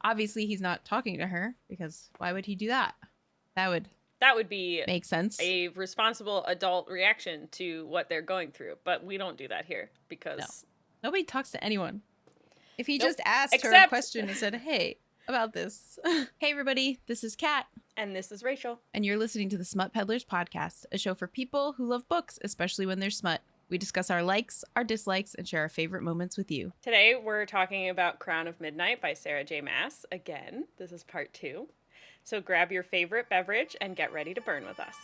obviously he's not talking to her, because why would he do that? That would be make sense. A responsible adult reaction to what they're going through, but we don't do that here because nobody talks to anyone. If he Nope. just asked her a question and said, "Hey, about this." Hey everybody, this is Kat. And this is Rachel. And you're listening to the Smut Peddlers podcast, a show for people who love books, especially when they're smut. We discuss our likes, our dislikes, and share our favorite moments with you. Today we're talking about Crown of Midnight by Sarah J. Maas. Again, this is part 2. So grab your favorite beverage and get ready to burn with us.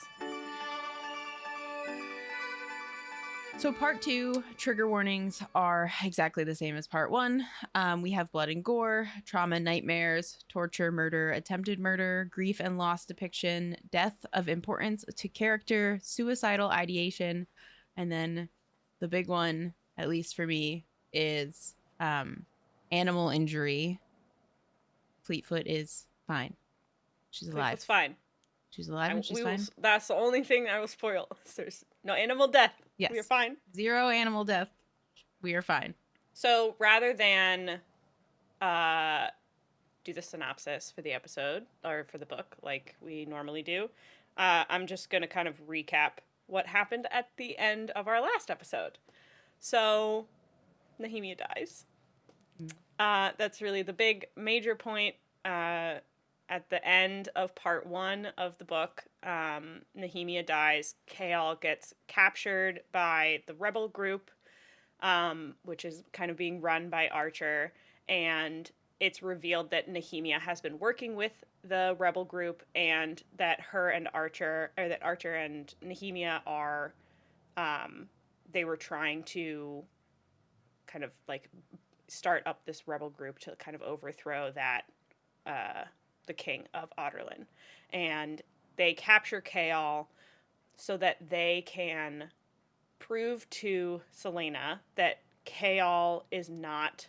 So part 2, trigger warnings are exactly the same as part 1. We have blood and gore, trauma, nightmares, torture, murder, attempted murder, grief and loss depiction, death of importance to character, suicidal ideation, and then the big one, at least for me, is animal injury. Fleetfoot is fine. She's alive. Fleetfoot's fine. She's alive and she's fine. That's the only thing I will spoil. There's no animal death. Yes. We are fine. 0 animal death. We are fine. So rather than do the synopsis for the episode or for the book like we normally do, I'm just going to kind of recap what happened at the end of our last episode. So Nehemia dies. That's really the big major point. At the end of part 1 of the book, Nehemia dies. Chaol gets captured by the rebel group, which is kind of being run by Archer, and it's revealed that Nehemia has been working with the rebel group, and that Archer and Nehemia are, they were trying to kind of like start up this rebel group to kind of overthrow that, the king of Otterlin. And they capture Chaol so that they can prove to Celaena that Chaol is not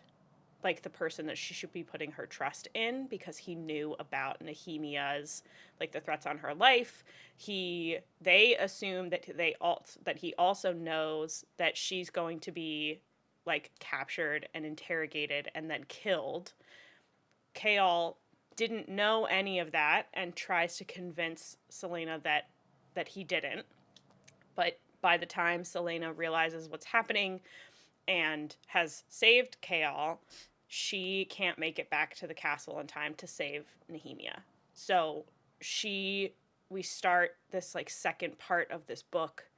like the person that she should be putting her trust in, because he knew about Nehemia's, like, the threats on her life. They assume that that he also knows that she's going to be like captured and interrogated and then killed. Chaol didn't know any of that and tries to convince Celaena that he didn't. But by the time Celaena realizes what's happening and has saved Chaol, she can't make it back to the castle in time to save Nehemia. So we start this like second part of this book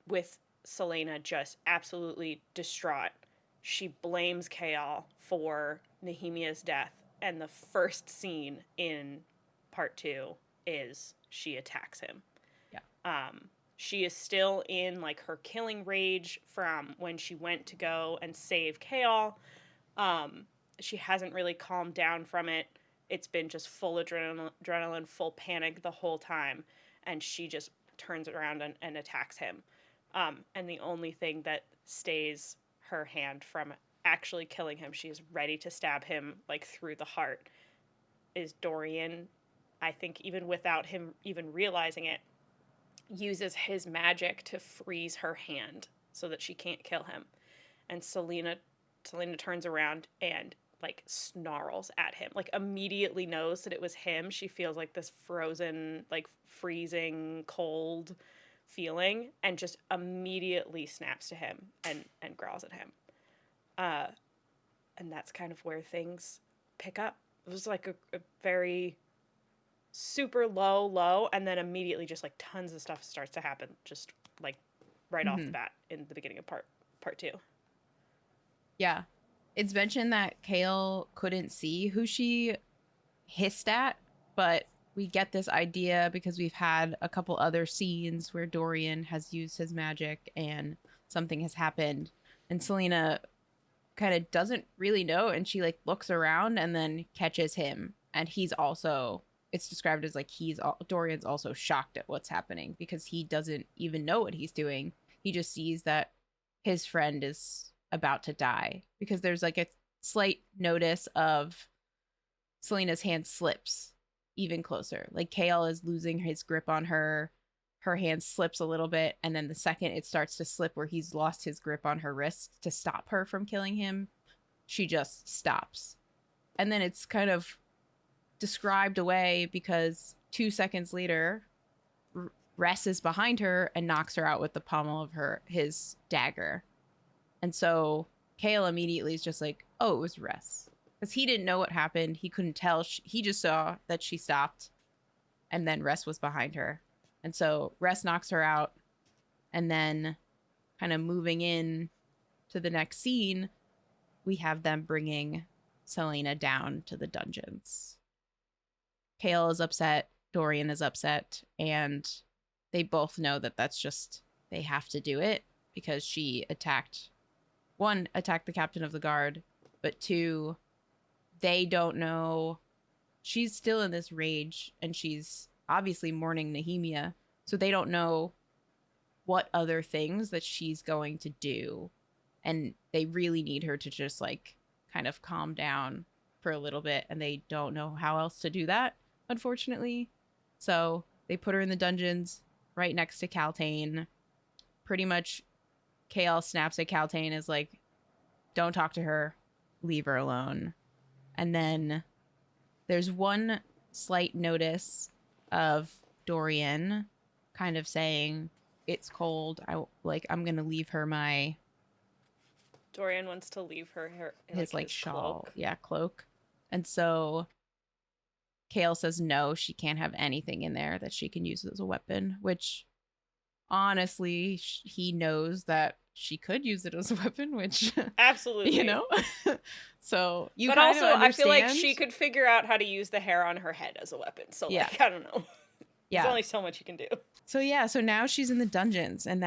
with Celaena just absolutely distraught. She blames Chaol for Nehemia's death. And the first scene in part 2 is she attacks him. Yeah. She is still in like her killing rage from when she went to go and save Chaol. She hasn't really calmed down from it. It's been just full adrenaline, full panic the whole time. And she just turns around and attacks him. And the only thing that stays her hand from actually killing him, she's ready to stab him like through the heart, is Dorian, I think even without him even realizing it, uses his magic to freeze her hand so that she can't kill him. And Celaena turns around and like snarls at him, like immediately knows that it was him. She feels like this frozen, like freezing cold feeling, and just immediately snaps to him and growls at him. And that's kind of where things pick up. It was like a very super low, and then immediately just like tons of stuff starts to happen, just like right off the bat in the beginning of part 2. Yeah. It's mentioned that Chaol couldn't see who she hissed at, but we get this idea because we've had a couple other scenes where Dorian has used his magic and something has happened, and Celaena kind of doesn't really know, and she like looks around and then catches him, and he's also, it's described as like Dorian's also shocked at what's happening because he doesn't even know what he's doing. He just sees that his friend is about to die, because there's like a slight notice of Celaena's hand slips even closer, like Chaol is losing his grip on her hand slips a little bit, and then the second it starts to slip where he's lost his grip on her wrist to stop her from killing him, she just stops. And then it's kind of described away because 2 seconds later, Ress is behind her and knocks her out with the pommel of his dagger. And so Kale immediately is just like, oh, it was Ress. Because he didn't know what happened. He couldn't tell. He just saw that she stopped and then Ress was behind her. And so Ress knocks her out. And then, kind of moving in to the next scene, we have them bringing Celaena down to the dungeons. Kale is upset. Dorian is upset. And they both know that that's just, they have to do it because she attacked the captain of the guard, but two, they don't know. She's still in this rage and she's obviously mourning Nehemia, so they don't know what other things that she's going to do, and they really need her to just like kind of calm down for a little bit, and they don't know how else to do that, unfortunately. So they put her in the dungeons right next to Kaltane. Pretty much Kale snaps at Kaltane, is like, don't talk to her, leave her alone. And then there's one slight notice of Dorian kind of saying, it's cold, I'm gonna leave her my Dorian wants to leave her his his shawl, cloak. yeah, cloak. And so Kale says no, she can't have anything in there that she can use as a weapon, which honestly, he knows that she could use it as a weapon, which, Absolutely. So you but kind of also, I feel like understand. she could figure out how to use the hair on her head as a weapon. So, Yeah. like, I don't know. There's Yeah. only so much you can do. So, yeah. So now she's in the dungeons, and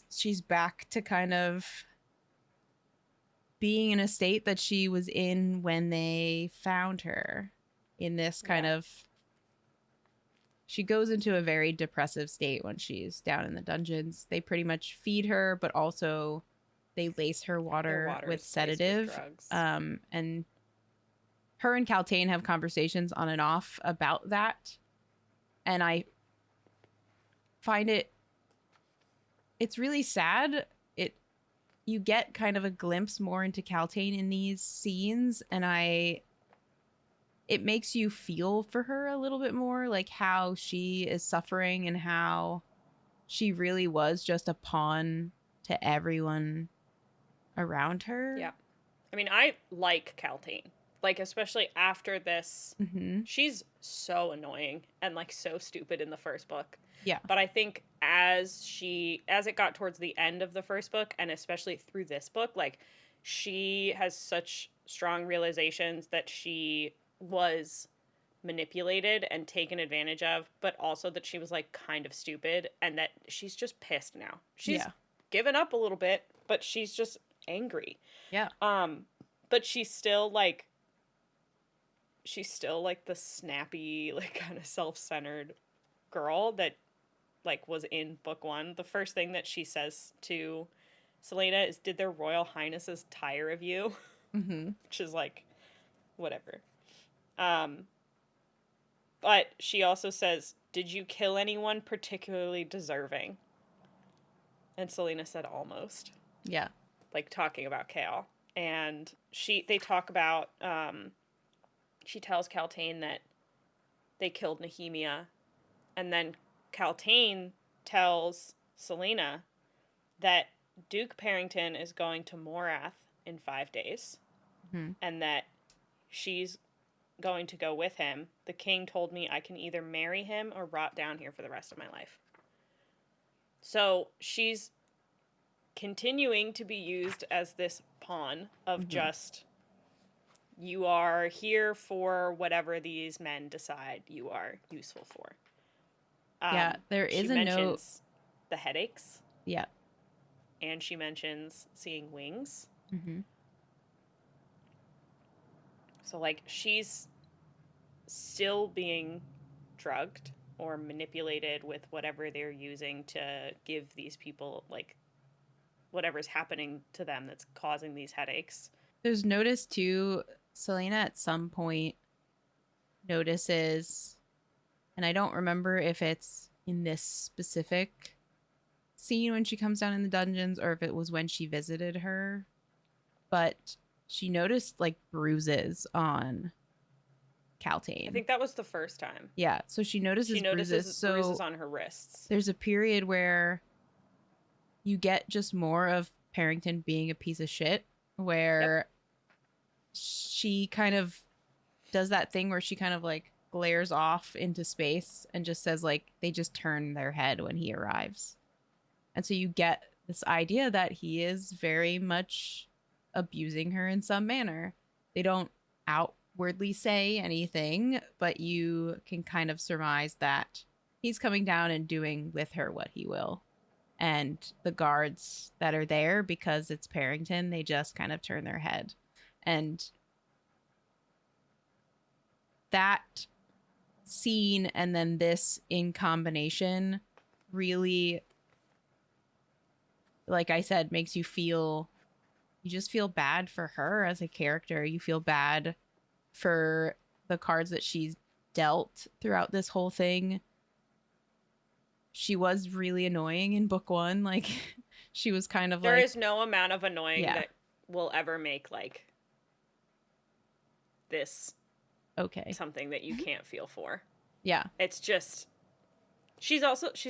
she's back to kind of being in a state that she was in when they found her, in this kind of, she goes into a very depressive state when she's down in the dungeons. They pretty much feed her, but also they lace her water with sedative. And her and Kaltane have conversations on and off about that. And I find it's really sad. You get kind of a glimpse more into Kaltane in these scenes, and it makes you feel for her a little bit more, like how she is suffering and how she really was just a pawn to everyone around her. Yeah. I mean, I like Kaltane. Like, especially after this, she's so annoying and like so stupid in the first book. Yeah. But I think as it got towards the end of the first book, and especially through this book, like, she has such strong realizations that she was manipulated and taken advantage of, but also that she was like kind of stupid, and that she's just pissed now. She's given up a little bit, but she's just angry. Yeah. But she's still like the snappy, like kind of self-centered girl that like was in book 1. The first thing that she says to Celaena is, "Did their royal highnesses tire of you?" Which is like, whatever. But she also says, "Did you kill anyone particularly deserving?" And Celaena said, "Almost." Yeah. Like, talking about Kale. And they talk about, she tells Kaltane that they killed Nehemia. And then Kaltane tells Celaena that Duke Parrington is going to Morath in 5 days. And that she's going to go with him. The king told me I can either marry him or rot down here for the rest of my life. So she's continuing to be used as this pawn of just, you are here for whatever these men decide you are useful for. Yeah, there is a note. The headaches. Yeah. And she mentions seeing wings. So, like, she's still being drugged or manipulated with whatever they're using to give these people, like, whatever's happening to them that's causing these headaches. There's notice too, Celaena at some point notices, and I don't remember if it's in this specific scene when she comes down in the dungeons or if it was when she visited her, but she noticed like bruises on I Caltaine. think that was the first time. Yeah, so she She notices bruises. notices bruises So on her wrists. there's a period where you get just more of Parrington being a piece of shit, Yep. where she kind of does that thing where she kind of like glares off into space and just says like they just turn their head when he arrives. And so you get this idea that he is very much abusing her in some manner. They don't outwardly say anything, but you can kind of surmise that he's coming down and doing with her what he will. And the guards that are there, because it's Parrington, they just kind of turn their head. And that scene and then this in combination really, like I said, makes you feel, you just feel bad for her as a character. You feel bad for the cards that she's dealt throughout this whole thing. She was really annoying in book one. Like, she was kind of There like, is no amount of annoying yeah, that will ever make like this okay. something that you can't feel for. Yeah. It's just she's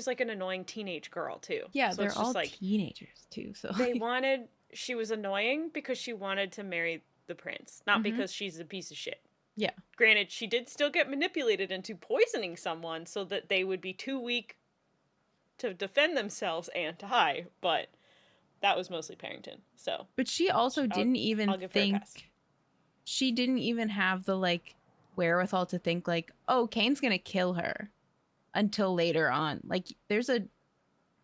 like an annoying teenage girl too. Yeah, So they're it's just all like teenagers too. So, they wanted she was annoying because she wanted to marry the prince, not mm-hmm. because she's a piece of shit. Yeah. Granted, she did still get manipulated into poisoning someone so that they would be too weak to defend themselves and die, but that was mostly Parrington. So, But she also didn't even I'll give her a pass. think, she didn't even have the like wherewithal to think like, oh, Kane's gonna kill her until later on. Like, there's a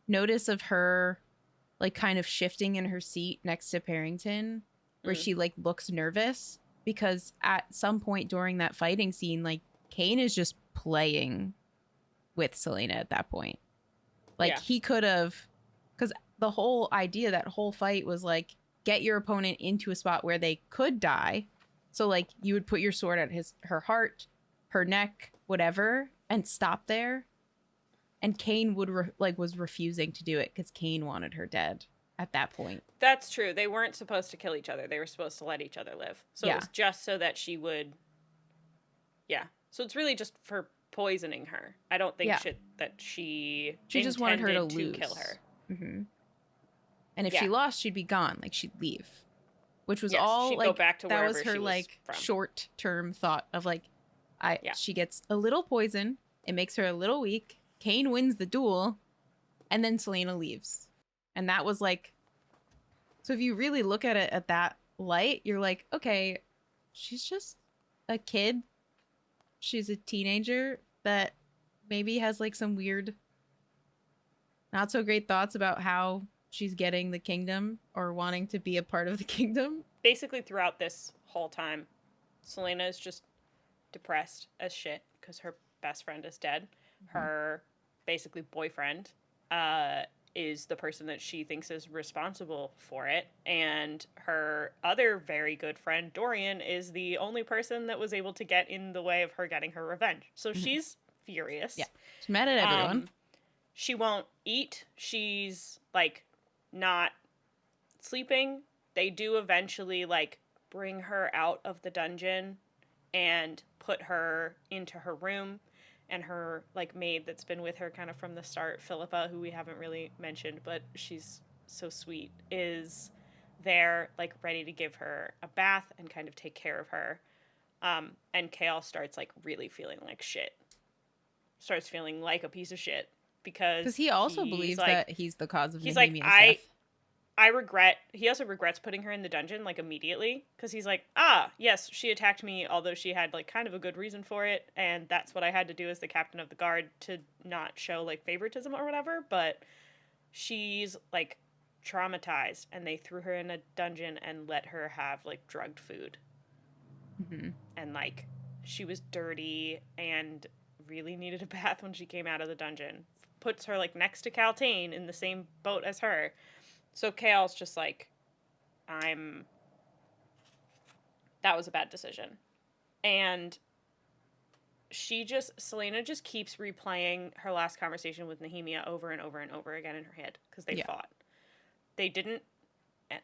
notice of her like kind of shifting in her seat next to Parrington where she like looks nervous because at some point during that fighting scene, like Kane is just playing with Celaena at that point. Like, Yeah. he could have, because the whole idea, that whole fight was like, get your opponent into a spot where they could die. So like you would put your sword at her heart, her neck, whatever, and stop there. And Kane would was refusing to do it because Kane wanted her dead at that point. That's true. They weren't supposed to kill each other. They were supposed to let each other live. So Yeah. it was just so that she would. Yeah. So it's really just for poisoning her. I don't think that she just wanted her to lose. kill her. Mm-hmm. And if she lost, she'd be gone. Like, she'd leave. Which was all she'd like, go back to that wherever was her she was like from. short-term thought of like, she gets a little poison, it makes her a little weak, Kane wins the duel, and then Celaena leaves. And that was like, so if you really look at it at that light, you're like, okay, she's just a kid. She's a teenager that maybe has like some weird, not so great thoughts about how she's getting the kingdom or wanting to be a part of the kingdom. Basically, throughout this whole time, Celaena is just depressed as shit because her best friend is dead. Mm-hmm. Her basically boyfriend is the person that she thinks is responsible for it, and her other very good friend Dorian is the only person that was able to get in the way of her getting her revenge. So she's furious. Yeah, she's mad at everyone. She won't eat. She's like not sleeping. They do eventually like bring her out of the dungeon and put her into her room, and her like maid that's been with her kind of from the start, Philippa, who we haven't really mentioned, but she's so sweet, is there like ready to give her a bath and kind of take care of her. And Kale starts like really feeling like shit. Starts feeling like a piece of shit because he also believes like, that he's the cause of Nehemia's death. He also regrets putting her in the dungeon, like, immediately, because he's like, yes, she attacked me, although she had, like, kind of a good reason for it, and that's what I had to do as the captain of the guard to not show, like, favoritism or whatever, but she's, like, traumatized, and they threw her in a dungeon and let her have, like, drugged food. Mm-hmm. And, like, she was dirty and really needed a bath when she came out of the dungeon. Puts her, like, next to Caltaine in the same boat as her. So Kale's just like, that was a bad decision. And Celaena just keeps replaying her last conversation with Nehemia over and over and over again in her head, because they fought. They didn't,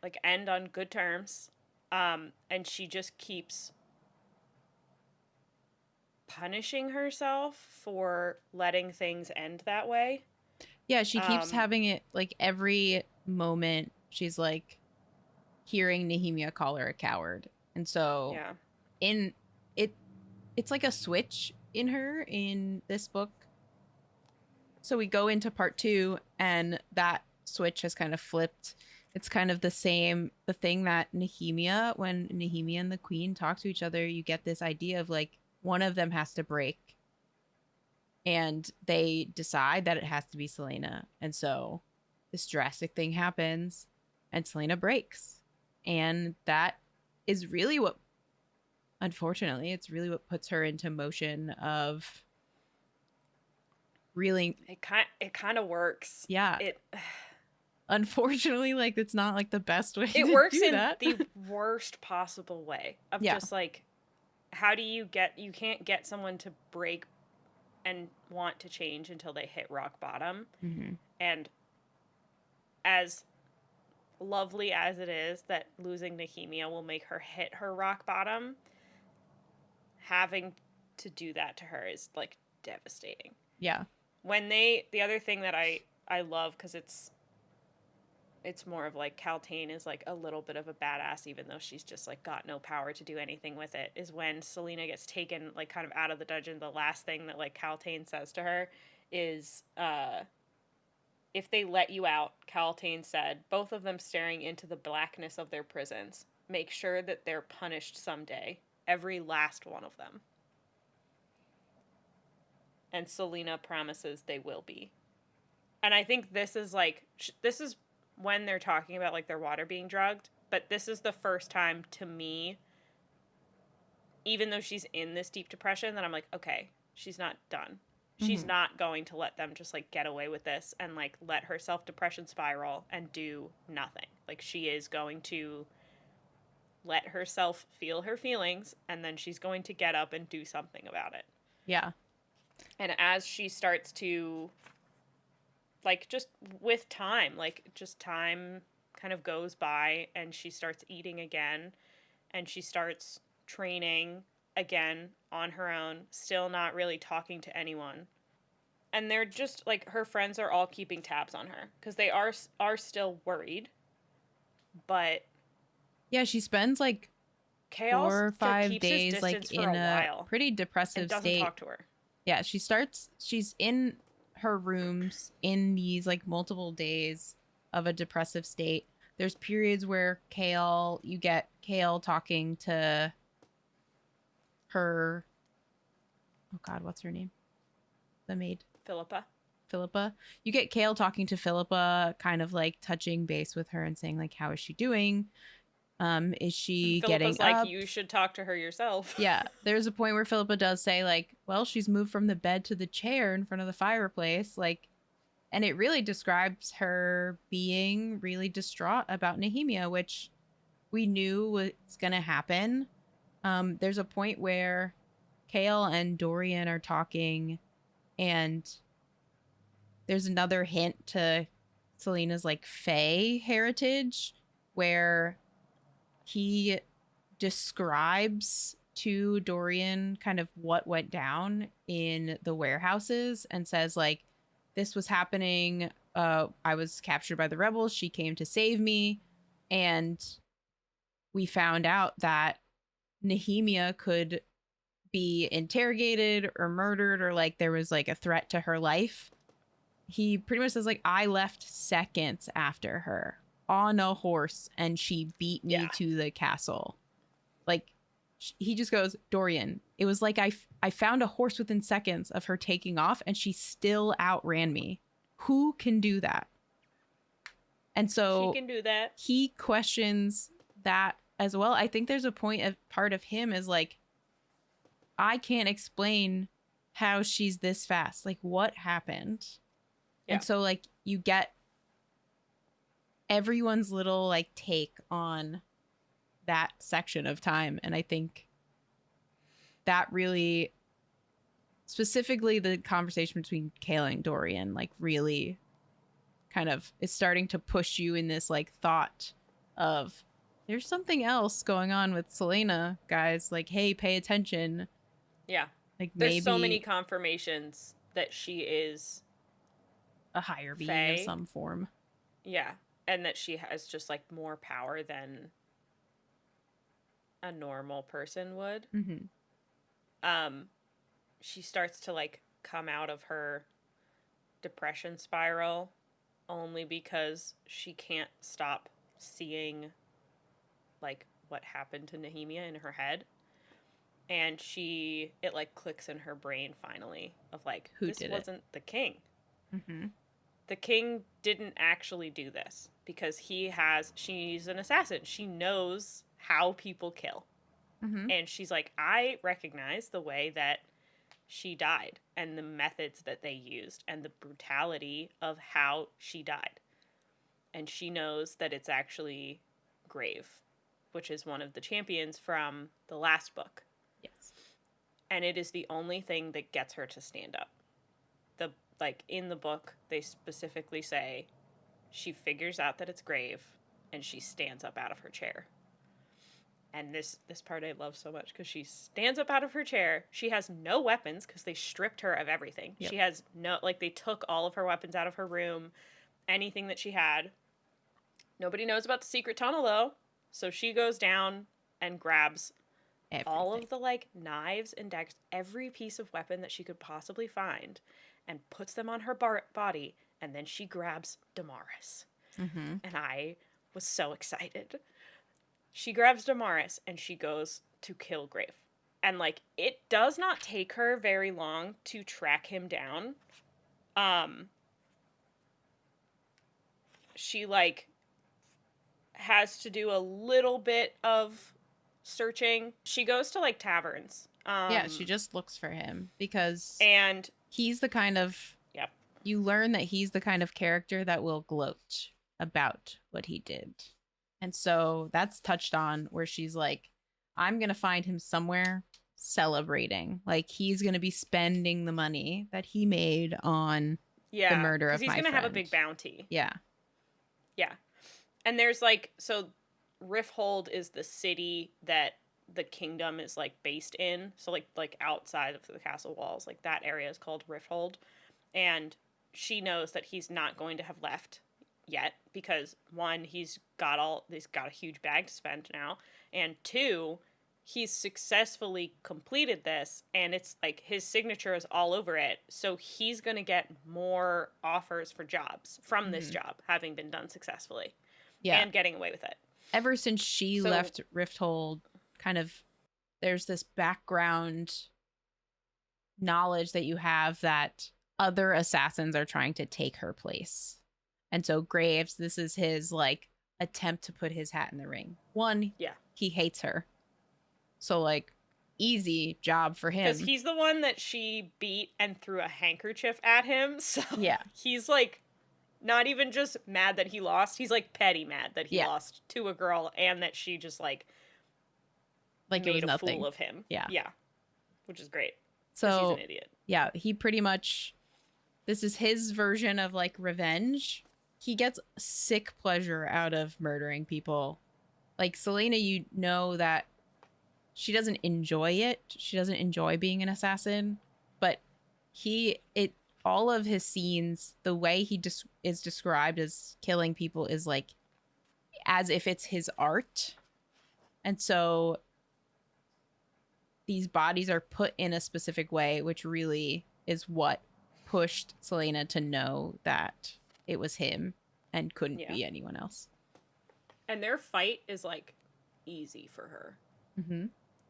like, end on good terms. And she just keeps punishing herself for letting things end that way. Yeah, she keeps Um, having it like every moment she's like hearing Nehemia call her a coward. And so yeah. in it it's like a switch in her in this book. So we go into part 2 and that switch has kind of flipped. It's kind of the thing that Nehemia, when Nehemia and the queen talk to each other, you get this idea of like one of them has to break, and they decide that it has to be Celaena. And so this drastic thing happens and Celaena breaks. And that is really what, unfortunately, it's really what puts her into motion of really, It kind of works. yeah, It unfortunately, like it's not like the best way it to works do in that. the worst possible way of Yeah. just like, how do you can't get someone to break and want to change until they hit rock bottom. Hmm. And as lovely as it is that losing Nehemia will make her hit her rock bottom, having to do that to her is like devastating. Yeah. The other thing that I love, because it's more of like Caltaine is like a little bit of a badass, even though she's just like got no power to do anything with it, is when Celaena gets taken like kind of out of the dungeon. The last thing that like Caltaine says to her is, if they let you out, Caltaine said, both of them staring into the blackness of their prisons, make sure that they're punished someday, every last one of them. And Celaena promises they will be. And I think this is like, this is when they're talking about like their water being drugged, but this is the first time to me, even though she's in this deep depression, that I'm like, okay, she's not done. She's Hmm. not going to let them just like get away with this and like let her self depression spiral and do nothing. Like, she is going to let herself feel her feelings, and then she's going to get up and do something about it. Yeah. And as she starts to, like, just with time, like, just time kind of goes by and she starts eating again and she starts training again on her own, still not really talking to anyone. And they're just like, her friends are all keeping tabs on her because they are still worried, but Yeah, she spends like Chaos 4 or 5 keeps his days like distance for in a a while pretty and depressive doesn't state. talk to her. Yeah, she's in her rooms in these like multiple days of a depressive state. There's periods where you get Kale talking to her, oh God, what's her name? The maid, Philippa. Philippa. You get Kale talking to Philippa, kind of like touching base with her and saying like, how is she doing? Is And she getting Philippa's like, up? you should talk to her yourself. Yeah, there's a point where Philippa does say like, well, she's moved from the bed to the chair in front of the fireplace, like, and it really describes her being really distraught about Nehemia, which we knew was going to happen. There's a point where Kale and Dorian are talking, and there's another hint to Celena's like Fae heritage, where he describes to Dorian kind of what went down in the warehouses and says like, this was happening, I was captured by the rebels, she came to save me, and we found out that Nehemia could be interrogated or murdered, or like there was like a threat to her life. He pretty much says like, I left seconds after her on a horse and she beat me Yeah. to the castle. Like, he just goes, Dorian, it was like I found a horse within seconds of her taking off and she still outran me. Who can do that? And She so can do that. he questions that as well. I think there's a part of him is like, I can't explain how she's this fast. Like, what happened? Yeah. And so like you get everyone's little like take on that section of time, and I think that really, specifically the conversation between Kayla and Dorian, like really kind of is starting to push you in this like thought of there's something else going on with Celaena, guys. Like, hey, pay attention. Yeah. Like, There's so many maybe confirmations that she is a higher being of Fae. some form. Yeah. And that she has just like more power than a normal person would. Mm-hmm. Um, she starts to like come out of her depression spiral only because she can't stop seeing like what happened to Nehemia in her head. And it like clicks in her brain finally of like, Who this did it? wasn't the king. Mm-hmm. The king didn't actually do this because she's an assassin. She knows how people kill. Mm-hmm. And she's like, I recognize the way that she died and the methods that they used and the brutality of how she died. And she knows that it's actually Grave, which is one of the champions from the last book. Yes. And it is the only thing that gets her to stand up. In the book, they specifically say she figures out that it's Grave and she stands up out of her chair. And this part I love so much because she stands up out of her chair. She has no weapons because they stripped her of everything. Yep. She has no, like, they took all of her weapons out of her room, anything that she had. Nobody knows about the secret tunnel though. So she goes down and grabs all Everything. of the like knives and daggers, every piece of weapon that she could possibly find, and puts them on her body. And then she grabs Damaris. Mm-hmm. And I was so excited. She grabs Damaris and she goes to kill Grave. And like it does not take her very long to track him down. She like has to do a little bit of searching. She goes to like taverns. Yeah, she just looks for him because And he's the kind of, yep. you learn that he's the kind of character that will gloat about what he did. And so that's touched on where she's like, I'm going to find him somewhere celebrating. Like he's going to be spending the money that he made on the Yeah, murder because of he's my gonna have a friend. big bounty. Yeah. Yeah, and there's like so, Rifthold is the city that the kingdom is like based in. So like outside of the castle walls, like that area is called Rifthold, and she knows that he's not going to have left yet because one, he's got a huge bag to spend now, and two, he's successfully completed this and it's like his signature is all over it, so he's going to get more offers for jobs from this job having been done successfully Yeah. and getting away with it. Ever since she So- left Rifthold, kind of there's this background knowledge that you have that other assassins are trying to take her place. And so Graves, this is his like attempt to put his hat in the ring. One, Yeah. he hates her. So like easy job for him. Because he's the one that she beat and threw a handkerchief at him. So Yeah. he's like not even just mad that he lost. He's like petty mad that he Yeah. lost to a girl and that she just like Like it was made a nothing. fool of him. Yeah. Yeah. Which is great. So He's an idiot. yeah, he pretty much, this is his version of like revenge. He gets sick pleasure out of murdering people. Like Celaena, you know that she doesn't enjoy it. She doesn't enjoy being an assassin, but all of his scenes, the way he is described as killing people is like as if it's his art. And so these bodies are put in a specific way, which really is what pushed Celaena to know that it was him and couldn't Yeah. be anyone else. And their fight is like easy for her. Mm-hmm.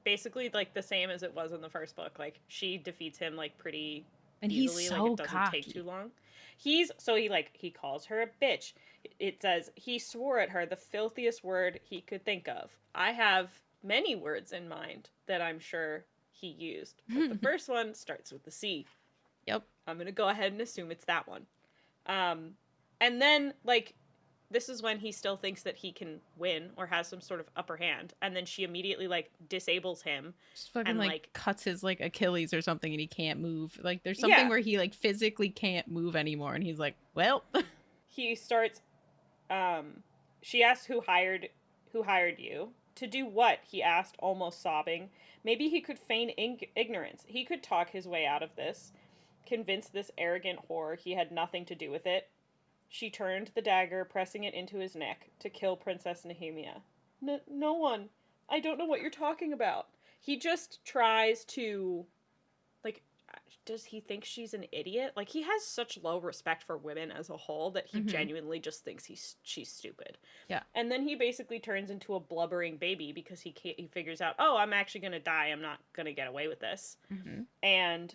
Basically like the same as it was in the first book. Like she defeats him like pretty And easily. he's so like it doesn't cocky. take too long. He calls her a bitch. It says he swore at her the filthiest word he could think of. I have many words in mind that I'm sure he used. But the first one starts with the C. Yep. I'm going to go ahead and assume it's that one. And then, like, this is when he still thinks that he can win or has some sort of upper hand. And then she immediately, like, disables him. Just fucking And, like like- cuts his like Achilles or something and he can't move. Like there's something Yeah. where he like physically can't move anymore and he's like, well, He starts, she asks who who hired you. To do what? He asked, almost sobbing. Maybe he could feign ignorance. He could talk his way out of this, convince this arrogant whore he had nothing to do with it. She turned the dagger, pressing it into his neck, to kill Princess Nehemia. No one. I don't know what you're talking about. He just tries to, like, does he think she's an idiot? Like, he has such low respect for women as a whole that he genuinely just thinks she's stupid. Yeah. And then he basically turns into a blubbering baby because he figures out, oh, I'm actually going to die. I'm not going to get away with this. And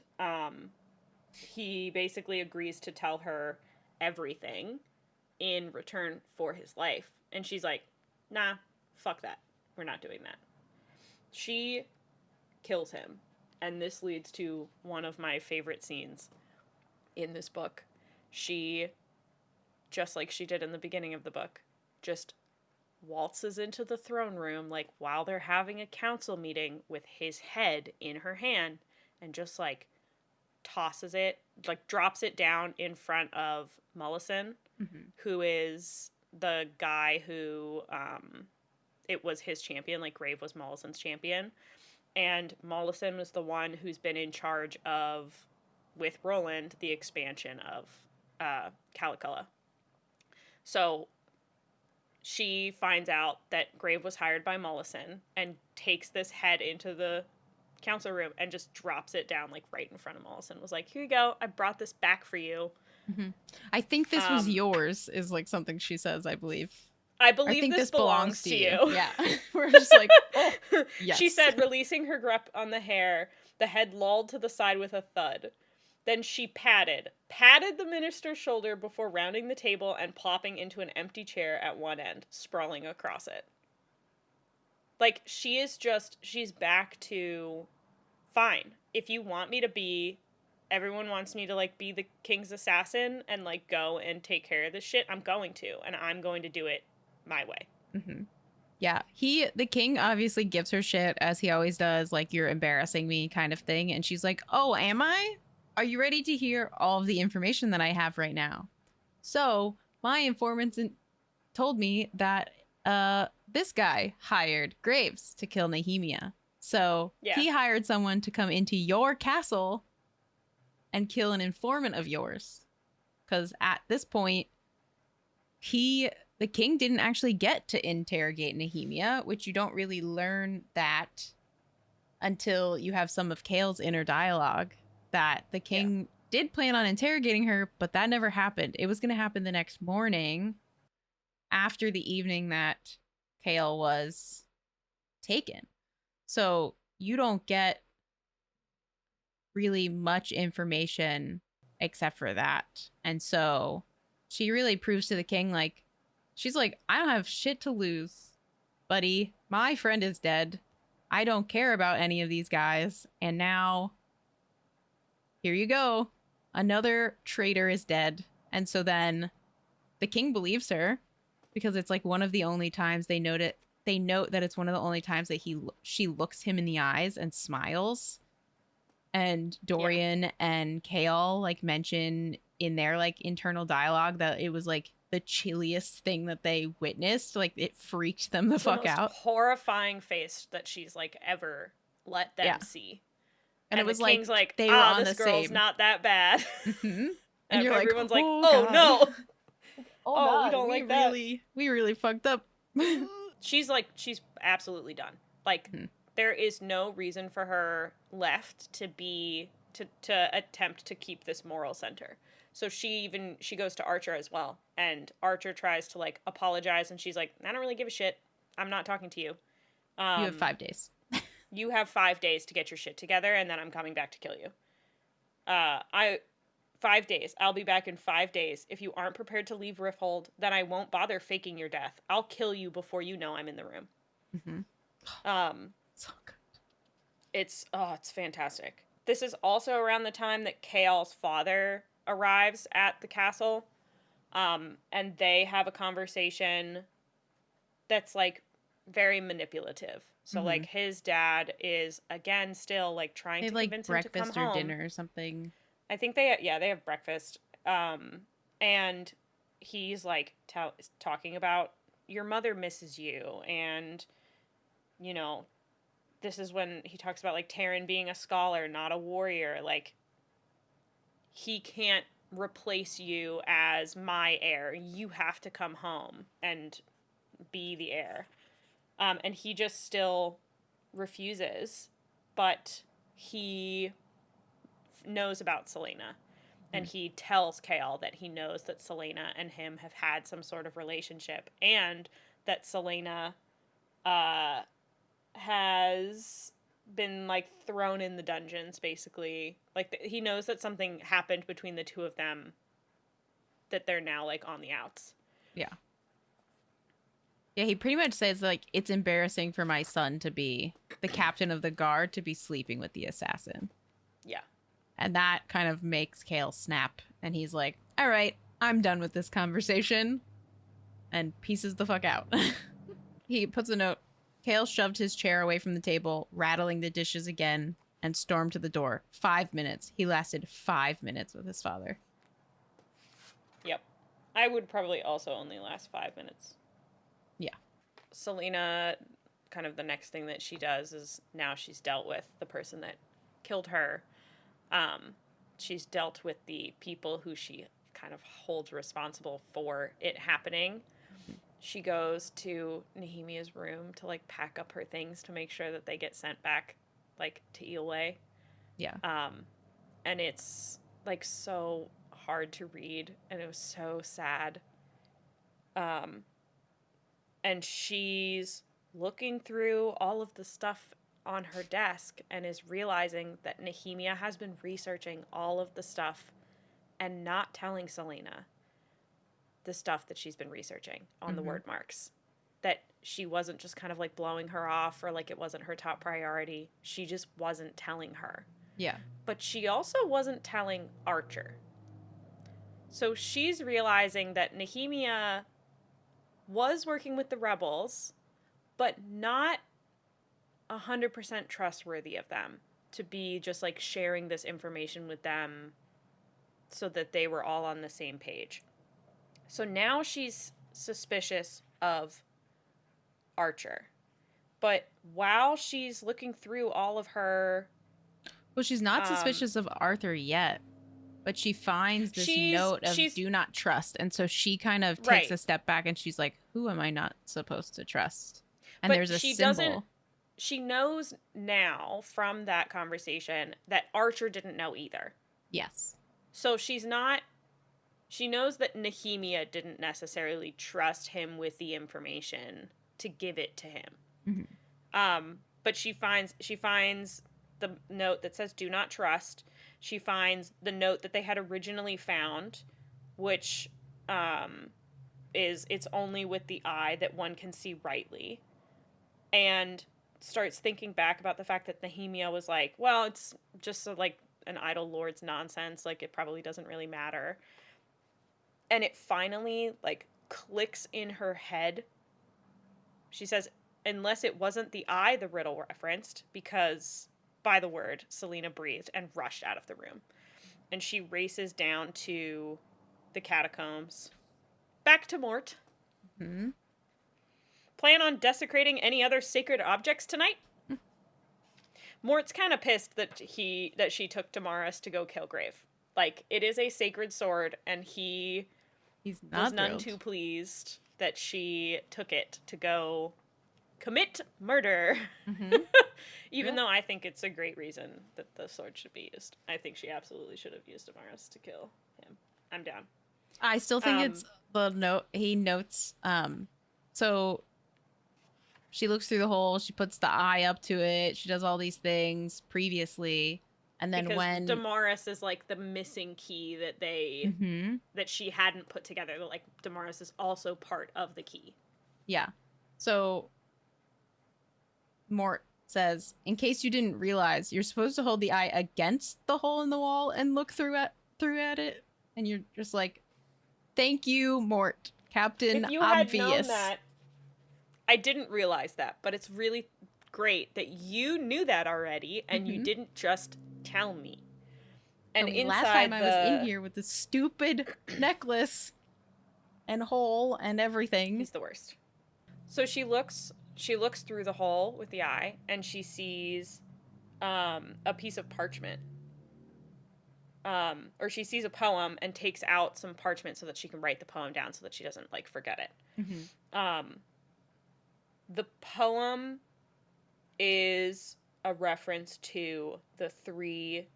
he basically agrees to tell her everything in return for his life. And she's like, nah, fuck that. We're not doing that. She kills him. And this leads to one of my favorite scenes in this book. She, just like she did in the beginning of the book, just waltzes into the throne room, like, while they're having a council meeting, with his head in her hand, and just, like, tosses it, like, drops it down in front of Mullison, who is the guy who, it was his champion, like, Grave was Mullison's champion. And Mollison was the one who's been in charge of, with Roland, the expansion of Caliculla. So she finds out that Grave was hired by Mollison and takes this head into the council room and just drops it down, like, right in front of Mollison. Was like, here you go. I brought this back for you. I think this was yours, is, like, something she says, I believe. I believe this belongs to you. Yeah. We're just like, oh, yes. She said, releasing her grip on the hair, the head lolled to the side with a thud. Then she patted the minister's shoulder before rounding the table and plopping into an empty chair at one end, sprawling across it. Like, she's back to, fine. If you want me to be, everyone wants me to, like, be the king's assassin and, like, go and take care of this shit, I'm going to. And I'm going to do it my way. Yeah, the king obviously gives her shit, as he always does, like, you're embarrassing me kind of thing. And she's like, oh, am I? Are you ready to hear all of the information that I have right now? So my informants told me that this guy hired Graves to kill Nehemia. So he hired someone to come into your castle and kill an informant of yours. Because at this point, the king didn't actually get to interrogate Nehemia, which you don't really learn that until you have some of Kale's inner dialogue, that the king did plan on interrogating her, but that never happened. It was going to happen the next morning, after the evening that Kale was taken. So you don't get really much information except for that. And so she really proves to the king, like, she's like, I don't have shit to lose, buddy. My friend is dead. I don't care about any of these guys. And now, here you go. Another traitor is dead. And so then the king believes her, because it's, like, one of the only times they note that it's one of the only times that she looks him in the eyes and smiles. And Dorian and Kale, like, mention in their, like, internal dialogue that it was, like, the chilliest thing that they witnessed. Like, it freaked them the fuck out. Horrifying face that she's, like, ever let them see. And it was like, like, they were on this the girl's same. not that bad. And you're everyone's like, oh God. No. God, we don't like that. We really fucked up. She's absolutely done. Like, there is no reason for her left to attempt to keep this moral center. So she goes to Archer as well. And Archer tries to, like, apologize. And she's like, I don't really give a shit. I'm not talking to you. You have 5 days. You have 5 days to get your shit together. And then I'm coming back to kill you. 5 days. I'll be back in 5 days. If you aren't prepared to leave Rifthold, then I won't bother faking your death. I'll kill you before you know I'm in the room. So good. It's fantastic. This is also around the time that Kael's father arrives at the castle. And they have a conversation that's, like, very manipulative. So, like, his dad is, again, still, like, trying to convince him to come home. Breakfast or dinner or something. I think they have breakfast. And he's, like, talking about, your mother misses you, and, you know, this is when he talks about, like, Taryn being a scholar, not a warrior. Like, he can't replace you as my heir. You have to come home and be the heir. And he just still refuses, but he knows about Celaena. And he tells Kale that he knows that Celaena and him have had some sort of relationship, and that Celaena has been, like, thrown in the dungeons, basically. Like, he knows that something happened between the two of them, that they're now, like, on the outs. Yeah. Yeah, he pretty much says, like, it's embarrassing for my son to be the captain of the guard to be sleeping with the assassin. Yeah. And that kind of makes Kale snap. And he's like, all right, I'm done with this conversation. And pieces the fuck out. He puts a note. Kale shoved his chair away from the table, rattling the dishes again, and stormed to the door. 5 minutes. He lasted 5 minutes with his father. Yep. I would probably also only last 5 minutes. Yeah. Celaena, kind of the next thing that she does is, now she's dealt with the person that killed her. She's dealt with the people who she kind of holds responsible for it happening. She goes to Nehemia's room to, like, pack up her things to make sure that they get sent back, like, to Eelway. Yeah. And it's, like, so hard to read, and it was so sad. And she's looking through all of the stuff on her desk and is realizing that Nehemia has been researching all of the stuff and not telling Celaena the stuff that she's been researching on the word marks. That she wasn't just kind of, like, blowing her off, or, like, it wasn't her top priority. She just wasn't telling her. Yeah. But she also wasn't telling Archer. So she's realizing that Nehemia was working with the rebels, but not 100% trustworthy of them to be just, like, sharing this information with them so that they were all on the same page. So now she's suspicious of Archer. But while she's looking through all of her... Well, she's not suspicious of Arthur yet, but she finds this note of do not trust. And so she kind of takes a step back and she's like, who am I not supposed to trust? And there's a symbol. She knows now from that conversation that Archer didn't know either. Yes. So she knows that Nehemia didn't necessarily trust him with the information to give it to him. But she finds the note that says do not trust. She finds the note that they had originally found, which is it's only with the eye that one can see rightly. And starts thinking back about the fact that Nehemia was like, well, it's just like an idle lord's nonsense. Like, it probably doesn't really matter. And it finally, like, clicks in her head. She says, unless it wasn't the eye the riddle referenced, because by the word, Celaena breathed and rushed out of the room. And she races down to the catacombs. Back to Mort. Plan on desecrating any other sacred objects tonight? Mort's kind of pissed that she took Damaris to go kill Grave. Like, it is a sacred sword, and he's was none too pleased that she took it to go commit murder. Even though I think it's a great reason that the sword should be used. I think she absolutely should have used Damaris to kill him. I'm down. I still think it's the note he notes. So she looks through the hole. She puts the eye up to it. She does all these things previously. And then when Damaris is, like, the missing key that they that she hadn't put together. Like, Damaris is also part of the key. Yeah. So Mort says, in case you didn't realize, you're supposed to hold the eye against the hole in the wall and look through at it. And you're just like, thank you, Mort. Captain if you Obvious. Had known that, I didn't realize that, but it's really great that you knew that already and you didn't just tell me. And last time I was in here with this stupid necklace and hole and everything. He's the worst. So she looks through the hole with the eye and she sees a piece of parchment. Or she sees a poem and takes out some parchment so that she can write the poem down so that she doesn't like forget it. Mm-hmm. The poem is a reference to the three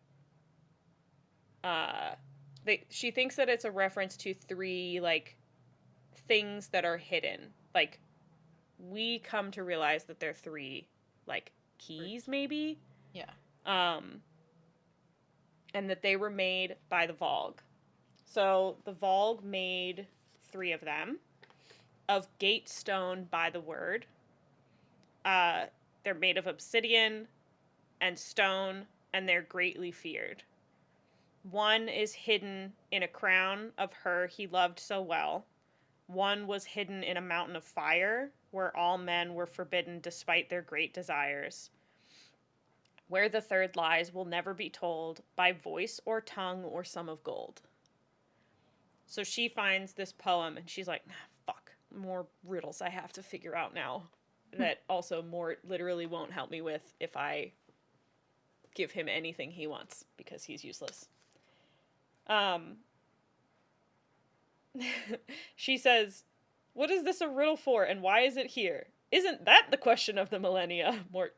she thinks that it's a reference to three like things that are hidden. Like we come to realize that they're three like keys maybe. Yeah. Um and that they were made by the Vogue. So the Vogue made three of them of gate stone by the word. They're made of obsidian and stone, and they're greatly feared. One is hidden in a crown of her he loved so well. One was hidden in a mountain of fire, where all men were forbidden despite their great desires. Where the third lies will never be told by voice or tongue or sum of gold. So she finds this poem and she's like, fuck, more riddles I have to figure out now. That also Mort literally won't help me with if I give him anything he wants because he's useless. She says, "What is this a riddle for and why is it here? Isn't that the question of the millennia?" Mort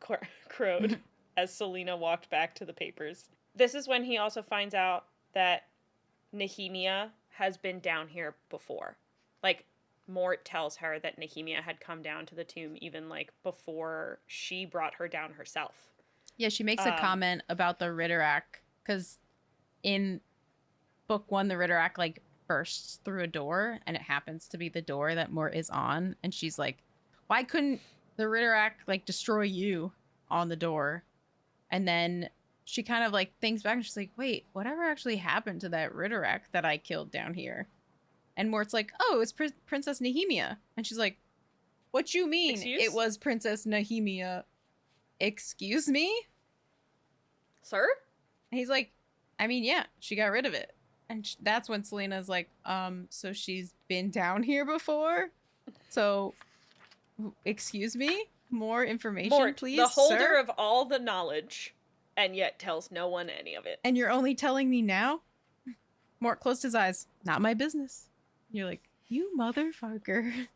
crowed as Celaena walked back to the papers. This is when he also finds out that Nehemia has been down here before. Like, Mort tells her that Nehemia had come down to the tomb even, like, before she brought her down herself. Yeah, she makes a comment about the Ritterak, because in book one, the Ritterak, like, bursts through a door, and it happens to be the door that Mort is on, and she's like, why couldn't the Ritterak, like, destroy you on the door? And then she kind of, like, thinks back, and she's like, wait, whatever actually happened to that Ritterak that I killed down here? And Mort's like, oh, it's Princess Nehemia. And she's like, what you mean? It was Princess Nehemia? Excuse me? Sir? And he's like, I mean, yeah, she got rid of it. And that's when Celaena's like, so she's been down here before? So, excuse me? More information, Mort, please, the holder sir? of all the knowledge, and yet tells no one any of it. And you're only telling me now? Mort closed his eyes. Not my business. You're like, you motherfucker.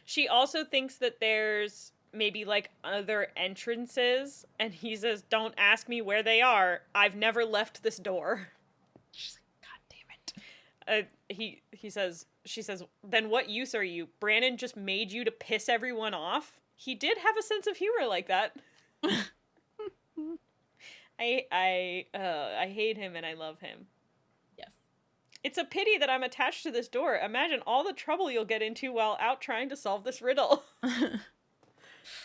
She also thinks that there's maybe like other entrances, and he says, don't ask me where they are. I've never left this door. She's like, God damn it. She says, then what use are you? Brandon just made you to piss everyone off? He did have a sense of humor like that. I hate him and I love him. Yes. It's a pity that I'm attached to this door. Imagine all the trouble you'll get into while out trying to solve this riddle.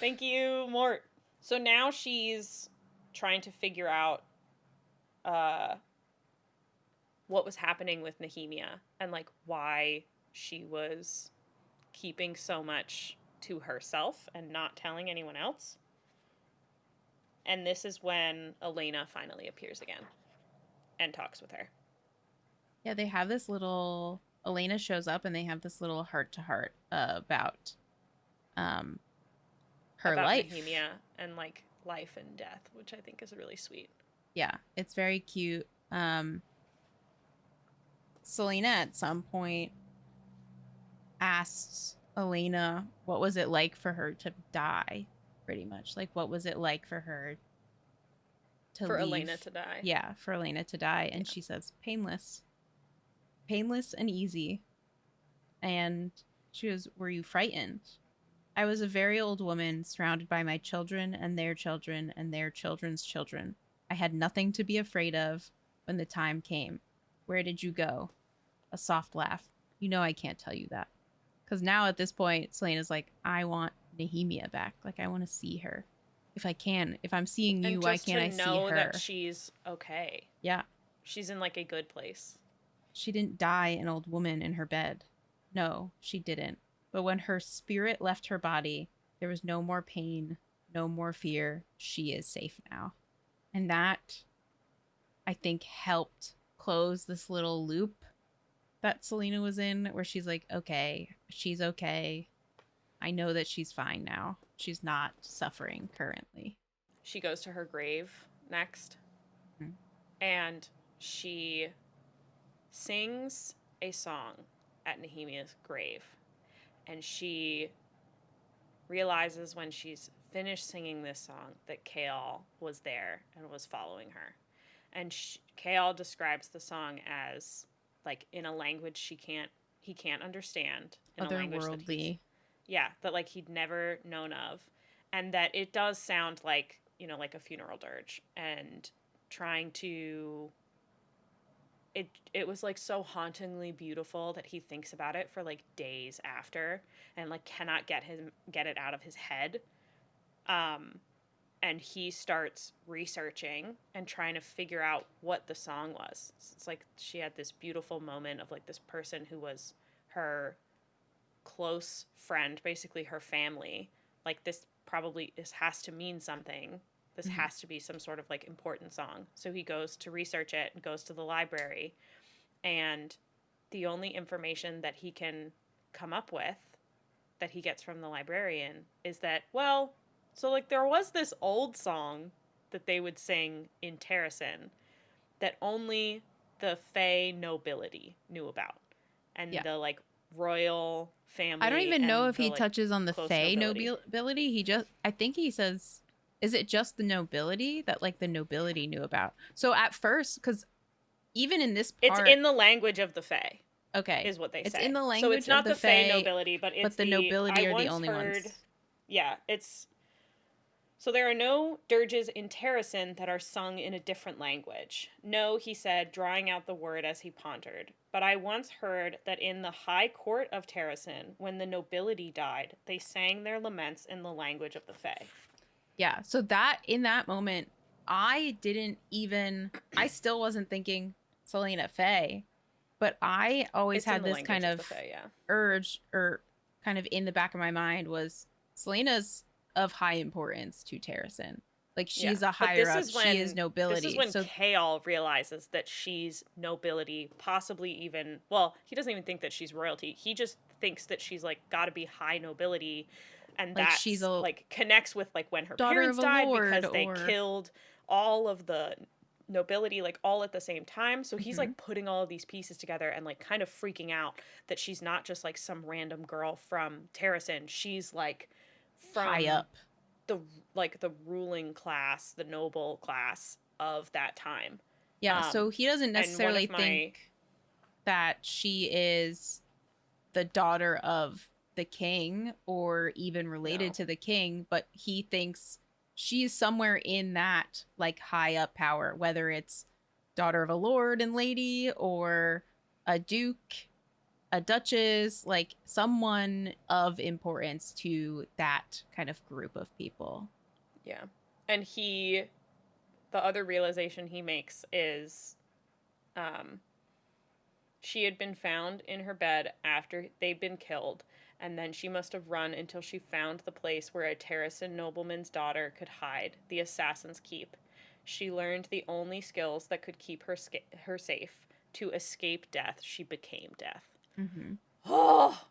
Thank you, Mort. So now she's trying to figure out what was happening with Nehemia and like why she was keeping so much to herself and not telling anyone else. And this is when Elena finally appears again and talks with her. Yeah, they have this little... Elena shows up and they have this little heart-to-heart about her about life. Nehemia and like life and death, which I think is really sweet. Yeah, it's very cute. Celaena at some point asks Elena what was it like for her to die, pretty much. Like, what was it like for her to for leave? Elena to die. Yeah, for Elena to die. And she says, painless. Painless and easy. And she goes, were you frightened? I was a very old woman surrounded by my children and their children and their children's children. I had nothing to be afraid of when the time came. Where did you go? A soft laugh. You know I can't tell you that. Because now at this point, Celaena's like, I want Nehemia back. Like, I want to see her. If I can. If I'm seeing you, why can't I see her? And just to know that she's okay. Yeah. She's in, like, a good place. She didn't die an old woman in her bed. No, she didn't. But when her spirit left her body, there was no more pain, no more fear. She is safe now. And that, I think, helped close this little loop that Celaena was in, where she's like, okay, she's okay. I know that she's fine now. She's not suffering currently. She goes to her grave next, Mm-hmm. and she sings a song at Nehemia's grave. And she realizes when she's finished singing this song that Kael was there and was following her. And Kael describes the song as like in a language he can't understand, in a language that Otherworldly. that like he'd never known of, and that it does sound like, like a funeral dirge, and trying to it was like so hauntingly beautiful that he thinks about it for like days after, and like cannot get it out of his head. um and he starts researching and trying to figure out what the song was. It's like she had this beautiful moment of like this person who was her close friend, basically her family. Like this has to mean something. This Mm-hmm. has to be some sort of like important song. So he goes to research it and goes to the library, and the only information that he can come up with, that he gets from the librarian, is that, well, so like there was this old song that they would sing in Terrasen that only the Fey nobility knew about, and Yeah. the like royal I don't family even know and if the he like touches on the close Fey nobility. nobility. I think he says, is it just the nobility that like the nobility knew about? So at first, because even in this It's part, in the language of the Fey, okay, is what they it's in say. the So it's language of not the the Fey Fey, nobility, but it's but the the I nobility are the once only heard. ones. Yeah, it's so there are no dirges in Terrasen that are sung in a different language. No, he said, drawing out the word as he pondered. But I once heard that in the high court of Terrasen, when the nobility died, they sang their laments in the language of the Fae. Yeah. So that in that moment, I still wasn't thinking Celaena Fey, but I always It's in had the this language kind of the of Fae, yeah. urge, or kind of in the back of my mind was Selena's of high importance to Terrasen. Like Yeah. she's a But higher up, she is this is nobility. when So Kael realizes that she's nobility, possibly even, well, he doesn't even think that she's royalty. He just thinks that she's like got to be high nobility, and like she's that's a like connects with like when her daughter of parents a died, lord because they or killed all of the nobility like all at the same time. So he's Mhm. like putting all of these pieces together and like kind of freaking out that she's not just like some random girl from Terrasen. She's like high from up. the the ruling class, the noble class of that time. Yeah, so he doesn't And one necessarily of think my that she is the daughter of the king or even related no, to the king, but he thinks she's somewhere in that like high up power, whether it's daughter of a lord and lady or a duke, a duchess, like someone of importance to that kind of group of people. yeah, and the other realization he makes is, um, she had been found in her bed after they'd been killed, and then she must have run until she found the place where a Terrasen nobleman's daughter could hide, the Assassin's Keep. She learned the only skills that could keep her safe. To escape death, she became death. Mm-hmm. Oh,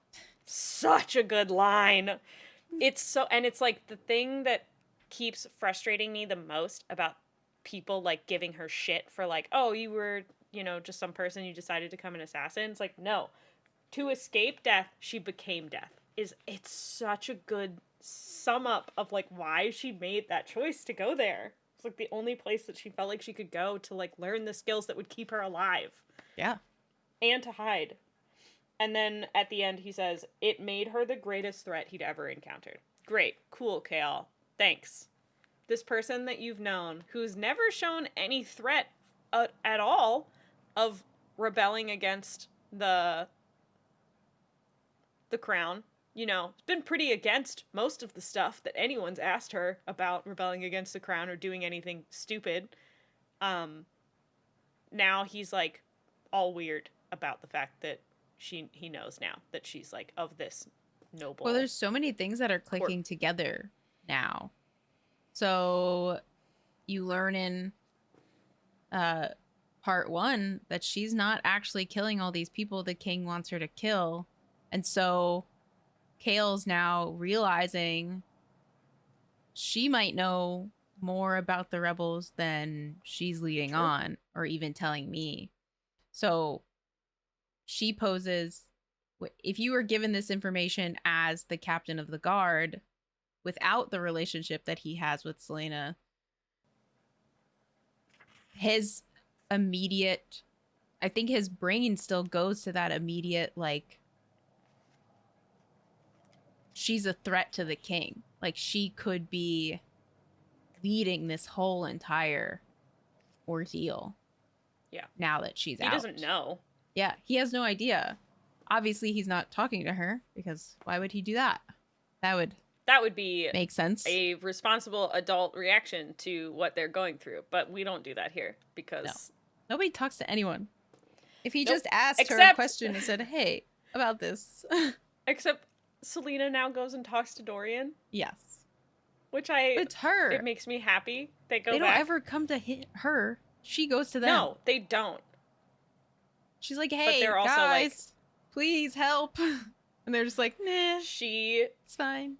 such a good line. It's so, and it's like the thing that keeps frustrating me the most about people like giving her shit for like, oh, you were, just some person, you decided to become an assassin. It's like, no. To escape death, she became death. It's such a good sum up of like why she made that choice to go there. It's like the only place that she felt like she could go to like learn the skills that would keep her alive Yeah. and to hide. And then at the end, he says, it made her the greatest threat he'd ever encountered. Great. Cool, Kael. Thanks. This person that you've known who's never shown any threat at all of rebelling against the crown. It's been pretty against most of the stuff that anyone's asked her about rebelling against the crown or doing anything stupid. Um, Now he's like all weird about the fact that he knows now that she's like of this Well, noble there's so many things that are court. clicking together now. So you learn in uh part 1 that she's not actually killing all these people the king wants her to kill. And so Kale's now realizing she might know more about the rebels than she's leading True. on or even telling me. So she poses, if you were given this information as the captain of the guard without the relationship that he has with Celaena, his immediate, I think his brain still goes to that immediate, like, she's a threat to the king. Like, she could be leading this whole entire ordeal. Yeah. Now that she's He out. doesn't know. Yeah, he has no idea. Obviously, he's not talking to her because why would he do that? That would be make sense. a responsible adult reaction to what they're going through, but we don't do that here because nobody talks to anyone. If he Nope. just asked her a question and said, "Hey, about this," except Celaena now goes and talks to Dorian. Yes, which it's her. It makes me happy. They don't ever come to her. She goes to them. No, they don't. She's like, "Hey, they're also guys, like, please help," and they're just like, "Nah, it's fine."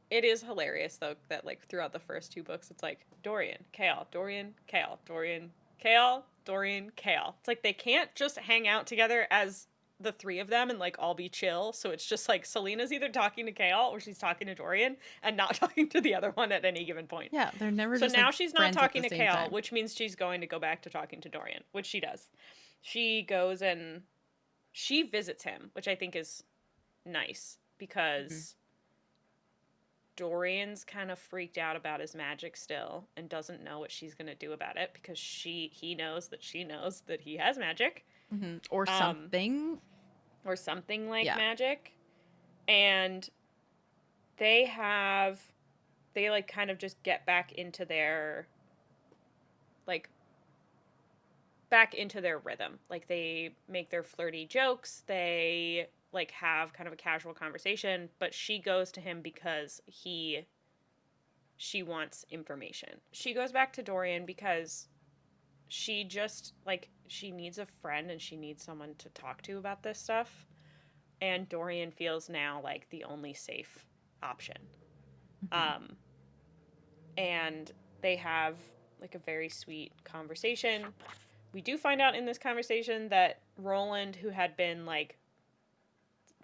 It is hilarious though that like throughout the first 2 books, it's like Dorian, Chaol, Dorian, Chaol, Dorian, Chaol, Dorian, Chaol. It's like they can't just hang out together as the 3 of them and like all be chill. So it's just like Celaena's either talking to Chaol or she's talking to Dorian and not talking to the other one at any given point. Yeah, they're never. So just, now like, she's not talking to Chaol, time. which means she's going to go back to talking to Dorian, which she does. She goes and she visits him, which I think is nice because Dorian's kind of freaked out about his magic still and doesn't know what she's going to do about it because he knows that she knows that he has magic. Or something. Or something like magic. And they like kind of just get back into their rhythm. Like they make their flirty jokes. They like have kind of a casual conversation, but she goes to him because she wants information. She goes back to Dorian because she just like she needs a friend and she needs someone to talk to about this stuff. And Dorian feels now like the only safe option. And they have like a very sweet conversation. We do find out in this conversation that Roland, who had been like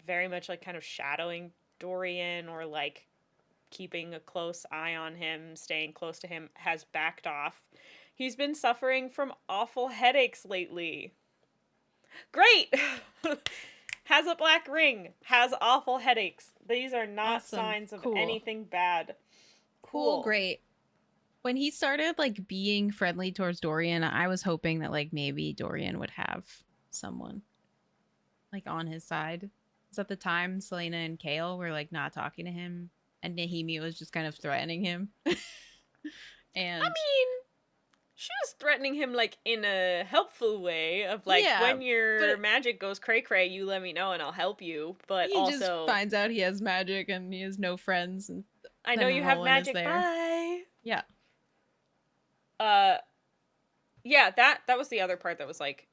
very much like kind of shadowing Dorian or like keeping a close eye on him, staying close to him, has backed off. He's been suffering from awful headaches lately. Great! Has a black ring, has awful headaches. These are not signs of anything bad. Cool, great. When he started like being friendly towards Dorian, I was hoping that like maybe Dorian would have someone like on his side. Because at the time, Celaena and Chaol were like not talking to him, and Nahimi was just kind of threatening him. And I mean, she was threatening him like in a helpful way of like when your magic goes cray cray, you let me know and I'll help you. But he just finds out he has magic and he has no friends. And I know you have magic. Bye. Yeah. Yeah. That was the other part that was like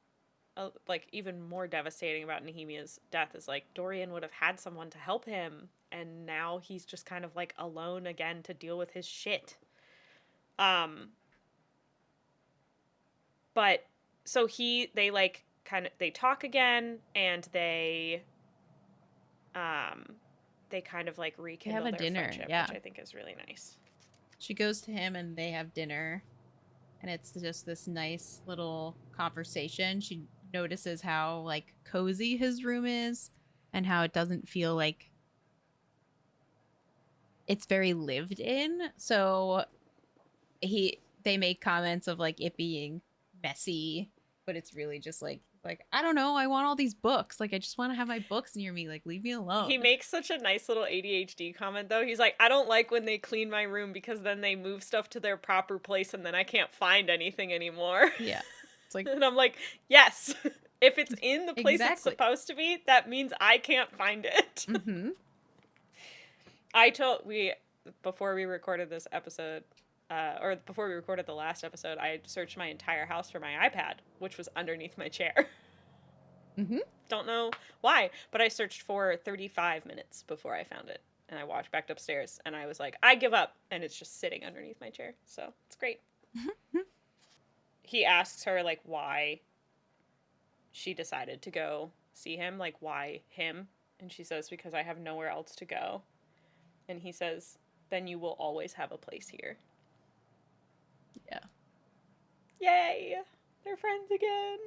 even more devastating about Nehemia's death is like Dorian would have had someone to help him, and now he's just kind of like alone again to deal with his shit. But so they like they talk again, and they kind of like rekindle their friendship, which I think is really nice. She goes to him and they have dinner, and it's just this nice little conversation. She notices how like cozy his room is and how it doesn't feel like it's very lived in. So they make comments of like it being messy, but it's really just like I don't know, I want all these books. Like I just want to have my books near me. Like leave me alone. He makes such a nice little ADHD comment though. He's like, I don't like when they clean my room because then they move stuff to their proper place and then I can't find anything anymore. Yeah. It's like and I'm like, yes. If it's in the place it's supposed to be, that means I can't find it. Before we recorded this episode, or before we recorded the last episode, I searched my entire house for my iPad, which was underneath my chair. Mm-hmm. Don't know why, but I searched for 35 minutes before I found it. And I walked back upstairs and I was like, I give up. And it's just sitting underneath my chair. So it's great. He asks her, like, why she decided to go see him. Like, why him? And she says, because I have nowhere else to go. And he says, then you will always have a place here. Yeah. Yay! They're friends again.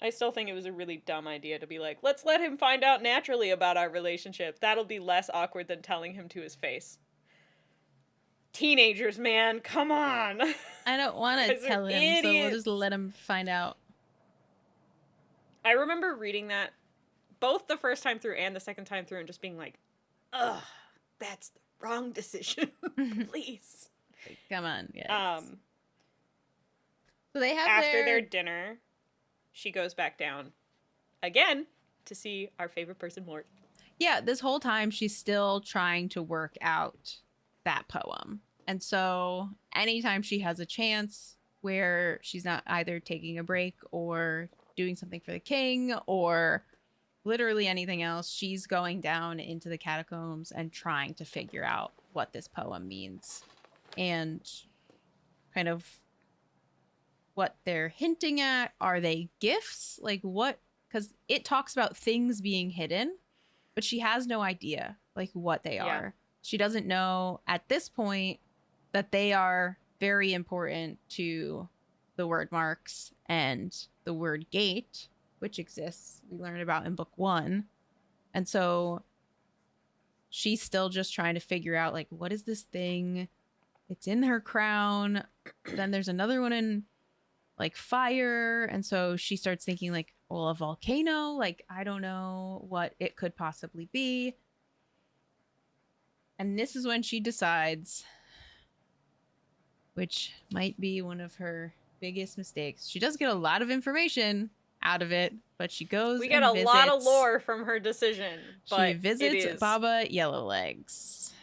I still think it was a really dumb idea to be like, let's let him find out naturally about our relationship. That'll be less awkward than telling him to his face. Teenagers, man, come on. I don't want to Guys are tell him, so we'll just idiots. let him find out. I remember reading that both the first time through and the second time through and just being like, ugh, that's the wrong decision. Please. Come on, yes. So they have after their dinner, she goes back down again to see our favorite person, Mort. Yeah, this whole time she's still trying to work out that poem. And so anytime she has a chance where she's not either taking a break or doing something for the king or literally anything else, she's going down into the catacombs and trying to figure out what this poem means and kind of what they're hinting at. Are they gifts? Like what? Because it talks about things being hidden, but she has no idea like what they are. She doesn't know at this point that they are very important to the word marks and the word gate, which exists. We learned about in book 1. And so she's still just trying to figure out like, what is this thing? It's in her crown. Then there's another one in like fire. And so she starts thinking like, well, a volcano, like, I don't know what it could possibly be. And this is when she decides, which might be one of her biggest mistakes. She does get a lot of information out of it, but she goes. We get a lot of lore from her decision. But she visits Baba Yellowlegs.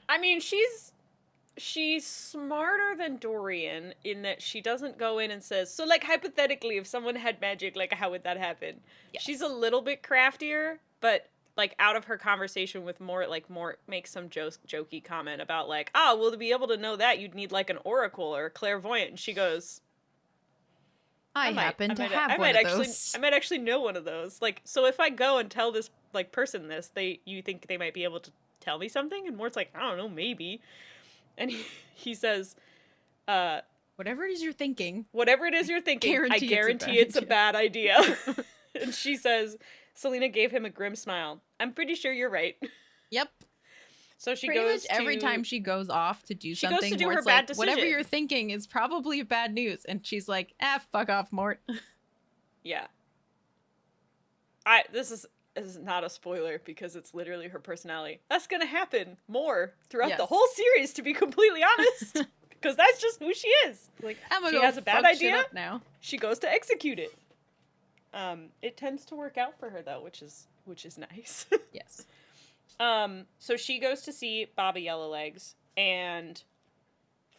I mean, she's smarter than Dorian in that she doesn't go in and says, so like hypothetically, if someone had magic, like how would that happen? Yes. She's a little bit craftier, but like out of her conversation with Mort, like Mort makes some jokey comment about like, oh, well, to be able to know that, you'd need like an oracle or a clairvoyant. And she goes, I happen to have one of those. I might actually know one of those. Like, so if I go and tell this like person this, you think they might be able to tell me something? And Mort's like, I don't know, maybe. And he says, whatever it is you're thinking. Whatever it is you're thinking, I guarantee it's a bad idea. And she says, Celaena gave him a grim smile. I'm pretty sure you're right. Yep. So she pretty goes much every time she goes off to do something, goes to do Mort's her bad like, decision. whatever you're thinking is probably bad news. And she's like, fuck off, Mort. Yeah. This is not a spoiler because it's literally her personality. That's gonna happen more throughout the whole series, to be completely honest. Because that's just who she is. Like, she has a bad idea now. She goes to execute it. It tends to work out for her though, which is nice. Yes. So she goes to see Baba Yellowlegs, and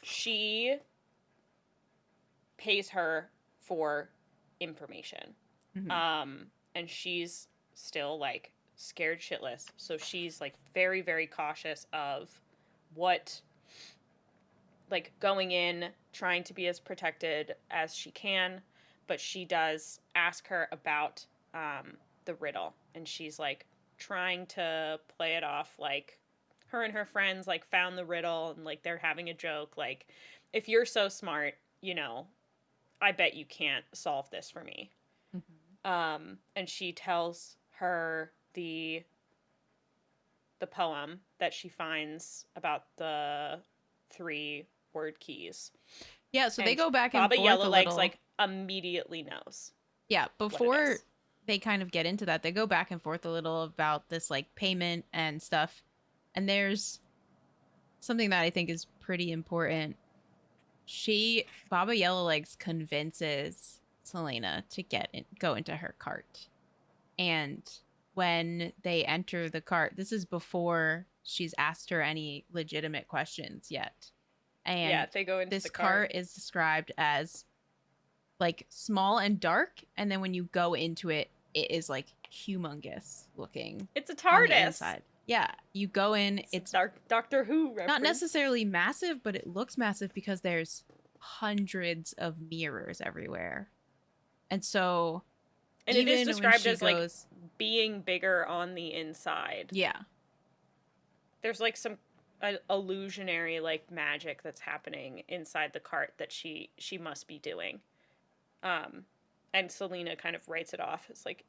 she pays her for information. Mm-hmm. And she's still like scared shitless. So she's like very, very cautious of what, like going in, trying to be as protected as she can. But she does ask her about the riddle, and she's like trying to play it off like her and her friends like found the riddle and like they're having a joke. Like, if you're so smart, you know, I bet you can't solve this for me. Mm-hmm. And she tells her the poem that she finds about the 3 word keys. Yeah, so they go back and Baba forth a little. like immediately knows. Yeah, before they kind of get into that, they go back and forth a little about this like payment and stuff. And there's something that I think is pretty important. Baba Yellowlegs convinces Celaena to go into her cart. And when they enter the cart, this is before she's asked her any legitimate questions yet. And they go into this cart is described as like small and dark, and then when you go into it, it is like humongous looking It's a on the TARDIS. inside. Yeah, you go in, It's a it's Doctor Who not reference. necessarily massive, but it looks massive because there's hundreds of mirrors everywhere. And so And it is even when described she as like goes, being bigger on the inside. yeah, There's like some illusionary like magic that's happening inside the cart that she must be doing. Um and Celaena kind of writes it off as like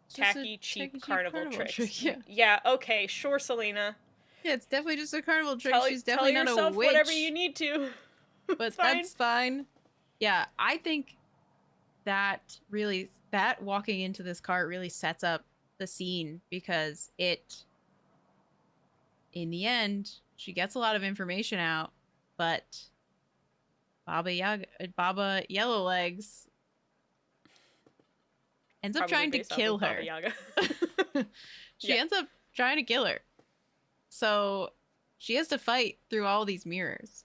it's just a tacky, cheap tacky cheap carnival carnival tricks. trick. Yeah. Yeah, okay, sure, Selena. Yeah, it's definitely just a carnival trick. She's Tell definitely not a yourself whatever you witch, need to. It's but fine. that's fine. Yeah, I think that walking into this cart really sets up the scene because it in the end she gets a lot of information out, but Baba Yellowlegs ends up Probably trying to based off kill of Baba her. Yaga. She Yeah. ends up trying to kill her. So she has to fight through all these mirrors.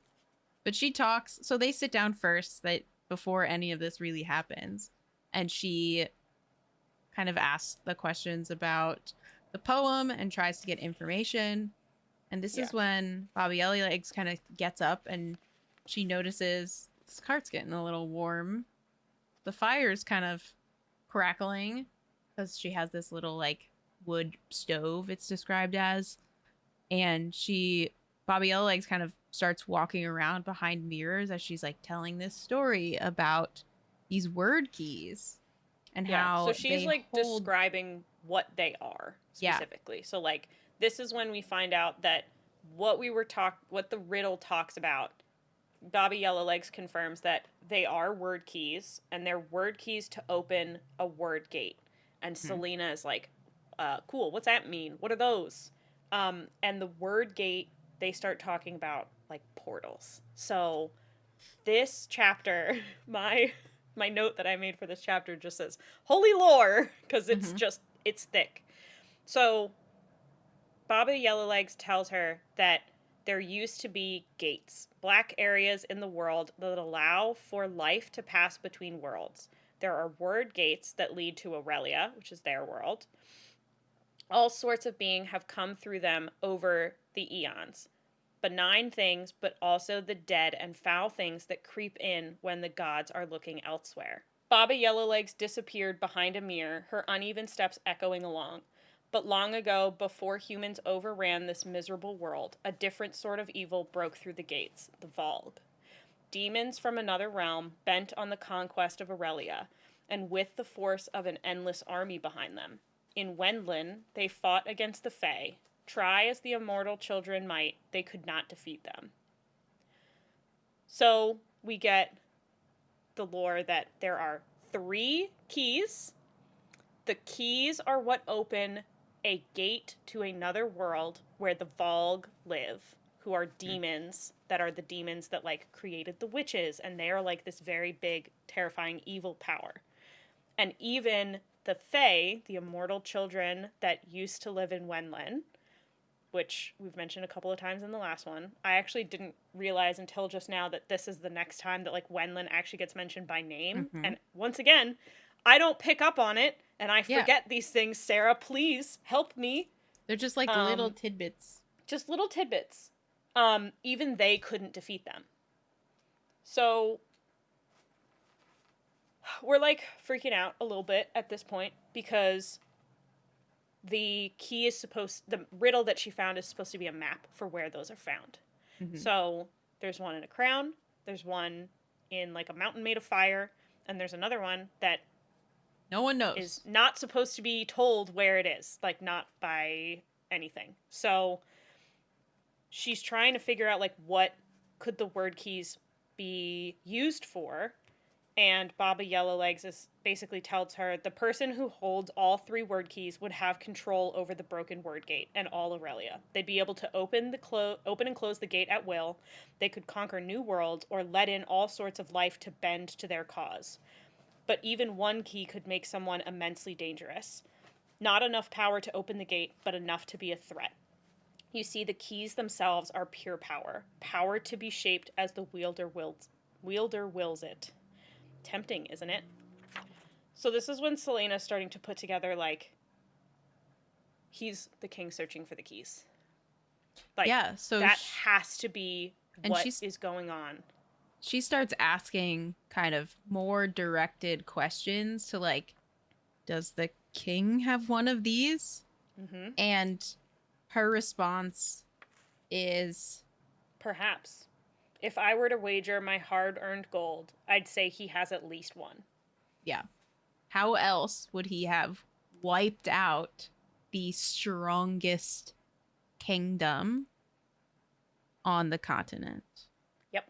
But she talks, so they sit down first that before any of this really happens. And she kind of asks the questions about the poem and tries to get information. And this Yeah. is when Bobby Legs kind of gets up and she notices this cart's getting a little warm. The fire's kind of crackling because she has this little like wood stove, it's described as. And Bobby Legs kind of starts walking around behind mirrors as she's like telling this story about these word keys and Yeah. So how she's they like hold. describing what they are Yeah. specifically. So like this is when we find out that what the riddle talks about. Bobby Yellowlegs confirms that they are word keys and they're word keys to open a word gate. And Mhm. Celaena is like, cool, what's that mean? What are those? And the word gate, they start talking about like portals. So this chapter, my note that I made for this chapter just says holy lore because Mhm. it's thick. So Baba Yellowlegs tells her that there used to be gates, black areas in the world that allow for life to pass between worlds. There are word gates that lead to Aurelia, which is their world. All sorts of being have come through them over the eons. Benign things, but also the dead and foul things that creep in when the gods are looking elsewhere. Baba Yellowlegs disappeared behind a mirror, her uneven steps echoing along. But long ago, before humans overran this miserable world, a different sort of evil broke through the gates, the Volg. Demons from another realm, bent on the conquest of Aurelia, and with the force of an endless army behind them. In Wendlin, they fought against the Fae. Try as the immortal children might, they could not defeat them. So we get the lore that there are 3 keys. The keys are what open a gate to another world where the Volg live, who are demons that are the demons that like created the witches, and they are like this very big, terrifying evil power. And even the Fae, the immortal children that used to live in Wenlin, which we've mentioned a couple of times in the last one. I actually didn't realize until just now that this is the next time that like Wenlin actually gets mentioned by name. Mhm. And once again, I don't pick up on it and I Yeah. forget these things. Sarah, please help me. They're just like little Um, tidbits. just little tidbits. Even they couldn't defeat them. So we're like freaking out a little bit at this point because the riddle that she found is supposed to be a map for where those are found. Mhm. So there's one in a crown, there's one in like a mountain made of fire, and there's another one that No one is knows. not supposed to be told where it is, like not by anything. So she's trying to figure out like what could the word keys be used for, and Baba Yellowlegs basically tells her the person who holds all 3 word keys would have control over the broken word gate and all Aurelia. They'd be able to open and close the gate at will. They could conquer new worlds or let in all sorts of life to bend to their cause. But even one key could make someone immensely dangerous. Not enough power to open the gate, but enough to be a threat. You see, the keys themselves are pure power, power to be shaped as the wielder wills it. Tempting, isn't it? So this is when Celaena's starting to put together, like, he's the king searching for the keys. Like, Yeah, so that has to be and what is going on. she starts asking kind of more directed questions to like, does the king have one of these? Mm-hmm. And her response is, Perhaps. If I were to wager my hard-earned gold, I'd say he has at least one. yeah, how else would he have wiped out the strongest kingdom on the continent? Yep.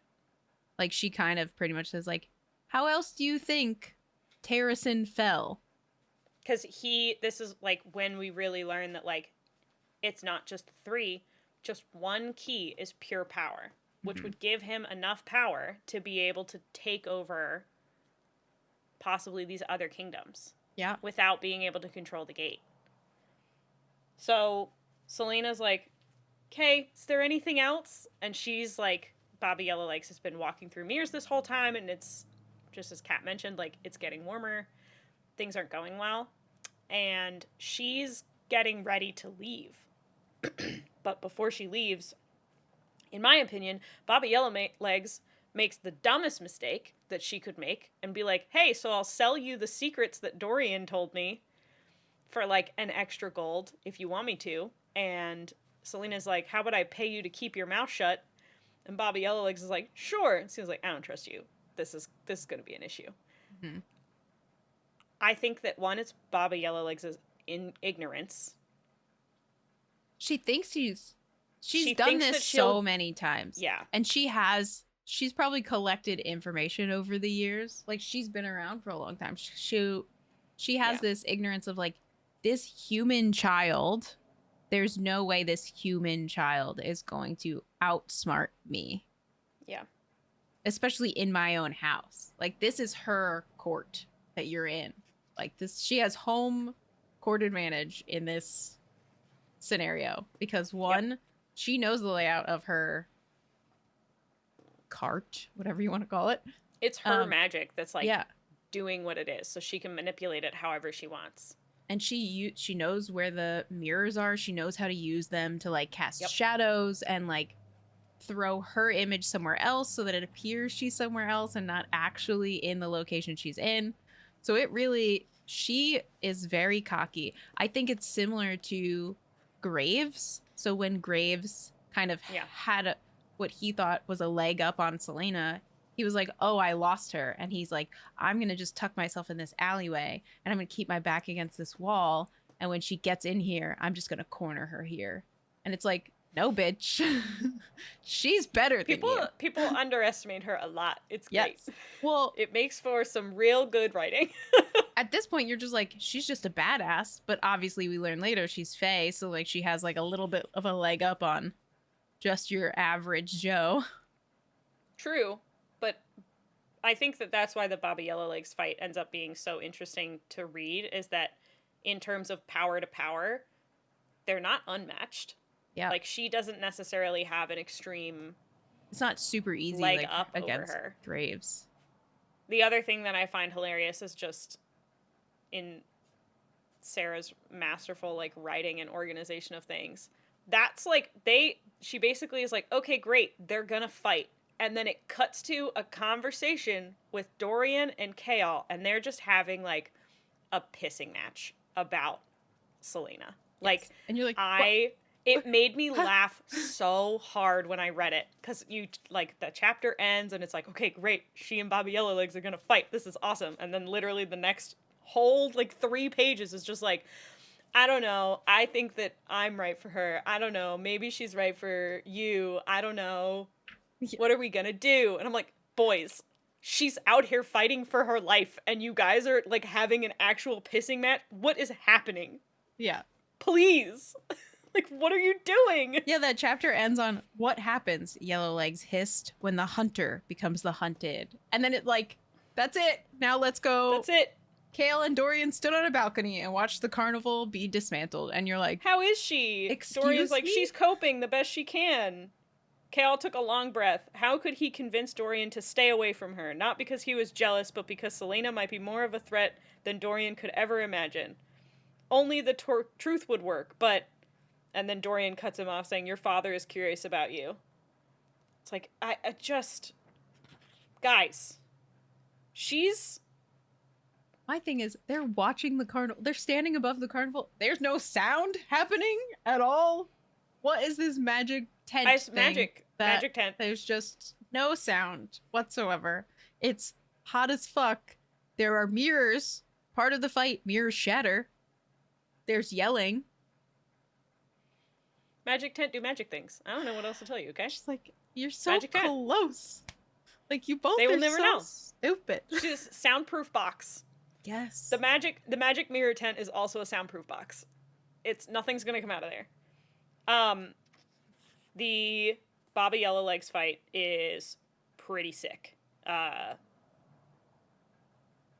Like she kind of pretty much says like, how else do you think Terrason fell? Because this is like when we really learn that, like, it's not just three, just one key is pure power, which would give him enough power to be able to take over possibly these other kingdoms. Yeah. Without being able to control the gate. So Celaena's like, okay, is there anything else? And she's like, Bobby Yellowlegs has been walking through mirrors this whole time, and it's, just as Kat mentioned, like, it's getting warmer. Things aren't going well. And she's getting ready to leave. But before she leaves, in my opinion, Bobby Yellowlegs makes the dumbest mistake that she could make and be like, hey, so I'll sell you the secrets that Dorian told me for like an extra gold if you want me to. And Celaena's like, how about I pay you to keep your mouth shut? And Bobby Yellowlegs is like, sure. And she's like, I don't trust you. This is going to be an issue. Mm-hmm. I think that one, it's Bobby Yellowlegs' in ignorance. She thinks she's done this so many times. Yeah. And she's probably collected information over the years. Like she's been around for a long time. She has this ignorance of like, this human child, there's no way this human child is going to outsmart me. Yeah. Especially in my own house. Like this is her court that you're in. Like this, she has home court advantage in this scenario because one, she knows the layout of her cart, whatever you want to call it. It's her magic that's like yeah. doing what it is, so she can manipulate it however she wants. And she knows where the mirrors are. She knows how to use them to like cast shadows and like throw her image somewhere else so that it appears she's somewhere else and not actually in the location she's in. So she is very cocky. I think it's similar to Graves. So when Graves kind of had what he thought was a leg up on Celaena, he was like, oh, I lost her. And he's like, I'm going to just tuck myself in this alleyway and I'm going to keep my back against this wall. And when she gets in here, I'm just going to corner her here. And it's like, no, bitch. She's better than you. People underestimate her a lot. It's great. Yes. Well, it makes for some real good writing. At this point, you're just like, she's just a badass. But obviously, we learn later she's Fae. So, like, she has, like, a little bit of a leg up on just your average Joe. True. But I think that that's why the Bobby Yellowlegs fight ends up being so interesting to read, is that in terms of power to power, they're not unmatched. Yeah. Like, she doesn't necessarily have an extreme... It's not super easy leg like, up against over her. Graves. The other thing that I find hilarious is just in Sarah's masterful, like, writing and organization of things. That's, like, she basically is like, okay, great, they're gonna fight. And then it cuts to a conversation with Dorian and Chaol, and they're just having, like, a pissing match about Celaena. Yes. Like, and you're like, it made me laugh so hard when I read it, because the chapter ends and it's like, okay, great, she and Bobby Yellowlegs are gonna fight. This is awesome. And then literally the next whole, 3 pages is just like, I don't know. I think that I'm right for her. I don't know. Maybe she's right for you. I don't know. What are we gonna do? And I'm like, boys, she's out here fighting for her life, and you guys are, having an actual pissing match? What is happening? Yeah. Please. What are you doing? Yeah, that chapter ends on what happens, Yellowlegs hissed, when the hunter becomes the hunted. And then that's it. Now let's go. That's it. Chaol and Dorian stood on a balcony and watched the carnival be dismantled. And you're like, how is she? Dorian's like, she's coping the best she can. Kale took a long breath. How could he convince Dorian to stay away from her? Not because he was jealous, but because Celaena might be more of a threat than Dorian could ever imagine. Only the truth would work, but... And then Dorian cuts him off, saying, your father is curious about you. It's like, I just... Guys. She's... My thing is, they're watching the carnival. They're standing above the carnival. There's no sound happening at all. What is this magic tent thing? Magic tent. There's just no sound whatsoever. It's hot as fuck. There are mirrors. Part of the fight, mirrors shatter. There's yelling. Magic tent do magic things. I don't know what else to tell you, okay? Just like, you're so Magic tent. close. Like, you both They will are never so know. stupid. Just soundproof box. Yes. The magic mirror tent is also a soundproof box. Nothing's gonna come out of there. The Baba Yellowlegs fight is pretty sick. Baba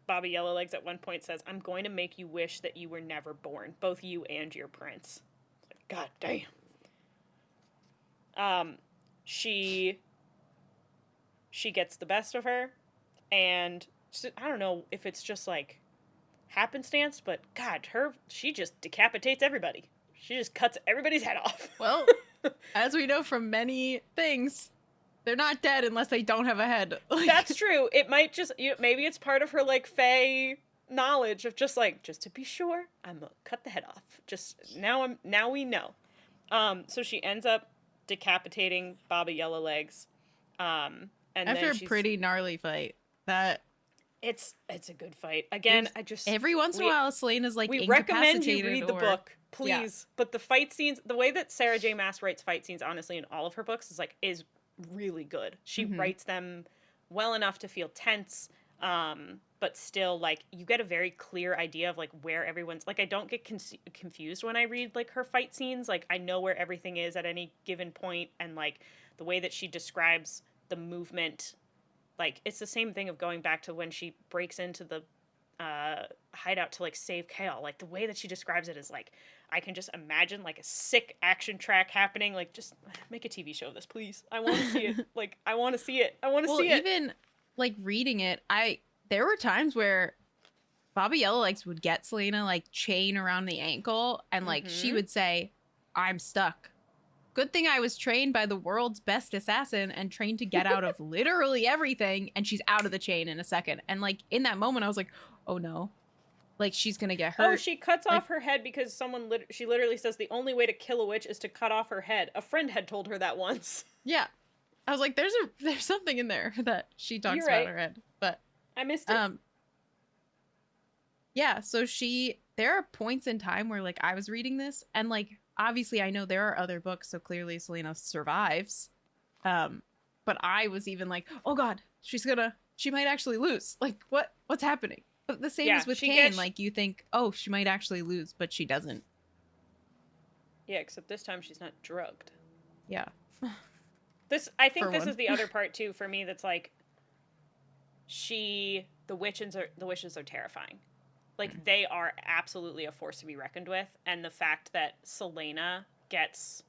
Yellowlegs at one point says, I'm going to make you wish that you were never born, both you and your prince. God damn. She gets the best of her, and I don't know if it's just like happenstance, but God, she just decapitates everybody. She just cuts everybody's head off. Well, as we know from many things, they're not dead unless they don't have a head. That's true. It might just, maybe it's part of her like Fae knowledge of just to be sure, I'm gonna cut the head off. Now we know. So she ends up decapitating Baba Yellowlegs. And after a pretty gnarly fight, that it's a good fight. Again, every once in a while, Celaena's like, we recommend you read the or... book, please. Yeah. But the fight scenes, the way that Sarah J. Maas writes fight scenes, honestly, in all of her books, is really good. She writes them well enough to feel tense, but still, like, you get a very clear idea of like where everyone's. Like, I don't get confused when I read like her fight scenes. Like, I know where everything is at any given point, and like the way that she describes the movement. Like, it's the same thing of going back to when she breaks into the hideout to like save Kale. Like, the way that she describes it is like, I can just imagine like a sick action track happening. Like, just make a TV show of this, please. I want to see it. Like, I want to see it. I want to see it. Even like reading it, there were times where Baba Yellowlegs would get Celaena like chain around the ankle, and like she would say, I'm stuck. Good thing I was trained by the world's best assassin and trained to get out of literally everything, and she's out of the chain in a second. And like in that moment, I was like, oh no. Like, she's gonna get hurt. Oh, she cuts off her head because she literally says the only way to kill a witch is to cut off her head. A friend had told her that once. Yeah. I was like, there's something in there that she talks about her head. But I missed it. Yeah, so there are points in time where like I was reading this, and like obviously I know there are other books, so clearly Celaena survives. But I was even like, oh god, she might actually lose. Like, what's happening? But the same as with Kane, like, you think, oh, she might actually lose, but she doesn't. Yeah, except this time she's not drugged. Yeah. I think this is the other part, too, for me, that's like, the witches are terrifying. Like, they are absolutely a force to be reckoned with, and the fact that Celaena gets,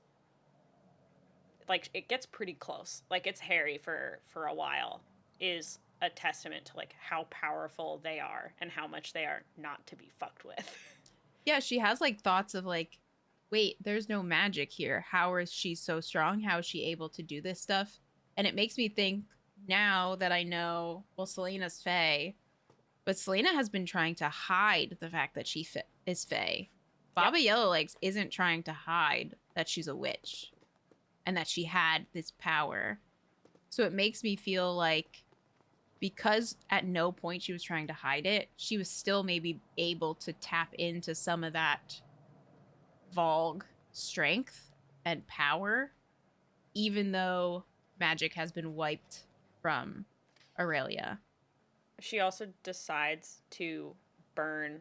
like, it gets pretty close. Like, it's hairy for a while, is a testament to like how powerful they are and how much they are not to be fucked with. Yeah, she has like thoughts of like, wait, there's no magic here. How is she so strong? How is she able to do this stuff? And it makes me think now that I know, well, Celaena's Fae, but Celaena has been trying to hide the fact that she is Fae. Baba Yellowlegs isn't trying to hide that she's a witch and that she had this power. So it makes me feel like, because at no point she was trying to hide it, she was still maybe able to tap into some of that Vogue strength and power, even though magic has been wiped from Aurelia. She also decides to burn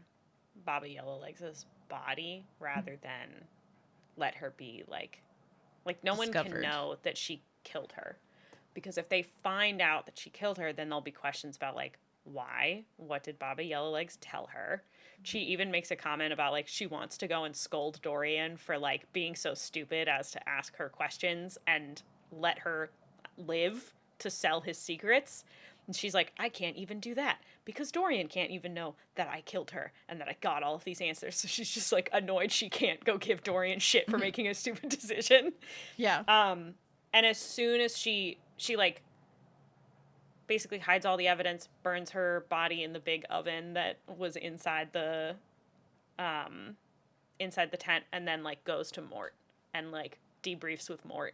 Baba Yellowlegs' body rather than let her be like no one can know that she killed her. Because if they find out that she killed her, then there'll be questions about, like, why? What did Baba Yellowlegs tell her? She even makes a comment about, like, she wants to go and scold Dorian for, like, being so stupid as to ask her questions. And let her live to sell his secrets. And she's like, I can't even do that because Dorian can't even know that I killed her and that I got all of these answers. So she's just like annoyed she can't go give Dorian shit for making a stupid decision. Yeah. And as soon as she like basically hides all the evidence, burns her body in the big oven that was inside the tent, and then like goes to Mort and like debriefs with Mort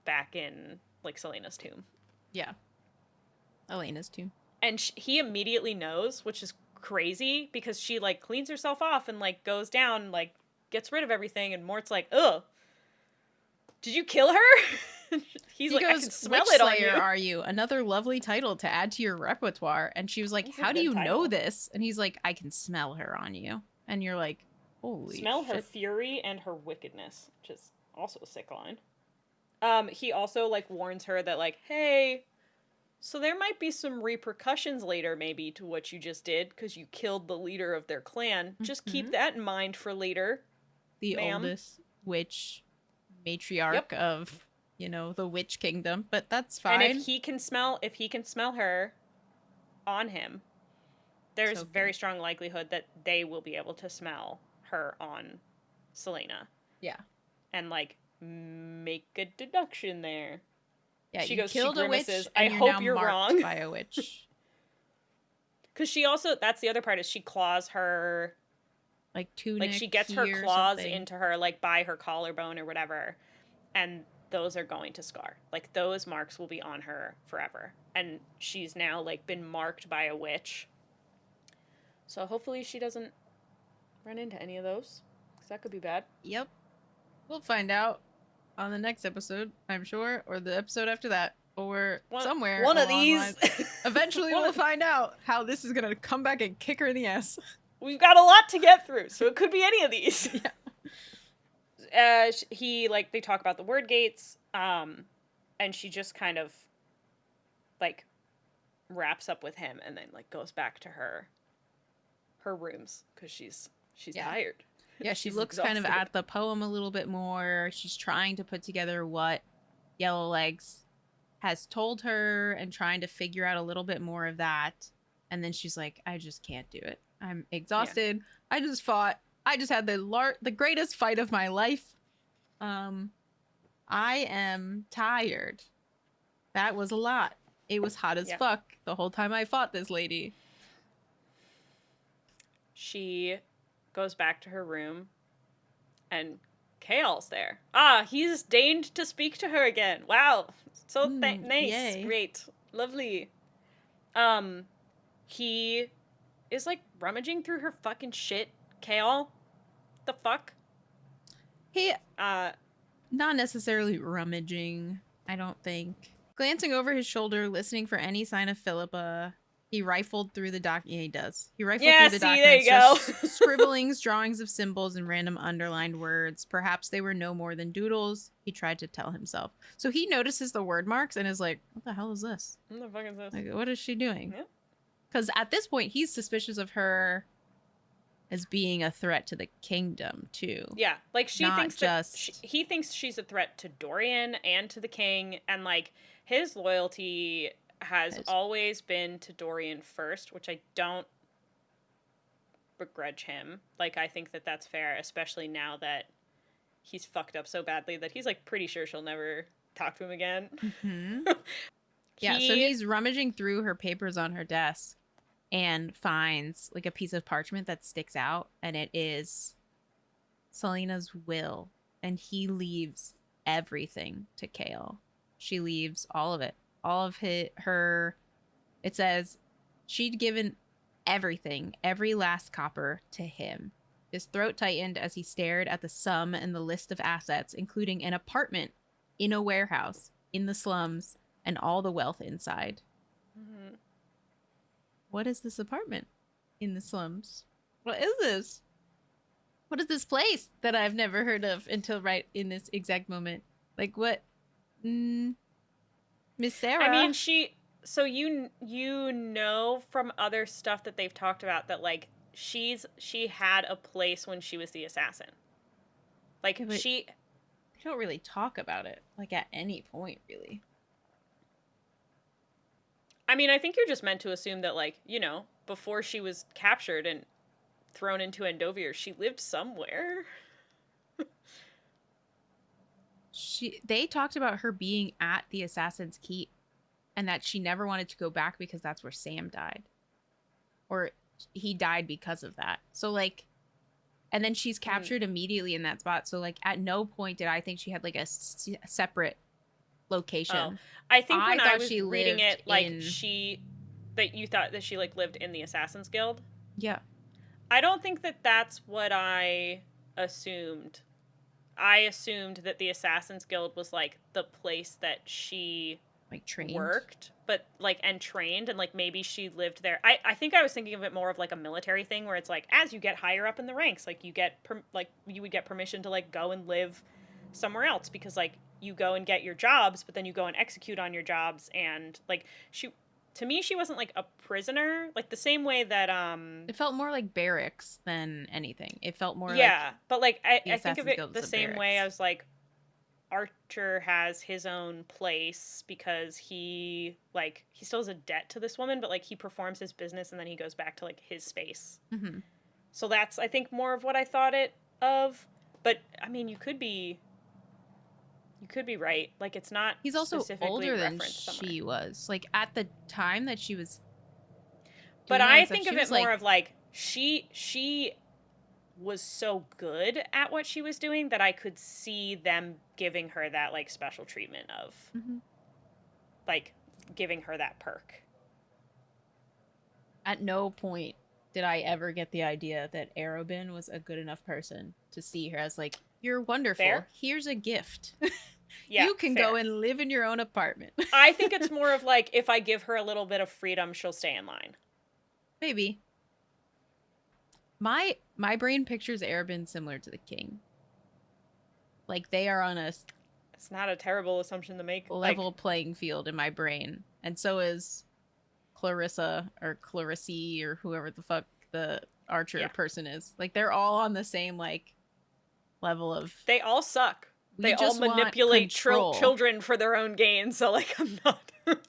back in like Celaena's tomb. Yeah. Elena's tomb. And he immediately knows, which is crazy because she like cleans herself off and like goes down, like gets rid of everything, and Mort's like, ugh, did you kill her? He like, goes, I can smell which it on Slayer you. are you? Another lovely title to add to your repertoire. And she was like, That's a how do good you title. know this? And he's like, I can smell her on you. And you're like, holy Smell shit. her fury and her wickedness, which is also a sick line. He also like warns her that like, hey, so there might be some repercussions later maybe to what you just did because you killed the leader of their clan. Just keep that in mind for later. The ma'am. oldest witch matriarch Yep. of, you know, the witch kingdom, but that's fine. And if he can smell her on him, there's So very strong likelihood that they will be able to smell her on Celaena. Yeah. And like make a deduction there. Yeah, She you goes, killed she a witch, grimaces. and I you're hope now you're marked wrong. by a witch. Because she also, that's the other part, is she claws her, Like tunic. like she gets her here, claws something. into her, like by her collarbone or whatever. And those are going to scar. Like those marks will be on her forever. And she's now like been marked by a witch. So hopefully she doesn't run into any of those. Because that could be bad. Yep. We'll find out on the next episode, I'm sure, or the episode after that, or somewhere One of along these. lines. Eventually, we'll find out how this is gonna come back and kick her in the ass. We've got a lot to get through, so it could be any of these. Yeah. He like they talk about the word gates, and she just kind of like wraps up with him, and then like goes back to her rooms because she's tired. Yeah, she She's looks kind of exhausted. at the poem a little bit more. She's trying to put together what Yellowlegs has told her and trying to figure out a little bit more of that. And then she's like, I just can't do it. I'm exhausted. Yeah. I just fought. I just had the greatest fight of my life. I am tired. That was a lot. It was hot as fuck the whole time I fought this lady. She goes back to her room, and Kael's there. He's deigned to speak to her again. Wow, so nice, yay. Great, lovely. He is like rummaging through her fucking shit. Kael, the fuck? He, not necessarily rummaging, I don't think. Glancing over his shoulder, listening for any sign of Philippa. He rifled through the Yeah, he does. He rifled through the documents, there you go. Scribblings, drawings of symbols, and random underlined words. Perhaps they were no more than doodles, he tried to tell himself. So he notices the word marks and is like, what the hell is this? What the fuck is this? Like, what is she doing? Because at this point, he's suspicious of her as being a threat to the kingdom, too. Yeah, like she Not thinks just... he thinks she's a threat to Dorian and to the king, and like his loyalty has always been to Dorian first, which I don't begrudge him. Like, I think that that's fair, especially now that he's fucked up so badly that he's like pretty sure she'll never talk to him again. Mm-hmm. Yeah, so he's rummaging through her papers on her desk and finds like a piece of parchment that sticks out, and it is Celaena's will, and he leaves everything to Kael. She leaves all of it. All of her, it says she'd given everything, every last copper, to him. His throat tightened as he stared at the sum and the list of assets, including an apartment in a warehouse in the slums and all the wealth inside. Mm-hmm. What is this apartment in the slums? What is this? What is this place that I've never heard of until right in this exact moment? Like, what? Miss Sarah. I mean, so you know from other stuff that they've talked about that like she had a place when she was the assassin. Like She don't really talk about it, like, at any point, really. I mean, I think you're just meant to assume that, like, you know, before she was captured and thrown into Endovier, she lived somewhere. They talked about her being at the Assassin's Keep and that she never wanted to go back because that's where Sam died. Or he died because of that. So, like, and then she's Mm. captured immediately in that spot. So, like, at no point did I think she had like a separate Oh, location. I think I when I thought was she reading lived it, like, in, that you thought that she, like, lived in the Assassin's Guild. yeah, I don't think that that's what I assumed. I assumed that the Assassin's Guild was, like, the place that she like trained. worked, but, like, and trained, and, like, maybe she lived there. I think I was thinking of it more of, like, a military thing where it's like, as you get higher up in the ranks, like, you get like, you would get permission to, like, go and live somewhere else, because, like, you go and get your jobs, but then you go and execute on your jobs. And, like, she, to me, she wasn't, like, a prisoner, like, the same way that It felt more like barracks than anything. It felt more like yeah, but, like, I, the I think of Assassin's it Guild the is a same way barracks. as, like, Archer has his own place because he still has a debt to this woman, but, like, he performs his business and then he goes back to, like, his space. Mm-hmm. So that's, I think, more of what I thought it of. But I mean, you could be right. Like, it's not He's also specifically older than referenced somewhere. she was. Like, at the time that she was But doing all I this stuff, think she of it was more like, of, like, she was so good at what she was doing that I could see them giving her that, like, special treatment of, mm-hmm. like, giving her that perk. At no point did I ever get the idea that Arobin was a good enough person to see her as like, you're wonderful. Fair? Here's a gift. Yeah, You can go fair. and live in your own apartment. I think it's more of, like, if I give her a little bit of freedom, she'll stay in line. Maybe. My brain pictures Arobin similar to the king. Like they are on a It's not a terrible assumption to make. Like, level playing field in my brain. And so is Clarissa or Clarisse or whoever the fuck the Archer yeah. person is. Like they're all on the same like level of They all suck. we They all just want manipulate control. children for their own gain. So, like, I'm not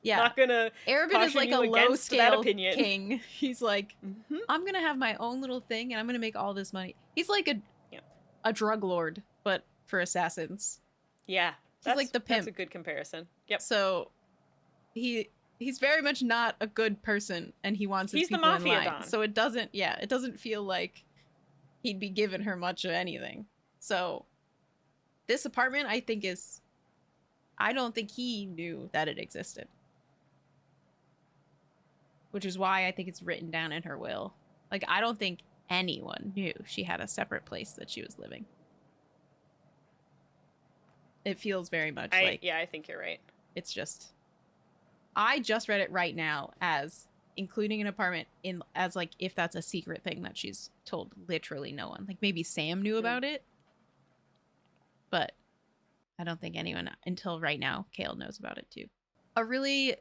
Yeah. not gonna Arabin is caution like a you low against that scale opinion. king. He's like, Mm-hmm. I'm gonna have my own little thing and I'm gonna make all this money. He's like Yeah. a drug lord, but for assassins. Yeah. He's like the That's pimp. a good comparison. Yep. So he's very much not a good person and he wants his He's the people in mafia line. don. So it doesn't feel like he'd be giving her much of anything. So this apartment I don't think he knew that it existed. Which is why I think it's written down in her will. Like I don't think anyone knew she had a separate place that she was living. It feels very much like I think you're right. it's just I just read it right now as including an apartment in as like if that's a secret thing that she's told literally no one. Like maybe Sam knew about it, but I don't think anyone until right now Kale knows about it too. A really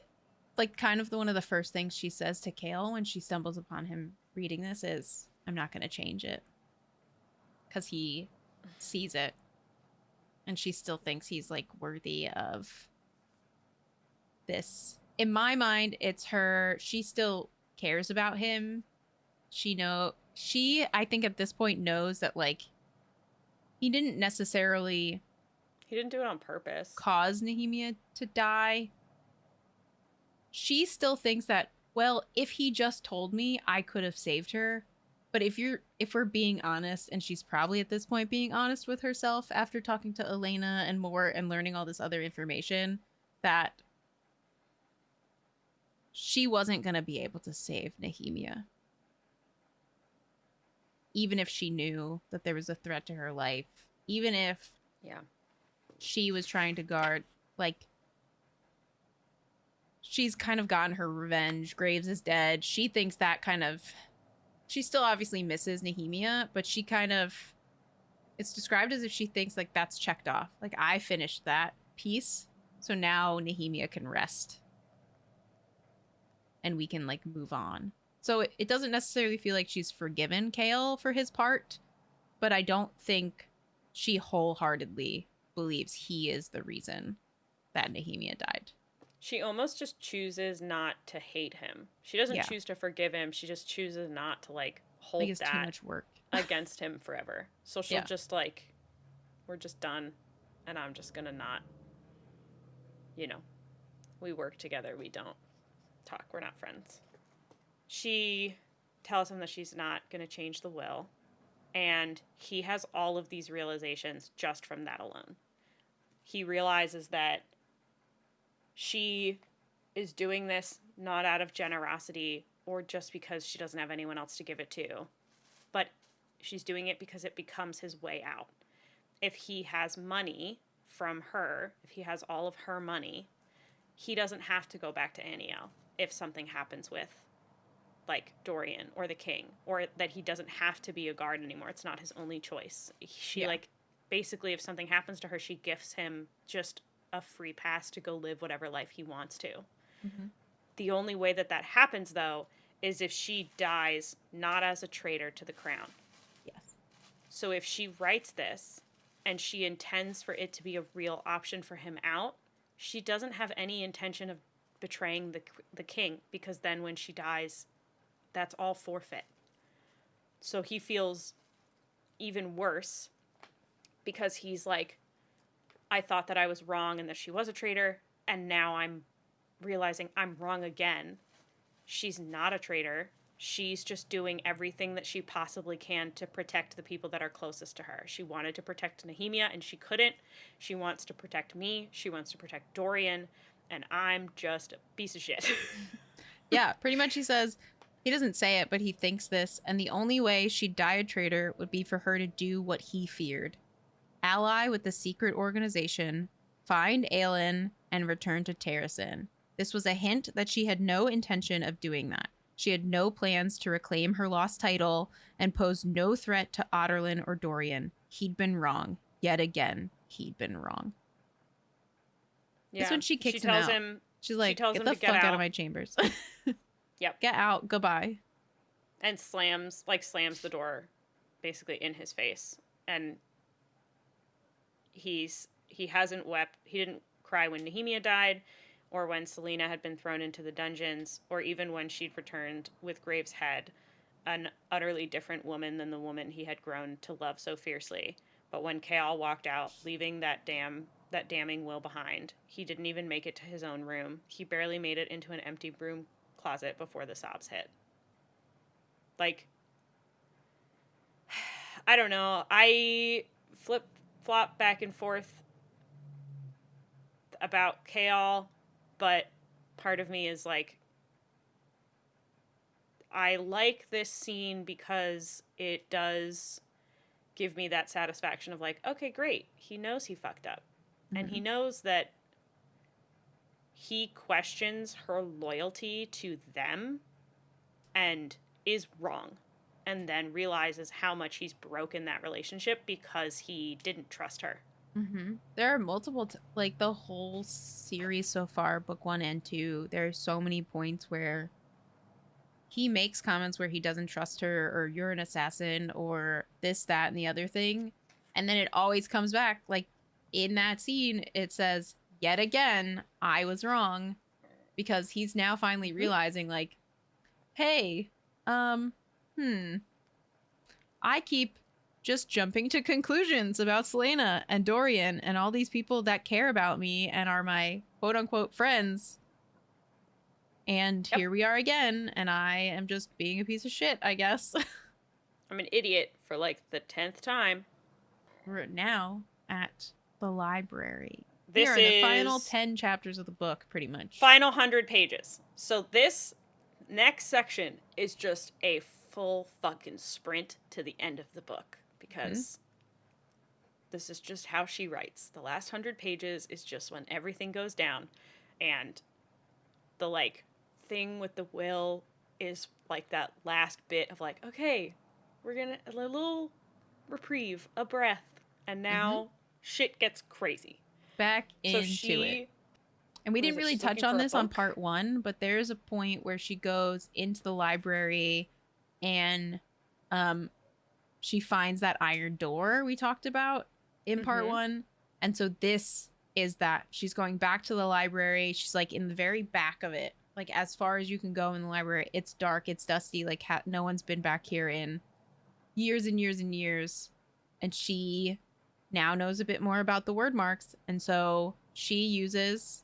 like kind of one of the first things she says to Kale when she stumbles upon him reading this is I'm not going to change it because he sees it and she still thinks he's like worthy of this. In my mind, it's her. She still cares about him. She I think at this point knows that like he didn't necessarily He didn't do it on purpose. cause Nehemia to die. She still thinks that, well, if he just told me, I could have saved her. But if we're being honest, and she's probably at this point being honest with herself after talking to Elena and more and learning all this other information, that she wasn't going to be able to save Nehemia. Even if she knew that there was a threat to her life, even if she was trying to guard, like, she's kind of gotten her revenge. Graves is dead. She thinks that kind of, she still obviously misses Nehemia, but she kind of, it's described as if she thinks like that's checked off. Like I finished that piece. So now Nehemia can rest. And we can like move on. So it doesn't necessarily feel like she's forgiven Kale for his part, but I don't think she wholeheartedly believes he is the reason that Nehemia died. She almost just chooses not to hate him. She doesn't Yeah. choose to forgive him. She just chooses not to like Like, hold it's too that much work. against him forever. So she'll Yeah. just like, we're just done, and I'm just gonna not, you know, we work together. We don't talk. We're not friends. She tells him that she's not gonna change the will, and he has all of these realizations just from that alone. He realizes that she is doing this not out of generosity or just because she doesn't have anyone else to give it to, but she's doing it because it becomes his way out. If he has money from her, if he has all of her money, he doesn't have to go back to Aniel if something happens with like Dorian or the king, or that he doesn't have to be a guard anymore. It's not his only choice. She like basically if something happens to her, she gifts him just a free pass to go live whatever life he wants to. Mm-hmm. The only way that that happens though is if she dies not as a traitor to the crown. Yes. So if she writes this and she intends for it to be a real option for him out, she doesn't have any intention of betraying the king, because then when she dies, that's all forfeit. So he feels even worse because he's like, I thought that I was wrong and that she was a traitor, and now I'm realizing I'm wrong again. She's not a traitor. She's just doing everything that she possibly can to protect the people that are closest to her. She wanted to protect Nehemia and she couldn't. She wants to protect me. She wants to protect Dorian. And I'm just a piece of shit. Yeah, pretty much he says, he doesn't say it, but he thinks this, and the only way she'd die a traitor would be for her to do what he feared. Ally with the secret organization, find Aelin, and return to Terrasen. This was a hint that she had no intention of doing that. She had no plans to reclaim her lost title and posed no threat to Otterlin or Dorian. He'd been wrong. Yet again, he'd been wrong. This Yeah. when she She kicks him tells out. him She's she like, tells get him the to get fuck out of out. my chambers. Yep. Get out. Goodbye. And slams the door basically in his face. And he hasn't wept. He didn't cry when Nehemia died, or when Celaena had been thrown into the dungeons, or even when she'd returned with Graves' head, an utterly different woman than the woman he had grown to love so fiercely. But when Chaol walked out, leaving that damning will behind, he didn't even make it to his own room. He barely made it into an empty broom closet before the sobs hit. Like, I don't know. I flip flop back and forth about Chaol, but part of me is like, I like this scene because it does give me that satisfaction of like, okay, great. He knows he fucked up. Mm-hmm. And he knows that he questions her loyalty to them and is wrong. And then realizes how much he's broken that relationship because he didn't trust her. Mm-hmm. There are multiple, like the whole series so far, book 1 and 2, there's so many points where he makes comments where he doesn't trust her, or you're an assassin, or this, that, and the other thing. And then it always comes back. Like in that scene, it says, yet again, I was wrong. Because he's now finally realizing, like, hey, I keep just jumping to conclusions about Celaena and Dorian and all these people that care about me and are my quote unquote friends. And here we are again, and I am just being a piece of shit, I guess. I'm an idiot for like the 10th time. We're now at the library. This Here are the final 10 chapters of the book, pretty much. Final 100 pages. So this next section is just a full fucking sprint to the end of the book, because this is just how she writes. The last 100 pages is just when everything goes down, and the like thing with the will is like that last bit of like, okay, we're gonna a little reprieve, a breath, and now shit gets crazy. Back into it. And we didn't really touch on this on part 1, but there's a point where she goes into the library and she finds that iron door we talked about in part 1. And so this is that she's going back to the library. She's like in the very back of it, like as far as you can go in the library. It's dark, it's dusty, like no one's been back here in years and years and years. And she now knows a bit more about the word marks. And so she uses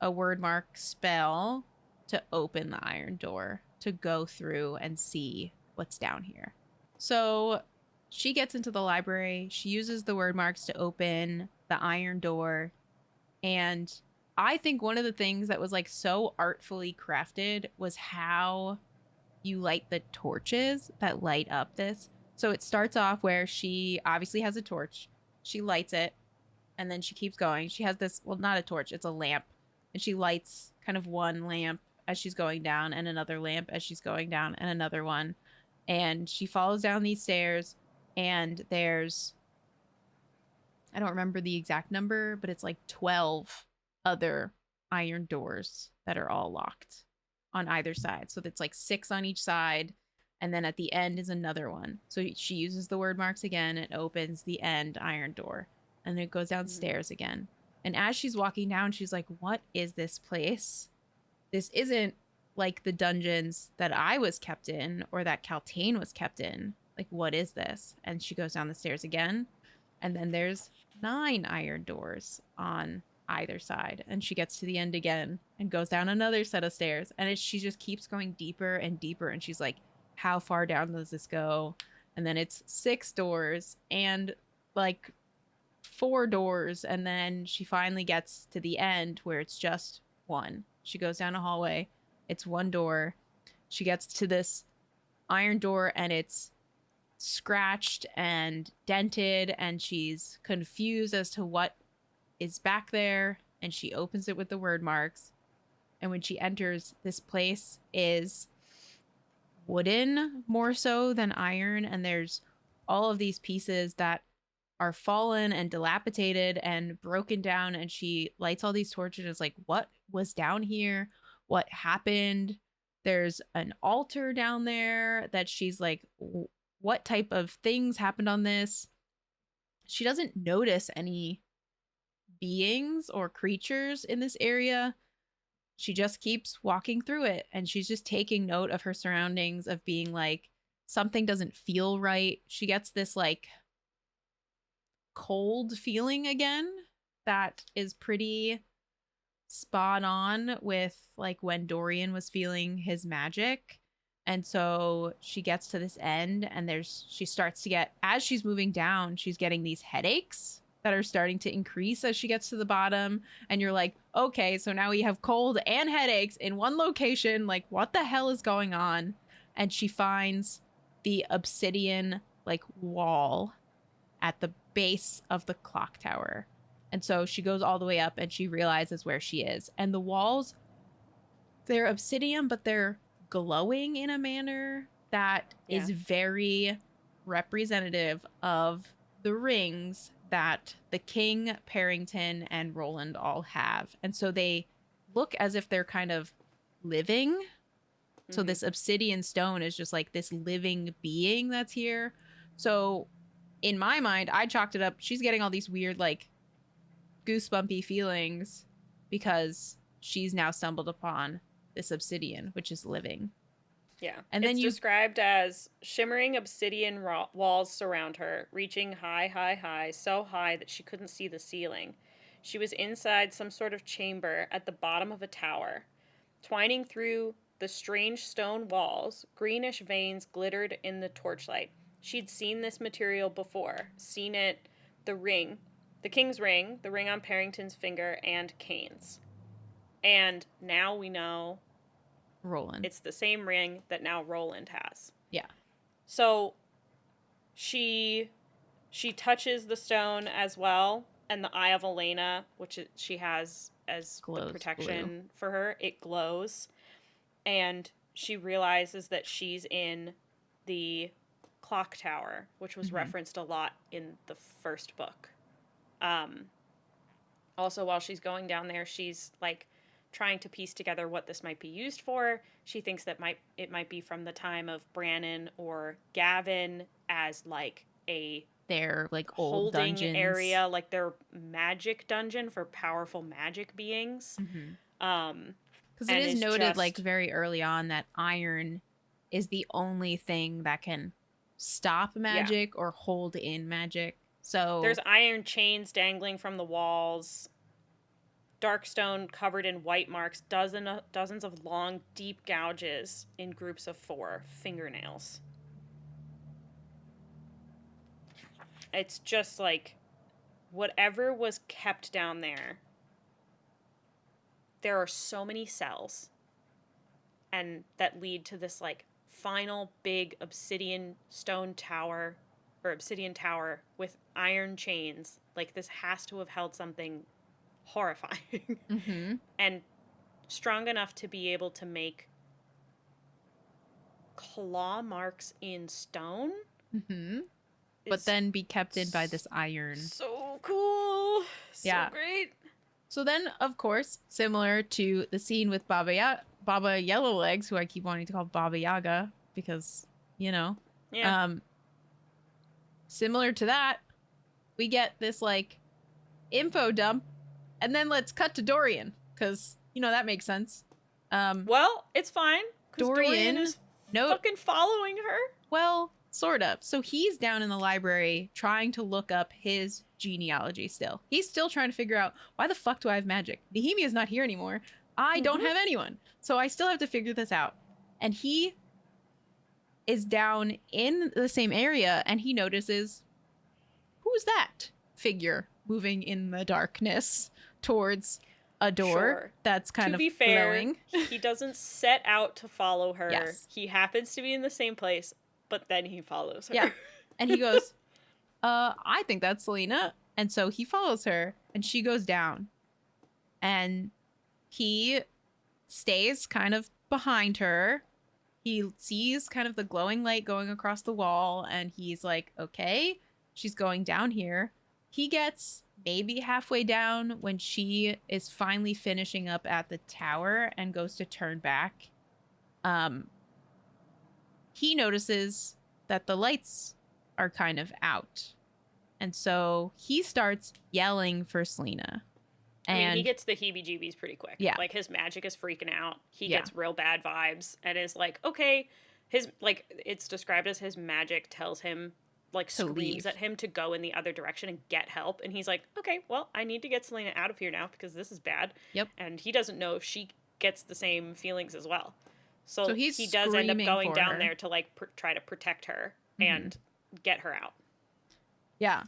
a word mark spell to open the iron door to go through and see what's down here. So she gets into the library. She uses the word marks to open the iron door. And I think one of the things that was like so artfully crafted was how you light the torches that light up this. So it starts off where she obviously has a torch. She lights it and then she keeps going. She has this, well, not a torch, it's a lamp. And she lights kind of one lamp as she's going down and another lamp as she's going down and another one. And she follows down these stairs and there's, I don't remember the exact number, but it's like 12 other iron doors that are all locked on either side. So that's like 6 on each side. And then at the end is another one. So she uses the word marks again and opens the end iron door. And it goes downstairs again. And as she's walking down, she's like, what is this place? This isn't like the dungeons that I was kept in or that Caltaine was kept in. Like, what is this? And she goes down the stairs again. And then there's 9 iron doors on either side. And she gets to the end again and goes down another set of stairs. And she just keeps going deeper and deeper. And she's like, how far down does this go? And then it's 6 doors and like 4 doors. And then she finally gets to the end where it's just one. She goes down a hallway. It's 1 door. She gets to this iron door and it's scratched and dented and she's confused as to what is back there, and she opens it with the word marks. And when she enters, this place is wooden more so than iron, and there's all of these pieces that are fallen and dilapidated and broken down. And she lights all these torches and is like, what was down here? What happened? There's an altar down there that she's like, what type of things happened on this? She doesn't notice any beings or creatures in this area. She just keeps walking through it and she's just taking note of her surroundings, of being like, something doesn't feel right. She gets this like cold feeling again that is pretty spot on with like when Dorian was feeling his magic. And so she gets to this end and she starts to get, as she's moving down, she's getting these headaches that are starting to increase as she gets to the bottom. And you're like, okay, so now we have cold and headaches in one location. Like, what the hell is going on? And she finds the obsidian like wall at the base of the clock tower. And so she goes all the way up and she realizes where she is. And the walls, they're obsidian, but they're glowing in a manner that is very representative of the rings that the King, Parrington, and Roland all have. And so they look as if they're kind of living. Mm-hmm. So this obsidian stone is just like this living being that's here. So in my mind, I chalked it up. She's getting all these weird, like, goosebumpy feelings because she's now stumbled upon this obsidian, which is living. Yeah. And then it's described as shimmering obsidian walls surround her, reaching high, high, high, so high that she couldn't see the ceiling. She was inside some sort of chamber at the bottom of a tower. Twining through the strange stone walls, greenish veins glittered in the torchlight. She'd seen this material before, seen it, the ring, the King's ring, the ring on Parrington's finger, and Kane's. And now we know Roland. It's the same ring that now Roland has. Yeah. So she touches the stone as well, and the Eye of Elena, which she has as the protection blue for her, it glows. And she realizes that she's in the clock tower, which was referenced a lot in the first book. Also, while she's going down there, she's like trying to piece together what this might be used for. She thinks that it might be from the time of Brannon or Gavin as like a their like old holding dungeons. area, like their magic dungeon for powerful magic beings. Mm-hmm. Um, Because it and is is noted like just, very early on that iron is the only thing that can stop yeah. magic or hold in magic. There's So iron chains dangling from the walls, dark stone covered in white marks, dozens of long, deep gouges in groups of 4 fingernails. It's just like whatever was kept down there. There are so many cells, and that lead to this like final big obsidian stone tower or obsidian tower with iron chains. Like this has to have held something horrifying mm-hmm. and strong enough to be able to make claw marks in stone. Mm-hmm. But Is then be kept in by this iron. so cool. So Yeah. great. So then, of course, similar to the scene with Baba Yellowlegs, who I keep wanting to call Baba Yaga because, you know, Yeah. um, similar to that, we get this like info dump, and then let's cut to Dorian because that makes sense. Well, it's fine because Dorian Dorian, is no, fucking following her. well, sort of. So he's down in the library trying to look up his genealogy still. He's still trying to figure out why the fuck do I have magic? Nehemia's not here anymore. I don't have anyone. So I still have to figure this out. And he is down in the same area and he notices who's that figure moving in the darkness towards a door Sure. that's kind To of be fair, glowing. he doesn't set out to follow her. Yes. He happens to be in the same place, but then he follows her. Yeah. And he goes, I think that's Celaena. And so he follows her and she goes down. And he stays kind of behind her. He sees kind of the glowing light going across the wall and he's like, okay, she's going down here. He gets maybe halfway down when she is finally finishing up at the tower and goes to turn back. He notices that the lights are kind of out. And so he starts yelling for Celaena. I mean, And he gets the heebie-jeebies pretty quick. yeah. Like, his magic is freaking out. He Yeah. gets real bad vibes and is like, okay, it's described as his magic tells him, like, To screams leave. at him to go in the other direction and get help. And he's like, okay, well, I need to get Celaena out of here now because this is bad. Yep. And he doesn't know if she gets the same feelings as well. So he's he does end up screaming going for down her. there to, like, try to protect her and get her out. Yeah.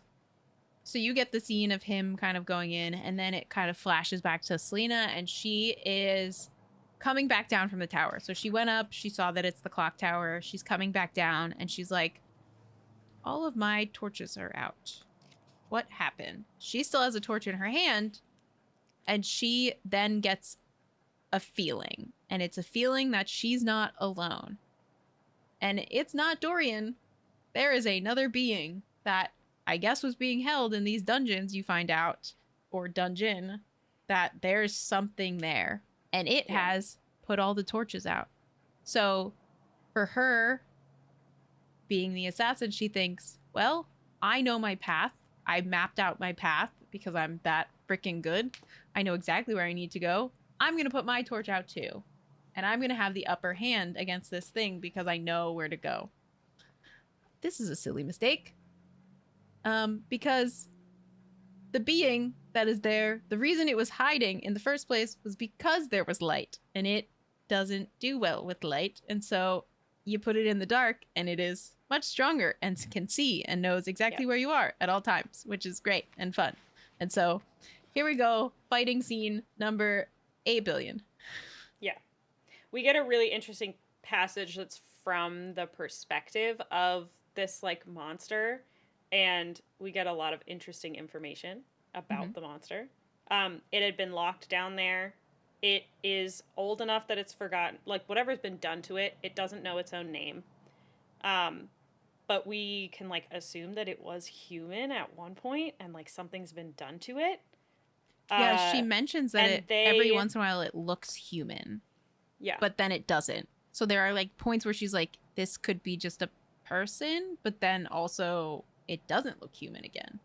So you get the scene of him kind of going in, and then it kind of flashes back to Celaena, and she is coming back down from the tower. So she went up, she saw that it's the clock tower. She's coming back down, and she's like, all of my torches are out. What happened? She still has a torch in her hand, and she then gets a feeling, and it's a feeling that she's not alone. And it's not Dorian. There is another being that I guess was being held in these dungeons, you find out, or dungeon, that there's something there. And it has put all the torches out. So for her, being the assassin, she thinks, well, I know my path. I mapped out my path because I'm that freaking good. I know exactly where I need to go. I'm going to put my torch out too. And I'm going to have the upper hand against this thing because I know where to go. This is a silly mistake. Because the being that is there, the reason it was hiding in the first place was because there was light, and it doesn't do well with light. And so you put it in the dark, and it is much stronger and can see and knows exactly where you are at all times, which is great and fun. And so here we go, fighting scene number 8 billion. Yeah. We get a really interesting passage that's from the perspective of this, like, monster. And we get a lot of interesting information about the monster. It had been locked down there. It is old enough that it's forgotten. Like, whatever's been done to it, it doesn't know its own name. But we can, like, assume that it was human at one point and, like, something's been done to it. Yeah, she mentions that every once in a while it looks human. Yeah. But then it doesn't. So there are, like, points where she's like, this could be just a person, but then also it doesn't look human again.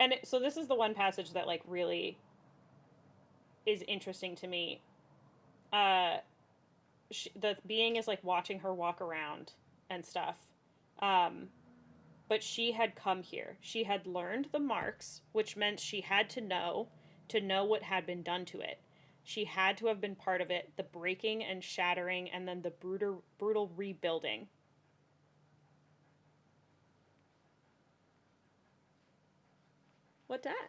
And so this is the one passage that like really is interesting to me. Uh, the being is like watching her walk around and stuff. Um, but she had come here. She had learned the marks, which meant she had to know what had been done to it. She had to have been part of it, the breaking and shattering, and then the brutal rebuilding. What that?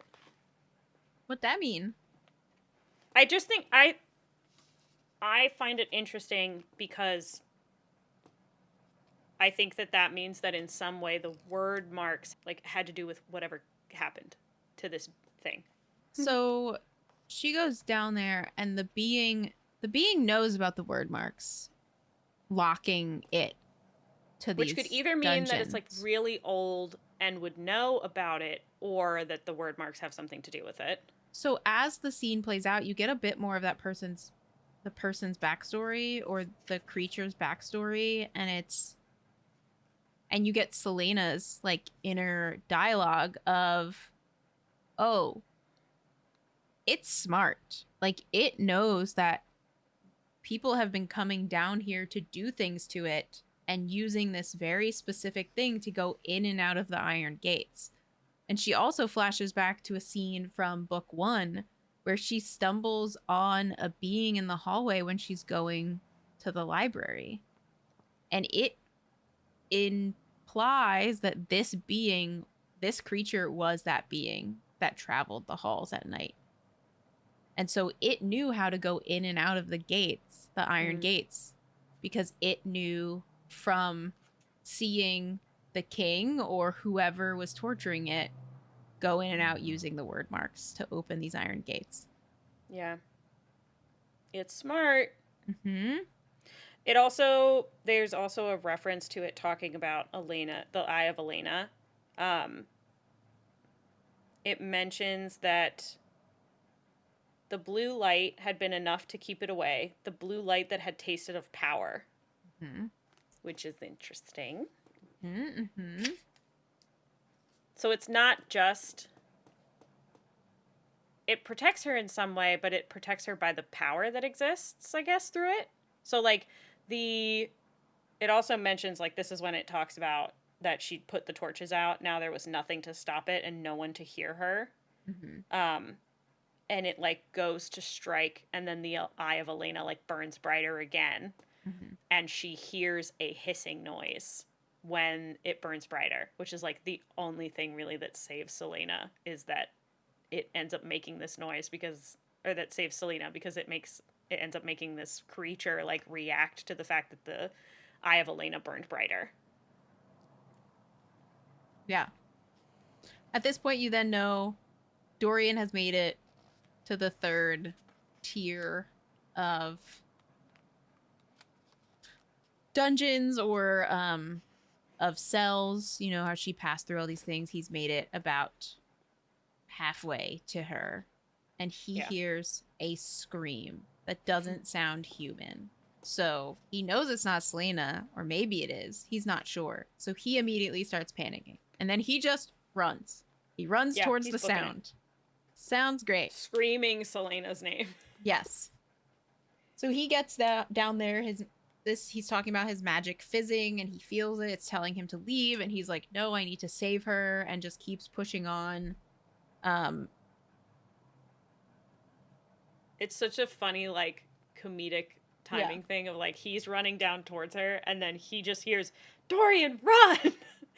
What that mean? I just think I find it interesting because I think that that means that in some way the word marks like had to do with whatever happened to this thing. So she goes down there, and the being knows about the word marks, locking it to Which could these either mean that it's like dungeons. really old and would know about it, or that the word marks have something to do with it. So as the scene plays out, you get a bit more of the person's backstory or the creature's backstory, and you get Celaena's like inner dialogue of, oh, it's smart. Like it knows that people have been coming down here to do things to it and using this very specific thing to go in and out of the iron gates. And she also flashes back to a scene from book 1 where she stumbles on a being in the hallway when she's going to the library. And it implies that this creature was that being that traveled the halls at night. And so it knew how to go in and out of the gates, the iron Mm. gates, because it knew from seeing the king or whoever was torturing it go in and out using the word marks to open these iron gates. Yeah. It's smart. Hmm. It also there's also a reference to it talking about Elena, the Eye of Elena. Um, it mentions that the blue light had been enough to keep it away, the blue light that had tasted of power, Hmm. which is interesting. Hmm. So it's not just it protects her in some way, but it protects her by the power that exists, I guess, through it. So like the it also mentions like this is when it talks about that she'd put the torches out. Now there was nothing to stop it and no one to hear her. Hmm. Um, and it like goes to strike, and then the eye of Elena like burns brighter again, Hmm. and she hears a hissing noise when it burns brighter, which is like the only thing really that saves Celaena is that it ends up making this noise because or that saves Celaena because it ends up making this creature like react to the fact that the eye of Elena burned brighter. Yeah. At this point, you then know Dorian has made it to the third tier of dungeons or of cells. You know how she passed through all these things. He's made it about halfway to her, and he Yeah. hears a scream that doesn't sound human. So he knows it's not Celaena, or maybe it is. He's not sure. So he immediately starts panicking. And then he just runs. He runs Yeah, towards he's the booking it. sound. Sounds great. Screaming Celaena's name. Yes. So he gets down there. He's talking about his magic fizzing, and he feels it. It's telling him to leave, and he's like, "No, I need to save her," and just keeps pushing on. Um, It's such a funny like comedic yeah, timing thing of like he's running down towards her and then he just hears Dorian run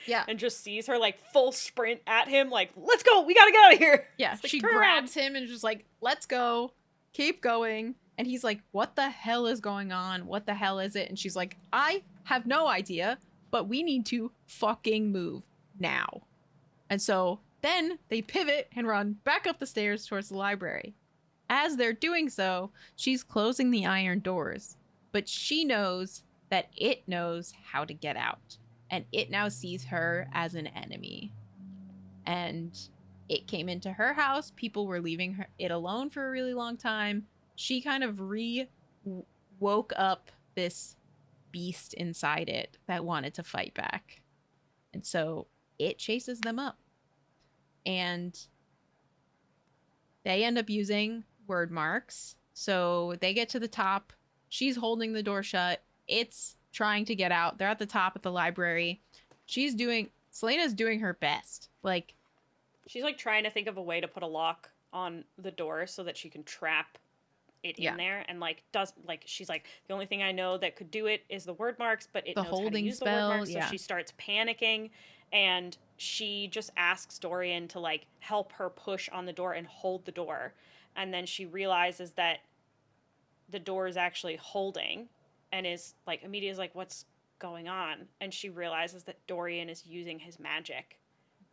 yeah, and just sees her like full sprint at him like let's go, we gotta get out of here. yeah. It's like She turn around. grabs him and is just like, "Let's go, keep going." And he's like, "What the hell is going on? What the hell is it?" And she's like, "I have no idea, but we need to fucking move now." And so then they pivot and run back up the stairs towards the library. As they're doing so, she's closing the iron doors, but she knows that it knows how to get out, and it now sees her as an enemy. And it came into her house. People were leaving it alone for a really long time. She kind of woke up this beast inside it that wanted to fight back. And so it chases them up. And they end up using word marks. So they get to the top. She's holding the door shut. It's trying to get out. They're at the top of the library. Celaena's doing her best. Like, she's like trying to think of a way to put a lock on the door so that she can trap it yeah, in there, and like does like she's like, the only thing I know that could do it is the word marks, but it the knows how to holding use the word spell. marks. So Yeah. she starts panicking, and she just asks Dorian to like help her push on the door and hold the door. And then she realizes that the door is actually holding, and is like immediately is like, what's going on? And she realizes that Dorian is using his magic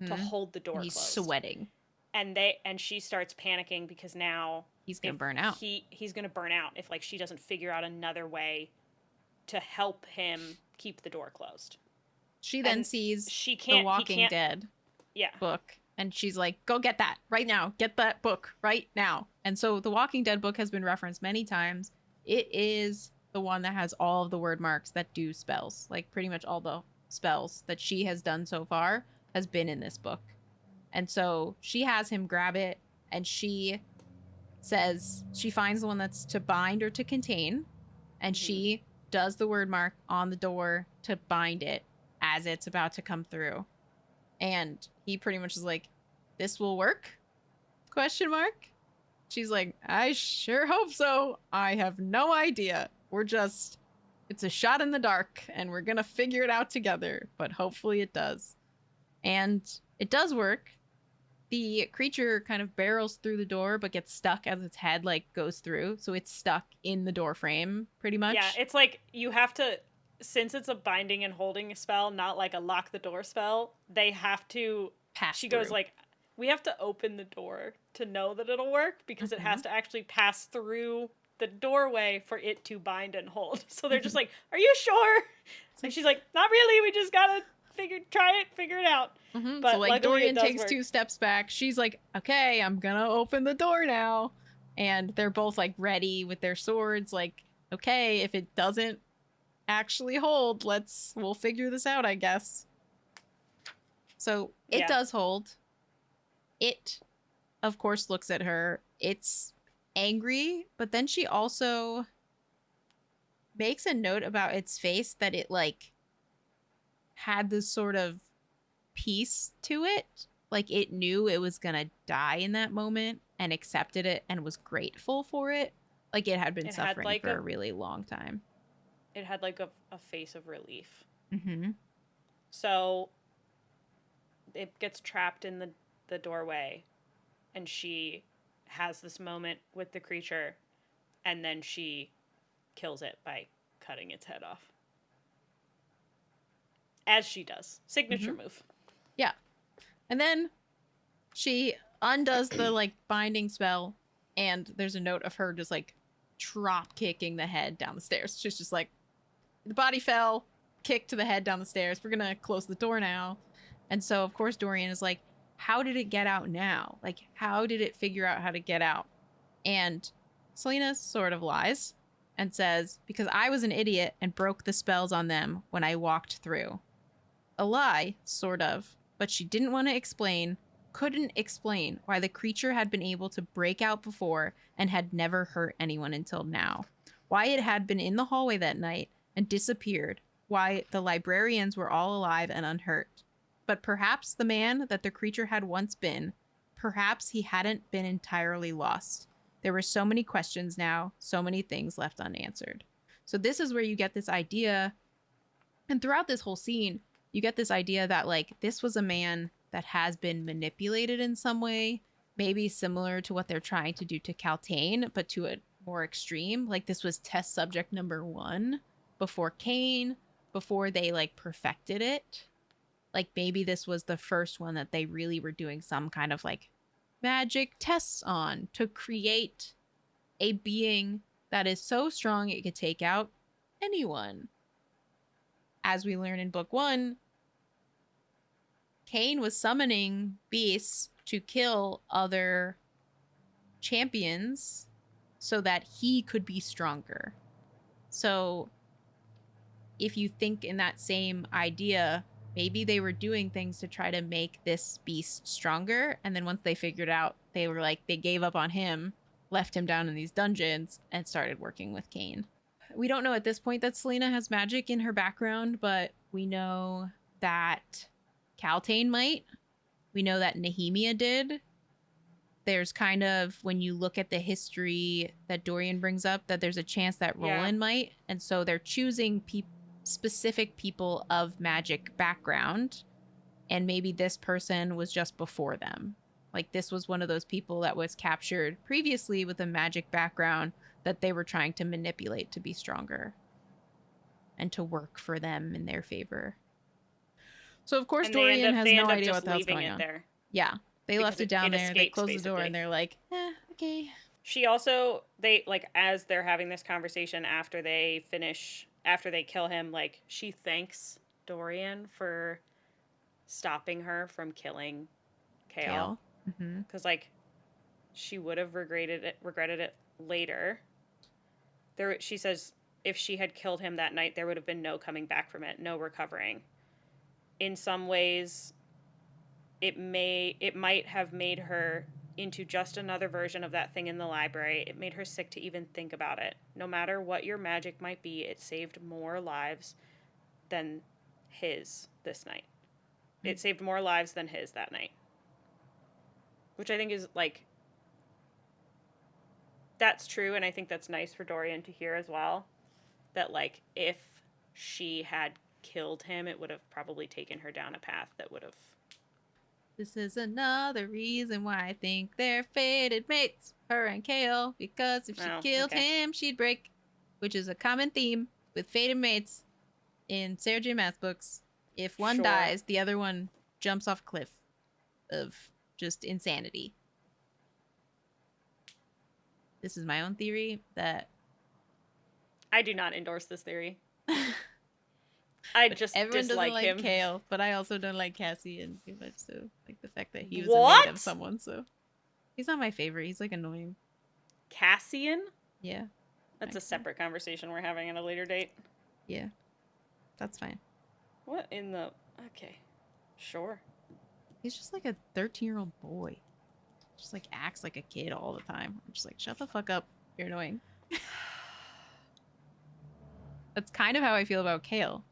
to Hmm. hold the door He's closed. sweating. And she starts panicking because now He's going if to burn out. he's going to burn out if like she doesn't figure out another way to help him keep the door closed. She then And sees she the can't he Walking can't Dead yeah. book, and she's like, go get that right now. Get that book right now. And so the Walking Dead book has been referenced many times. It is the one that has all of the word marks that do spells. Like, pretty much all the spells that she has done so far has been in this book. And so she has him grab it, and she says she finds the one that's to bind or to contain, and Mm-hmm. she does the word mark on the door to bind it as it's about to come through. And he pretty much is like, this will work? Question mark. She's like, I sure hope so. I have no idea. It's a shot in the dark, and we're gonna figure it out together, but hopefully it does. And it does work. The creature kind of barrels through the door but gets stuck as its head like goes through, so it's stuck in the door frame pretty Yeah, much. it's like you have to, since it's a binding and holding spell, not like a lock the door spell, they have to, Pass she goes through. like, we have to open the door to know that it'll work, because it Mm-hmm. has to actually pass through the doorway for it to bind and hold. So they're just like, are you sure? It's And like, she's like, not really, we just gotta figure it out. So But like luckily it Dorian does takes work. 2 steps back. She's like, okay, I'm gonna open the door now. And they're both like ready with their swords, like, okay, if it doesn't actually hold, we'll figure this out, I guess. So it Yeah. does hold. It, of course, looks at her. It's angry, but then she also makes a note about its face that it like had this sort of peace to it. Like, it knew it was gonna die in that moment and accepted it and was grateful for it. Like, it had been It had suffering like for a really long time. a face of relief. Mm-hmm. So it gets trapped in the doorway, and she has this moment with the creature, and then she kills it by cutting its head off. As she does. Signature Mm-hmm. move. Yeah. And then she undoes the like binding spell, and there's a note of her just like drop kicking the head down the stairs. She's just like, the body fell, kick to the head down the stairs. We're gonna close the door now. And so of course Dorian is like, how did it get out now? Like, how did it figure out how to get out? And Celaena sort of lies and says, because I was an idiot and broke the spells on them when I walked through. A lie, sort of, but she didn't want to explain, couldn't explain why the creature had been able to break out before and had never hurt anyone until now. Why it had been in the hallway that night and disappeared. Why the librarians were all alive and unhurt. But perhaps the man that the creature had once been, perhaps he hadn't been entirely lost. There were so many questions now, so many things left unanswered. So this is where you get this idea, and throughout this whole scene, you get this idea that like this was a man that has been manipulated in some way, maybe similar to what they're trying to do to Caltaine, but to a more extreme. Like, this was test subject number 1 before Kane, before they like perfected it. Like, maybe this was the first one that they really were doing some kind of like magic tests on to create a being that is so strong it could take out anyone. As we learn in book 1, Kane was summoning beasts to kill other champions so that he could be stronger. So if you think in that same idea, maybe they were doing things to try to make this beast stronger. And then once they figured out, they were like, they gave up on him, left him down in these dungeons, and started working with Cain. We don't know at this point that Celaena has magic in her background, but we know that Caltaine might. We know that Nehemia did. There's kind of, when you look at the history that Dorian brings up, that there's a chance that Yeah. Roland might. And so they're choosing specific people of magic background. And maybe this person was just before them. Like, this was one of those people that was captured previously with a magic background that they were trying to manipulate to be stronger and to work for them in their favor. So, of course, And Dorian has they no end up idea just what the hell's leaving going it on. there. Yeah. They Because left it down there. They escapes, closed the door basically. and they're like, okay. She also, they, like, as they're having this conversation after they kill him, like, she thanks Dorian for stopping her from killing Kale. Mm-hmm. Because, like, she would have regretted it later. She says if she had killed him that night, there would have been no coming back from it, no recovering. In some ways, it might have made her into just another version of that thing in the library. It made her sick to even think about it. No matter what your magic might be, it saved more lives than his this night. Mm-hmm. It saved more lives than his that night. Which I think is, like, that's true, and I think that's nice for Dorian to hear as well. That, like, if she had killed him, it would have probably taken her down a path that would have... This is another reason why I think they're fated mates, her and Kale, because if she killed him, she'd break, which is a common theme with fated mates in Sarah J. Maas books. If one dies, the other one jumps off a cliff of just insanity. This is my own theory that... I do not endorse this theory. I just everyone dislike doesn't like him. Kale, but I also don't like Cassian too much. So, like, the fact that he was a mate of someone, so he's not my favorite. He's, like, annoying. Cassian? Yeah, that's a separate conversation we're having at a later date. Yeah, that's fine. What in the... Okay, sure. He's just like a 13-year-old boy. Just, like, acts like a kid all the time. I'm just like, shut the fuck up. You're annoying. That's kind of how I feel about Kale.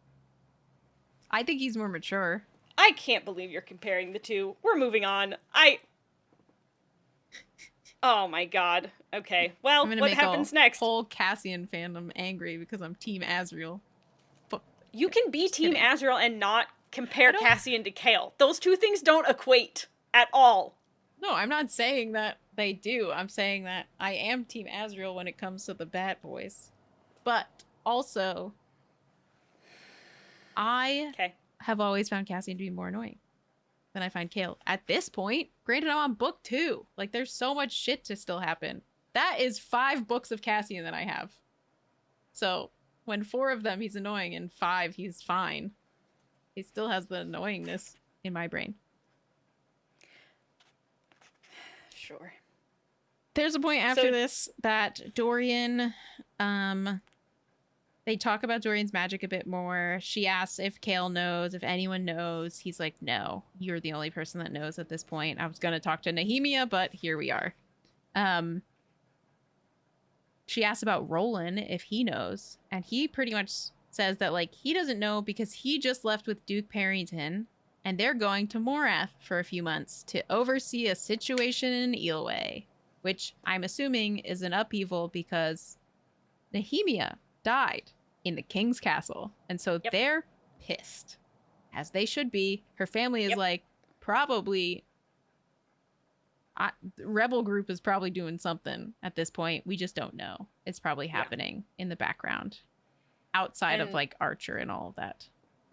I think he's more mature. I can't believe you're comparing the two. We're moving on. Oh my god. Okay. Well, what happens next? Whole Cassian fandom angry because I'm Team Azriel. You can be Team Azriel and not compare Cassian to Kale. Those two things don't equate at all. No, I'm not saying that they do. I'm saying that I am Team Azriel when it comes to the bad boys. But also, I have always found Cassian to be more annoying than I find Kale. At this point, granted, I'm on book 2. Like, there's so much shit to still happen. That is 5 books of Cassian that I have. So, when 4 of them he's annoying and 5 he's fine, he still has the annoyingness in my brain. Sure. There's a point after this that Dorian, they talk about Dorian's magic a bit more. She asks if Kale knows, if anyone knows. He's like, no, you're the only person that knows at this point. I was going to talk to Nehemia, but here we are. She asks about Roland, if he knows. And he pretty much says that, like, he doesn't know because he just left with Duke Parrington. And they're going to Morath for a few months to oversee a situation in Eelway. Which I'm assuming is an upheaval because Nehemia died in the king's castle. And so they're pissed. As they should be. Her family is like, probably... Rebel group is probably doing something at this point. We just don't know. It's probably happening in the background. Outside of, like, Archer and all of that.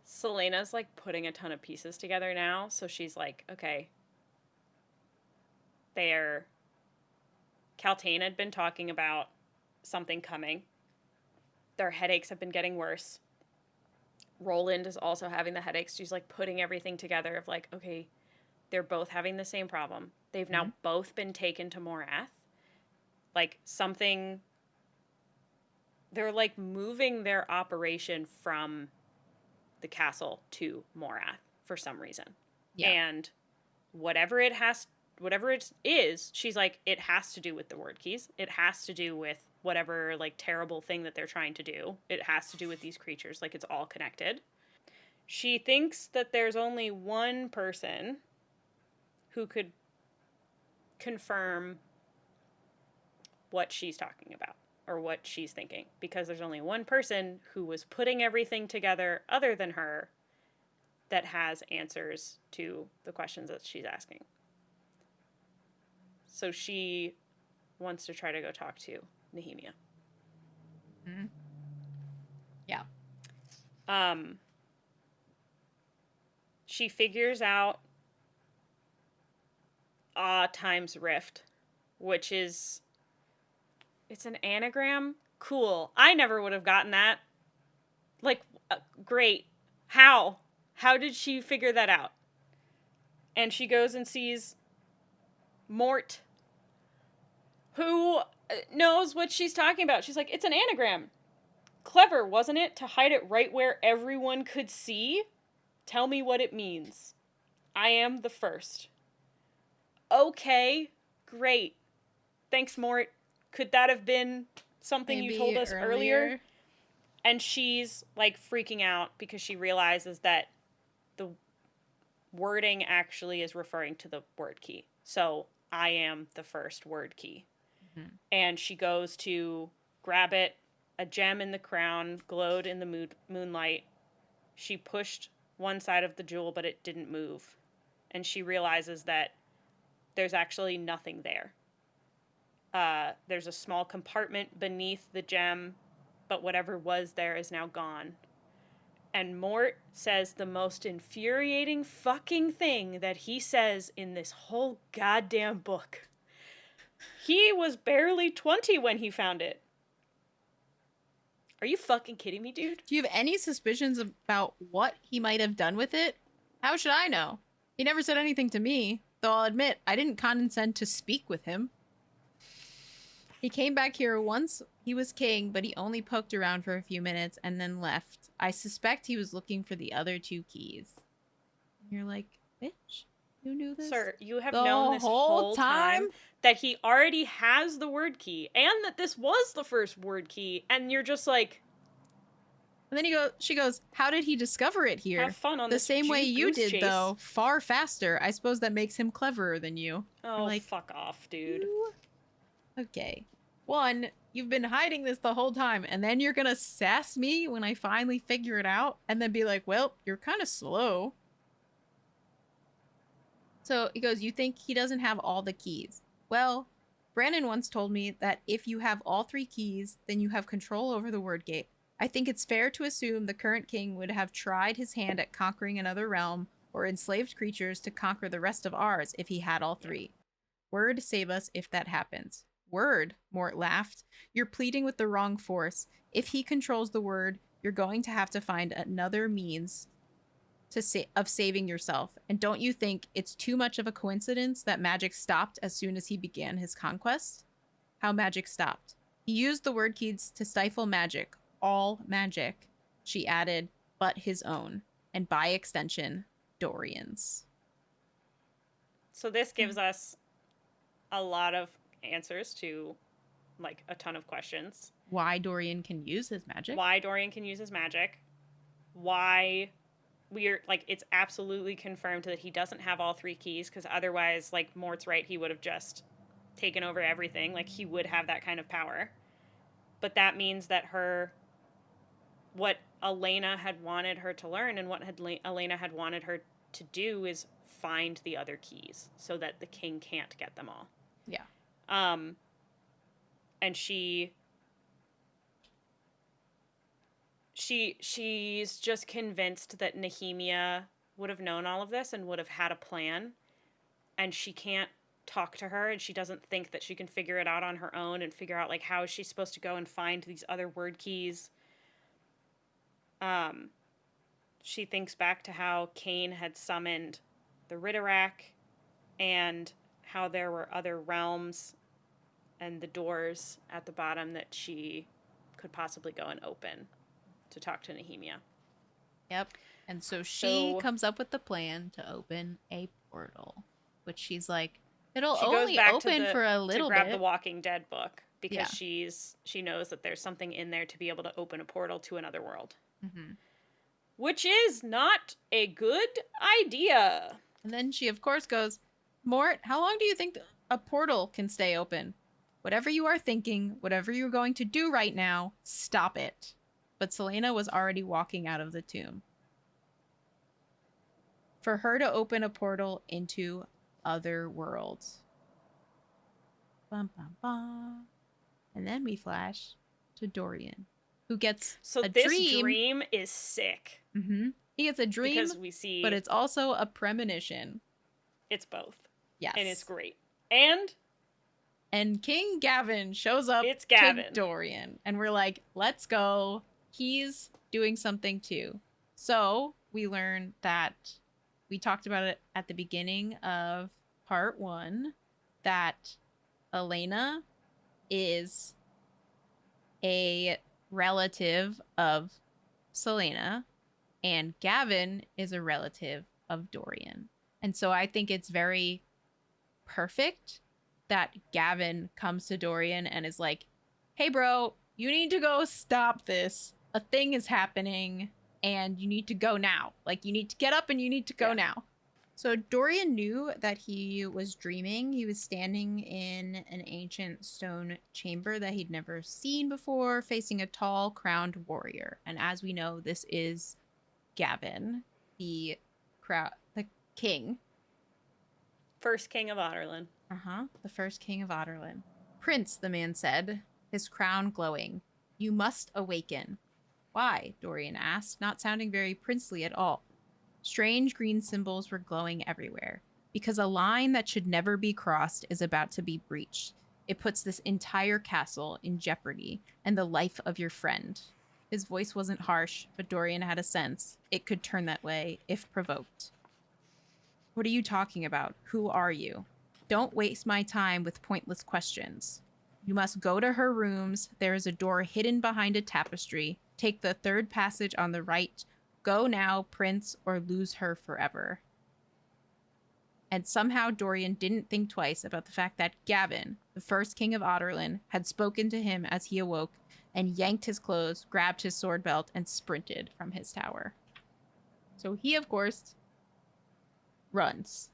Celaena's, like, putting a ton of pieces together now. So she's like, okay. Caltaine had been talking about something coming. Their headaches have been getting worse. Roland is also having the headaches. She's, like, putting everything together of, like, okay, they're both having the same problem. They've now both been taken to Morath. Like, something... They're, like, moving their operation from the castle to Morath for some reason. Yeah. And whatever it is, she's like, it has to do with the word keys. It has to do with whatever, like, terrible thing that they're trying to do. It has to do with these creatures. Like, it's all connected. She thinks that there's only one person who could confirm what she's talking about or what she's thinking, because there's only one person who was putting everything together other than her that has answers to the questions that she's asking. So she wants to try to go talk to Nehemia. Mm-hmm. Yeah. She figures out times rift, which is, it's an anagram. Cool. I never would have gotten that. Like, great. How did she figure that out? And she goes and sees Mort, who knows what she's talking about. She's like, it's an anagram. Clever, wasn't it? To hide it right where everyone could see? Tell me what it means. I am the first. Okay, great. Thanks, Mort. Could that have been something Maybe you told us earlier? And she's, like, freaking out because she realizes that the wording actually is referring to the word key. So, I am the first word key. Mm-hmm. And she goes to grab it. A gem in the crown glowed in the moonlight. She pushed one side of the jewel, but it didn't move. And she realizes that there's actually nothing there. There's a small compartment beneath the gem, but whatever was there is now gone. And Mort says the most infuriating fucking thing that he says in this whole goddamn book. He was barely 20 when he found it. Are you fucking kidding me, dude? Do you have any suspicions about what he might have done with it? How should I know? He never said anything to me, though I'll admit I didn't condescend to speak with him. He came back here once he was king, but he only poked around for a few minutes and then left. I suspect he was looking for the other 2 keys. And you're like, bitch, you knew this? Sir, you have known this whole time that he already has the word key and that this was the first word key, and you're just like... And then she goes, how did he discover it here? Have fun on the this same way you did, chase. though. Far faster. I suppose that makes him cleverer than you. Oh, like, fuck off, dude. Okay. 1, you've been hiding this the whole time, and then you're gonna sass me when I finally figure it out, and then be like, well, you're kind of slow. So he goes, you think he doesn't have all the keys? Well, Brandon once told me that if you have all 3 keys, then you have control over the word gate. I think it's fair to assume the current king would have tried his hand at conquering another realm or enslaved creatures to conquer the rest of ours if he had all 3. Word save us if that happens. Word, Mort laughed. You're pleading with the wrong force. If he controls the word, you're going to have to find another means of saving yourself. And don't you think it's too much of a coincidence that magic stopped as soon as he began his conquest? How magic stopped. He used the word keys to stifle magic. All magic, she added, but his own. And by extension, Dorian's. So this gives us a lot of answers to, like, a ton of questions. Why Dorian can use his magic? Why Dorian can use his magic. Why we're, like, it's absolutely confirmed that he doesn't have all 3 keys, because otherwise, like, Mort's right, he would have just taken over everything. Like, he would have that kind of power. But that means that what Elena had wanted her to learn and what Elena had wanted her to do is find the other keys so that the king can't get them all. Yeah. And she's just convinced that Nehemia would have known all of this and would have had a plan, and she can't talk to her, and she doesn't think that she can figure it out on her own and figure out, like, how is she supposed to go and find these other word keys. She thinks back to how Cain had summoned the Ridderak and how there were other realms and the doors at the bottom that she could possibly go and open to talk to Nehemia. Yep. And so she So comes up with the plan to open a portal, which she's like, it'll she goes only back open for a to little grab the bit. Walking Dead book because Yeah. she knows that there's something in there to be able to open a portal to another world. Mm-hmm. Which is not a good idea. And then she, of course, goes, Mort, how long do you think a portal can stay open? Whatever you are thinking, whatever you're going to do right now, stop it. But Celaena was already walking out of the tomb. For her to open a portal into other worlds. Bum, bum, bum. And then we flash to Dorian, who gets So a this dream. dream is sick. Mm-hmm. He gets a dream, Because we but see it's also a premonition. it's both. And it's Yes. great. And And King Gavin shows up it's to Gavin. Dorian, and we're like, let's go. He's doing something too. So we learn that we talked about it at the beginning of part 1 that Elena is a relative of Celaena, and Gavin is a relative of Dorian. And so I think it's very perfect that Gavin comes to Dorian and is like, hey, bro, you need to go stop this. A thing is happening and you need to go now. Like, you need to get up and you need to go now. So Dorian knew that he was dreaming. He was standing in an ancient stone chamber that he'd never seen before, facing a tall, crowned warrior. And as we know, this is Gavin, the king. First king of Otterlin. The first king of Otterlin. Prince, the man said, his crown glowing. You must awaken. Why? Dorian asked, not sounding very princely at all. Strange green symbols were glowing everywhere. Because a line that should never be crossed is about to be breached. It puts this entire castle in jeopardy and the life of your friend. His voice wasn't harsh, but Dorian had a sense it could turn that way if provoked. What are you talking about? Who are you? Don't waste my time with pointless questions. You must go to her rooms. There is a door hidden behind a tapestry. Take the third passage on the right. Go now, prince, or lose her forever. And somehow Dorian didn't think twice about the fact that Gavin, the first king of Otterlin, had spoken to him as he awoke and yanked his clothes, grabbed his sword belt, and sprinted from his tower. So he, of course, runs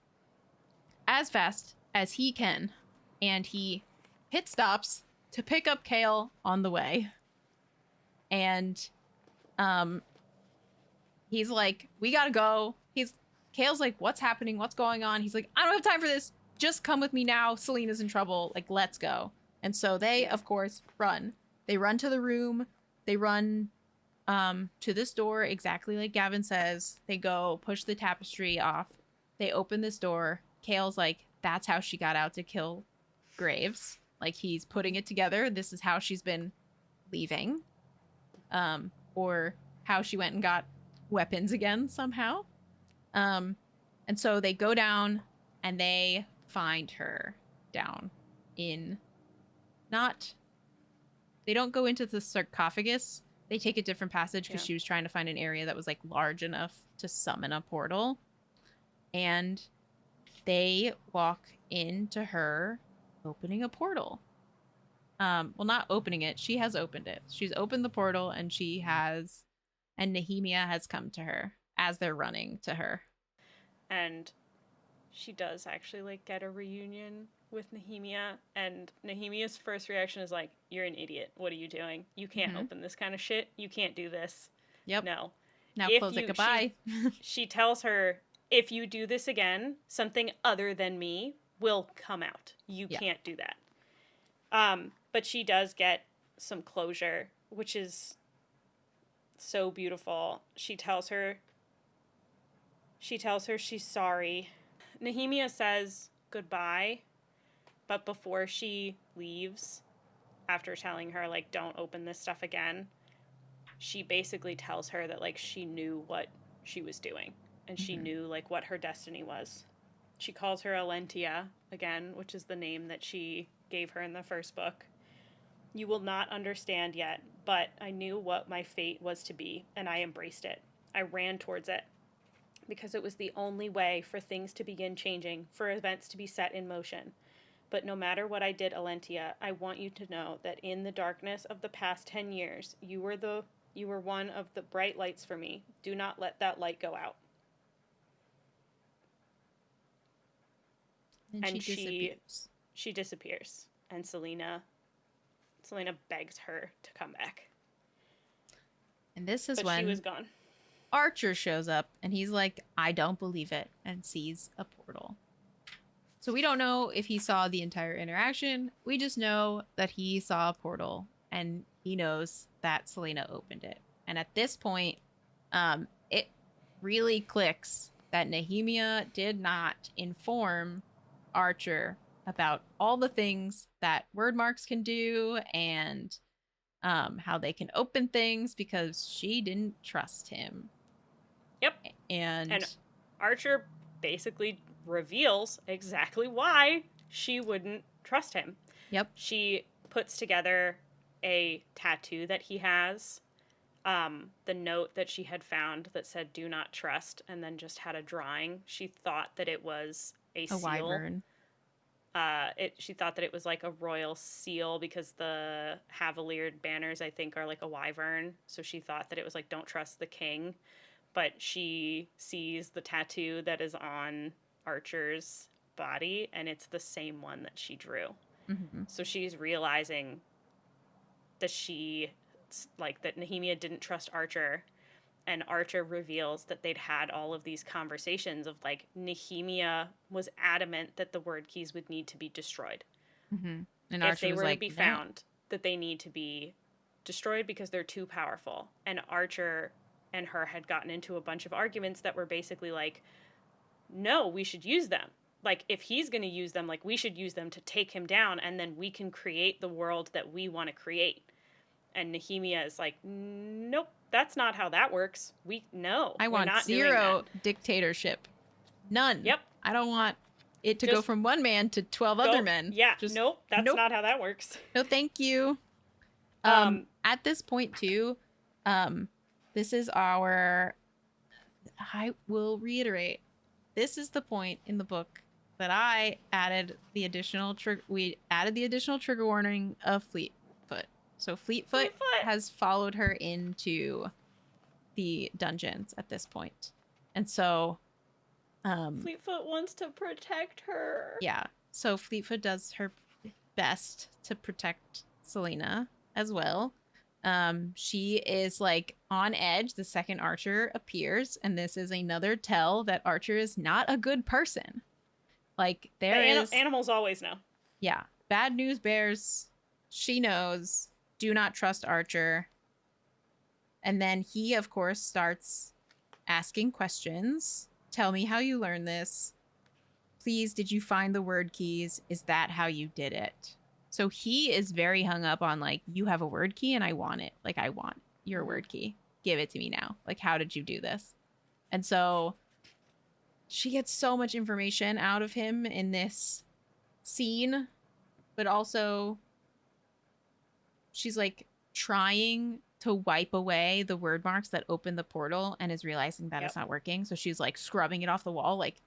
as fast as he can, and he pit stops to pick up Kale on the way. And he's like, we gotta go. Kale's like, what's happening? What's going on? He's like, I don't have time for this. Just come with me now. Celaena's in trouble. Like, let's go. And so they, of course, run. They run to the room. They run to this door, exactly like Gavin says. They go push the tapestry off. They open this door. Kale's like, that's how she got out to kill Graves. Like, he's putting it together. This is how she's been leaving. Or how she went and got weapons again somehow. And so they go down and they find her down in they don't go into the sarcophagus. They take a different passage because she was trying to find an area that was like large enough to summon a portal. And they walk into her opening a portal. Well, not opening it. She has opened it. She's opened the portal and Nehemia has come to her as they're running to her. And she does actually like get a reunion with Nehemia, and Nehemia's first reaction is like, you're an idiot. What are you doing? You can't open this kind of shit. You can't do this. Yep. No. Now close it goodbye. She tells her, if you do this again, something other than me will come out. You can't do that. But she does get some closure, which is so beautiful. She tells her she's sorry. Nehemia says goodbye, but before she leaves, after telling her, like, don't open this stuff again, she basically tells her that, like, she knew what she was doing, and she knew, like, what her destiny was. She calls her Alentia again, which is the name that she gave her in the first book. You will not understand yet, but I knew what my fate was to be, and I embraced it. I ran towards it because it was the only way for things to begin changing, for events to be set in motion. But no matter what I did, Alentia, I want you to know that in the darkness of the past 10 years, you were one of the bright lights for me. Do not let that light go out. And And she disappears. she disappears. And Celaena begs her to come back. And this is But when she was gone. Archer shows up and he's like, I don't believe it, and sees a portal. So we don't know if he saw the entire interaction. We just know that he saw a portal and he knows that Celaena opened it. And at this point, it really clicks that Nehemia did not inform Archer about all the things that word marks can do and how they can open things because she didn't trust him. Yep. And Archer basically reveals exactly why she wouldn't trust him. Yep. She puts together a tattoo that he has, the note that she had found that said "Do not trust," and then just had a drawing. She thought that it was a seal. Wyvern. She thought that it was like a royal seal because the Havalier banners, I think, are like a wyvern. So she thought that it was like "Don't trust the king," but she sees the tattoo that is on Archer's body, and it's the same one that she drew. Mm-hmm. So she's realizing that that Nehemia didn't trust Archer, and Archer reveals that they'd had all of these conversations of like Nehemia was adamant that the word keys would need to be destroyed. Mm-hmm. And if Archer they was were like, to be no. found, that they need to be destroyed because they're too powerful. And Archer and her had gotten into a bunch of arguments that were basically like, no, we should use them. Like, if he's going to use them, like, we should use them to take him down, and then we can create the world that we want to create. And Nehemia is like, nope, that's not how that works. I want not zero dictatorship. None. Yep. I don't want it to go from one man to 12 other men. Yeah, nope, that's not how that works. No, thank you. At this point, too, this is I will reiterate, this is the point in the book that I added the additional we added the additional trigger warning of Fleetfoot. So Fleetfoot has followed her into the dungeons at this point. And so Fleetfoot wants to protect her. Yeah. So Fleetfoot does her best to protect Celaena as well. She is like on edge the second Archer appears, and this is another tell that Archer is not a good person. Like animals always know. Yeah. Bad news bears. She knows. Do not trust Archer. And then he, of course, starts asking questions. Tell me how you learned this. Please, did you find the word keys? Is that how you did it? So he is very hung up on like, you have a word key and I want it. Like, I want your word key. Give it to me now. Like, how did you do this? And so she gets so much information out of him in this scene, but also she's like trying to wipe away the word marks that open the portal and is realizing that it's not working. So she's like scrubbing it off the wall, like,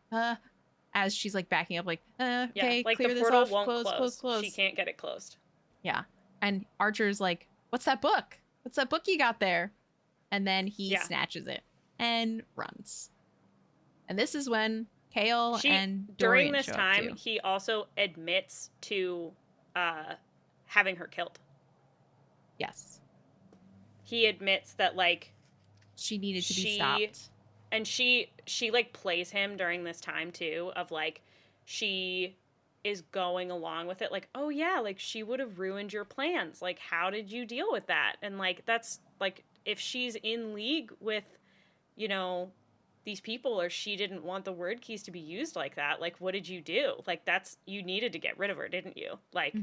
as she's like backing up, like, okay, like clear the this portal off, won't close. She can't get it closed. Yeah. And Archer's like, what's that book? What's that book you got there? And then he snatches it and runs. And this is when Kale and Dorian during this show up time, too. he also admits to having her killed. Yes. He admits that like she needed to be stopped. And she like plays him during this time too, of like she is going along with it, like, oh yeah, like she would have ruined your plans. Like, how did you deal with that? And like, that's like, if she's in league with, you know, these people, or she didn't want the word keys to be used like that, like, what did you do? Like, that's, you needed to get rid of her, didn't you? Like,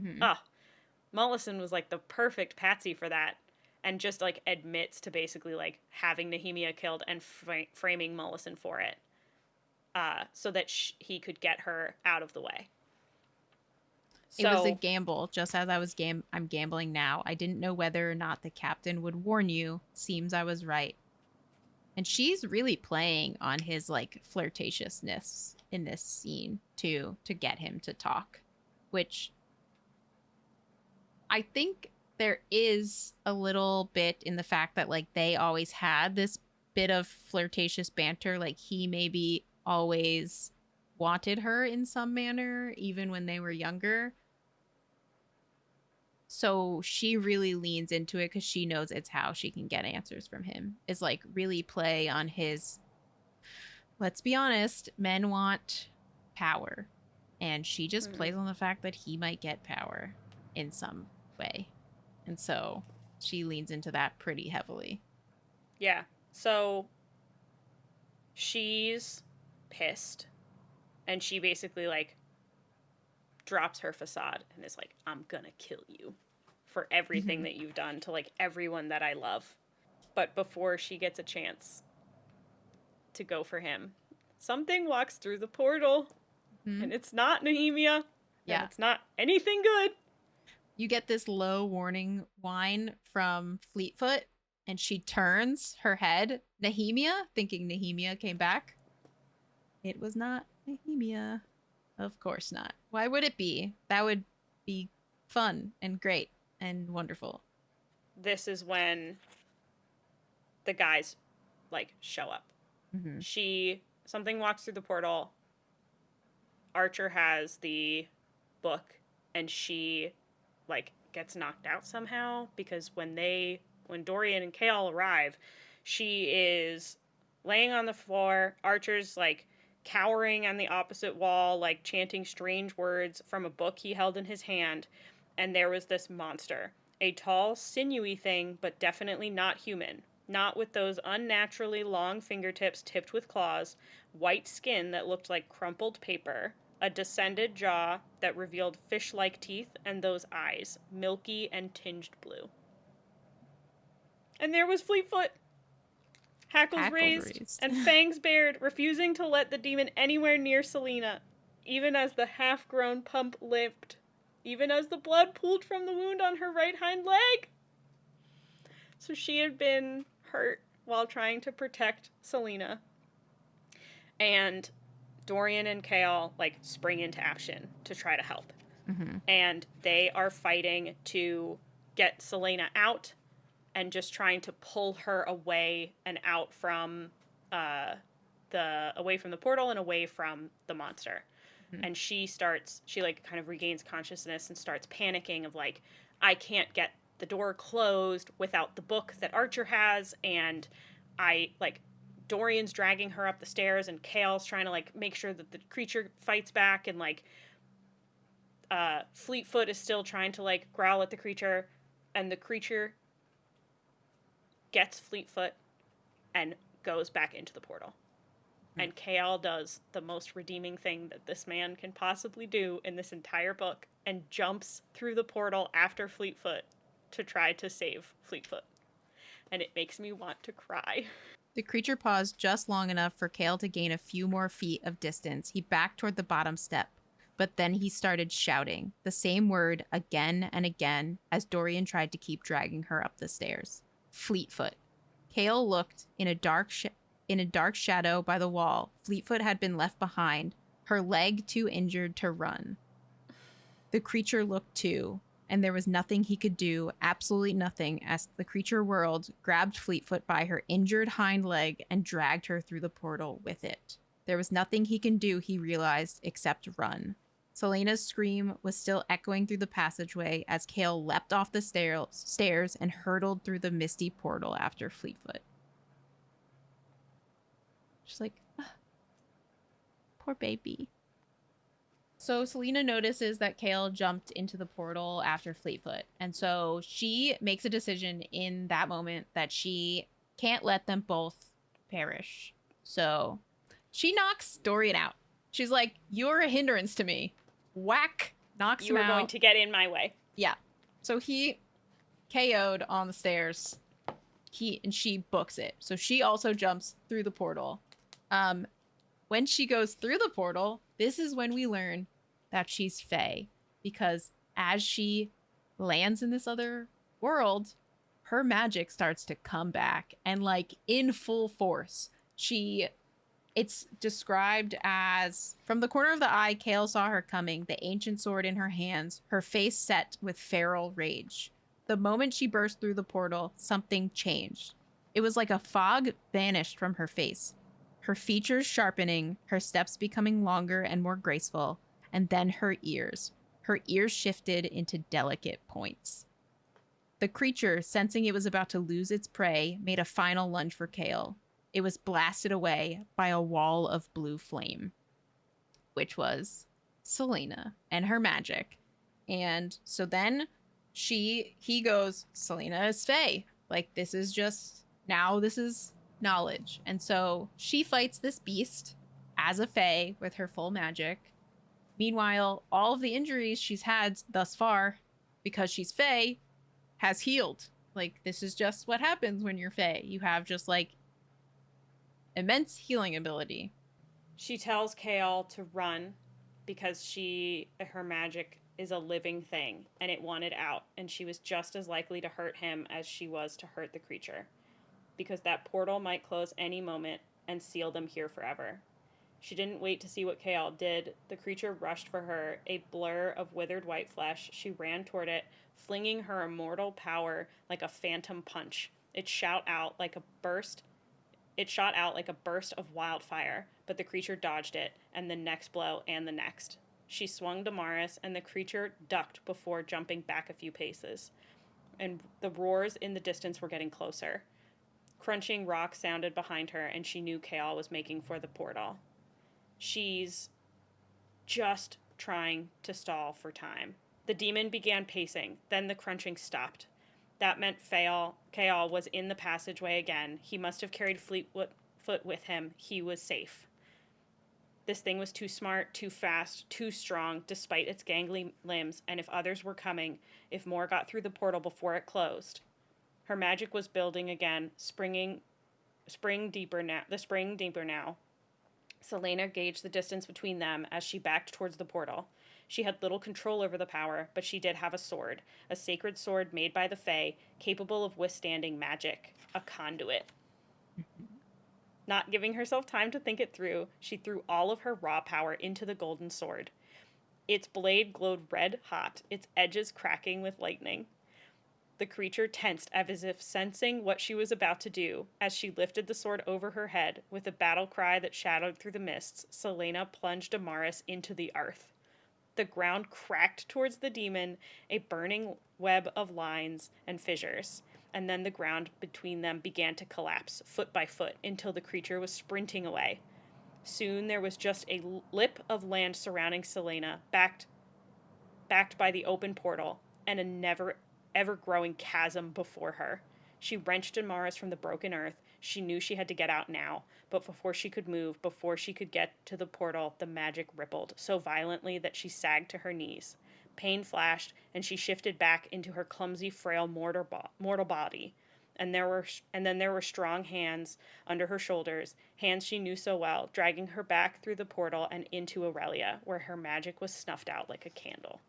Mollison was like the perfect patsy for that. And just like admits to basically like having Nehemia killed and framing Mollison for it, so that he could get her out of the way. It was a gamble, just as I'm gambling now. I didn't know whether or not the captain would warn you. Seems I was right. And she's really playing on his like flirtatiousness in this scene too, to get him to talk, which I think there is a little bit in the fact that like they always had this bit of flirtatious banter. Like he maybe always wanted her in some manner, even when they were younger. So she really leans into it because she knows it's how she can get answers from him, is like really play on his, let's be honest, men want power. And she just Hmm. plays on the fact that he might get power in some way. And so she leans into that pretty heavily. Yeah. So she's pissed, and she basically like drops her facade and is like, I'm gonna kill you for everything Mm-hmm. that you've done to like everyone that I love. But before she gets a chance to go for him, something walks through the portal, Mm-hmm. and it's not Nehemia, and Yeah. it's not anything good. You get this low warning whine from Fleetfoot, and she turns her head, Nehemia, thinking Nehemia came back. It was not Nehemia. Of course not. Why would it be? That would be fun and great and wonderful. This is when the guys like show up. Mm-hmm. She something walks through the portal. Archer has the book, and she like gets knocked out somehow because when Dorian and Kale arrive, she is laying on the floor. Archer's like cowering on the opposite wall, like chanting strange words from a book he held in his hand, and there was this monster. A tall, sinewy thing, but definitely not human. Not with those unnaturally long fingertips tipped with claws, white skin that looked like crumpled paper, a descended jaw that revealed fish like teeth, and those eyes, milky and tinged blue. And there was Fleetfoot, hackles Hackles raised raised. and fangs bared, refusing to let the demon anywhere near Celaena, even as the half grown pump limped, even as the blood pooled from the wound on her right hind leg. So she had been hurt while trying to protect Celaena. And Dorian and Kale like spring into action to try to help. Mm-hmm. And they are fighting to get Celaena out and just trying to pull her away and out from away from the portal and away from the monster. Mm-hmm. And she like kind of regains consciousness and starts panicking of like, I can't get the door closed without the book that Archer has, and I like Dorian's dragging her up the stairs, and Kale's trying to like make sure that the creature fights back, and like Fleetfoot is still trying to like growl at the creature, and the creature gets Fleetfoot and goes back into the portal. And Kale does the most redeeming thing that this man can possibly do in this entire book and jumps through the portal after Fleetfoot to try to save Fleetfoot. And it makes me want to cry. The creature paused just long enough for Kale to gain a few more feet of distance. He backed toward the bottom step, but then he started shouting the same word again and again as Dorian tried to keep dragging her up the stairs. Fleetfoot. Kale looked in a dark shadow by the wall. Fleetfoot had been left behind, her leg too injured to run. The creature looked too, and there was nothing he could do, absolutely nothing, as the creature whirled, grabbed Fleetfoot by her injured hind leg, and dragged her through the portal with it. There was nothing he can do, he realized, except run. Celaena's scream was still echoing through the passageway as Kale leapt off the stairs and hurtled through the misty portal after Fleetfoot. She's like, poor baby. So Celaena notices that Kale jumped into the portal after Fleetfoot. And so she makes a decision in that moment that she can't let them both perish. So she knocks Dorian out. She's like, you're a hindrance to me. Whack, knocks You him are going out. to get in my way. Yeah. So he KO'd on the stairs. She books it. So she also jumps through the portal. When she goes through the portal, this is when we learn that she's Fae, because as she lands in this other world, her magic starts to come back and like in full force. It's described as from the corner of the eye, Kale saw her coming, the ancient sword in her hands, her face set with feral rage. The moment she burst through the portal, something changed. It was like a fog vanished from her face, her features sharpening, her steps becoming longer and more graceful, and then her ears. Her ears shifted into delicate points. The creature, sensing it was about to lose its prey, made a final lunge for Kale. It was blasted away by a wall of blue flame, which was Celaena and her magic. And so then he goes, Celaena is Fae. Like, this is just, now this is knowledge. And so she fights this beast as a Fae with her full magic. Meanwhile, all of the injuries she's had thus far, because she's Fae, has healed. Like, this is just what happens when you're Fae. You have just, like, immense healing ability. She tells Kale to run because her magic is a living thing and it wanted out, and she was just as likely to hurt him as she was to hurt the creature, because that portal might close any moment and seal them here forever. She didn't wait to see what Kale did. The creature rushed for her, a blur of withered white flesh. She ran toward it, flinging her immortal power like a phantom punch. It shot out like a burst of wildfire, but the creature dodged it, and the next blow, and the next. She swung Damaris, and the creature ducked before jumping back a few paces. And the roars in the distance were getting closer. Crunching rock sounded behind her, and she knew Kale was making for the portal. She's just trying to stall for time. The demon began pacing, then the crunching stopped. That meant Kale was in the passageway again. He must have carried Fleetfoot with him. He was safe. This thing was too smart, too fast, too strong, despite its gangly limbs, and if others were coming, if more got through the portal before it closed. Her magic was building again, spring deeper now. Celaena gauged the distance between them as she backed towards the portal. She had little control over the power, but she did have a sword, a sacred sword made by the Fae, capable of withstanding magic, a conduit. Not giving herself time to think it through, she threw all of her raw power into the golden sword. Its blade glowed red hot, its edges cracking with lightning. The creature tensed as if sensing what she was about to do. As she lifted the sword over her head, with a battle cry that shadowed through the mists, Celaena plunged Damaris into the earth. The ground cracked towards the demon, a burning web of lines and fissures, and then the ground between them began to collapse, foot by foot, until the creature was sprinting away. Soon there was just a lip of land surrounding Celaena, backed by the open portal, and a ever-growing chasm before her. She wrenched Damaris from the broken earth. She knew she had to get out now, but before she could move, before she could get to the portal, the magic rippled so violently that she sagged to her knees. Pain flashed, and she shifted back into her clumsy, frail mortal body. And then there were strong hands under her shoulders, hands she knew so well, dragging her back through the portal and into Aurelia, where her magic was snuffed out like a candle.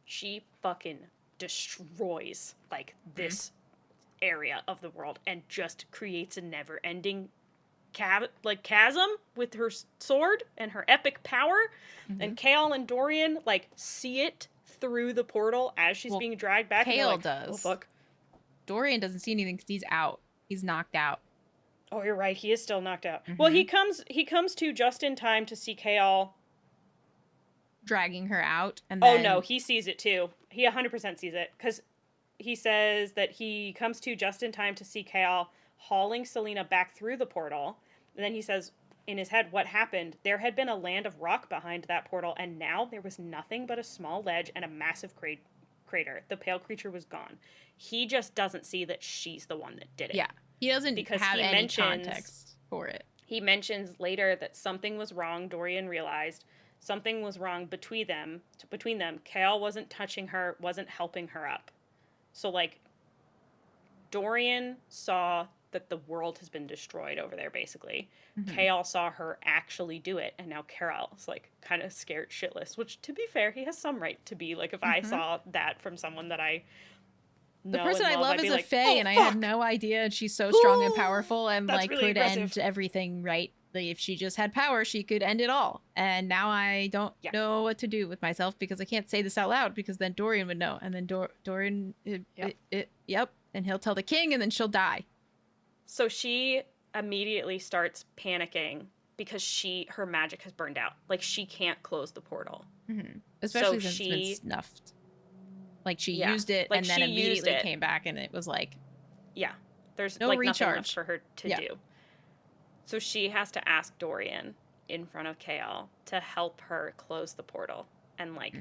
She fucking destroys, like, this area of the world and just creates a never-ending chasm with her sword and her epic power. And Kale and Dorian, like, see it through the portal as she's being dragged back. Kale like, does. Oh, fuck. Dorian doesn't see anything because he's out. He's knocked out. Oh, you're right. He is still knocked out. Well, he comes to just in time to see Kale dragging her out, and then... Oh, no, he sees it, too. He 100% sees it, because he says that he comes to just in time to see Kale hauling Celaena back through the portal, and then he says in his head, what happened? There had been a land of rock behind that portal, and now there was nothing but a small ledge and a massive crater. The pale creature was gone. He just doesn't see that she's the one that did it. Yeah, he doesn't have any context for it. He mentions later that something was wrong, Dorian realized. Something was wrong between them. Kale wasn't touching her, wasn't helping her up. So, like, Dorian saw that the world has been destroyed over there, basically. Kale saw her actually do it, and now Carol's, like, kind of scared shitless, which, to be fair, he has some right to be. Like, if I saw that from someone that I The know person and I love, love I'd is be a like, fae, oh, and I had fuck! no idea. And she's so strong and Ooh, powerful, and that's like really could aggressive. end everything. Right? Like, if she just had power, she could end it all. And now I don't Yeah. know what to do with myself because I can't say this out loud because then Dorian would know, and then Dorian, Yep. yep, and he'll tell the king, and then she'll die. So she immediately starts panicking because her magic has burned out. Like, she can't close the portal. So Especially since it's been she, snuffed. Like she yeah, used it like and then she used immediately it. came back, and it was like Yeah. There's no like nothing left recharge. for her to Yeah. do. So she has to ask Dorian in front of Kale to help her close the portal and like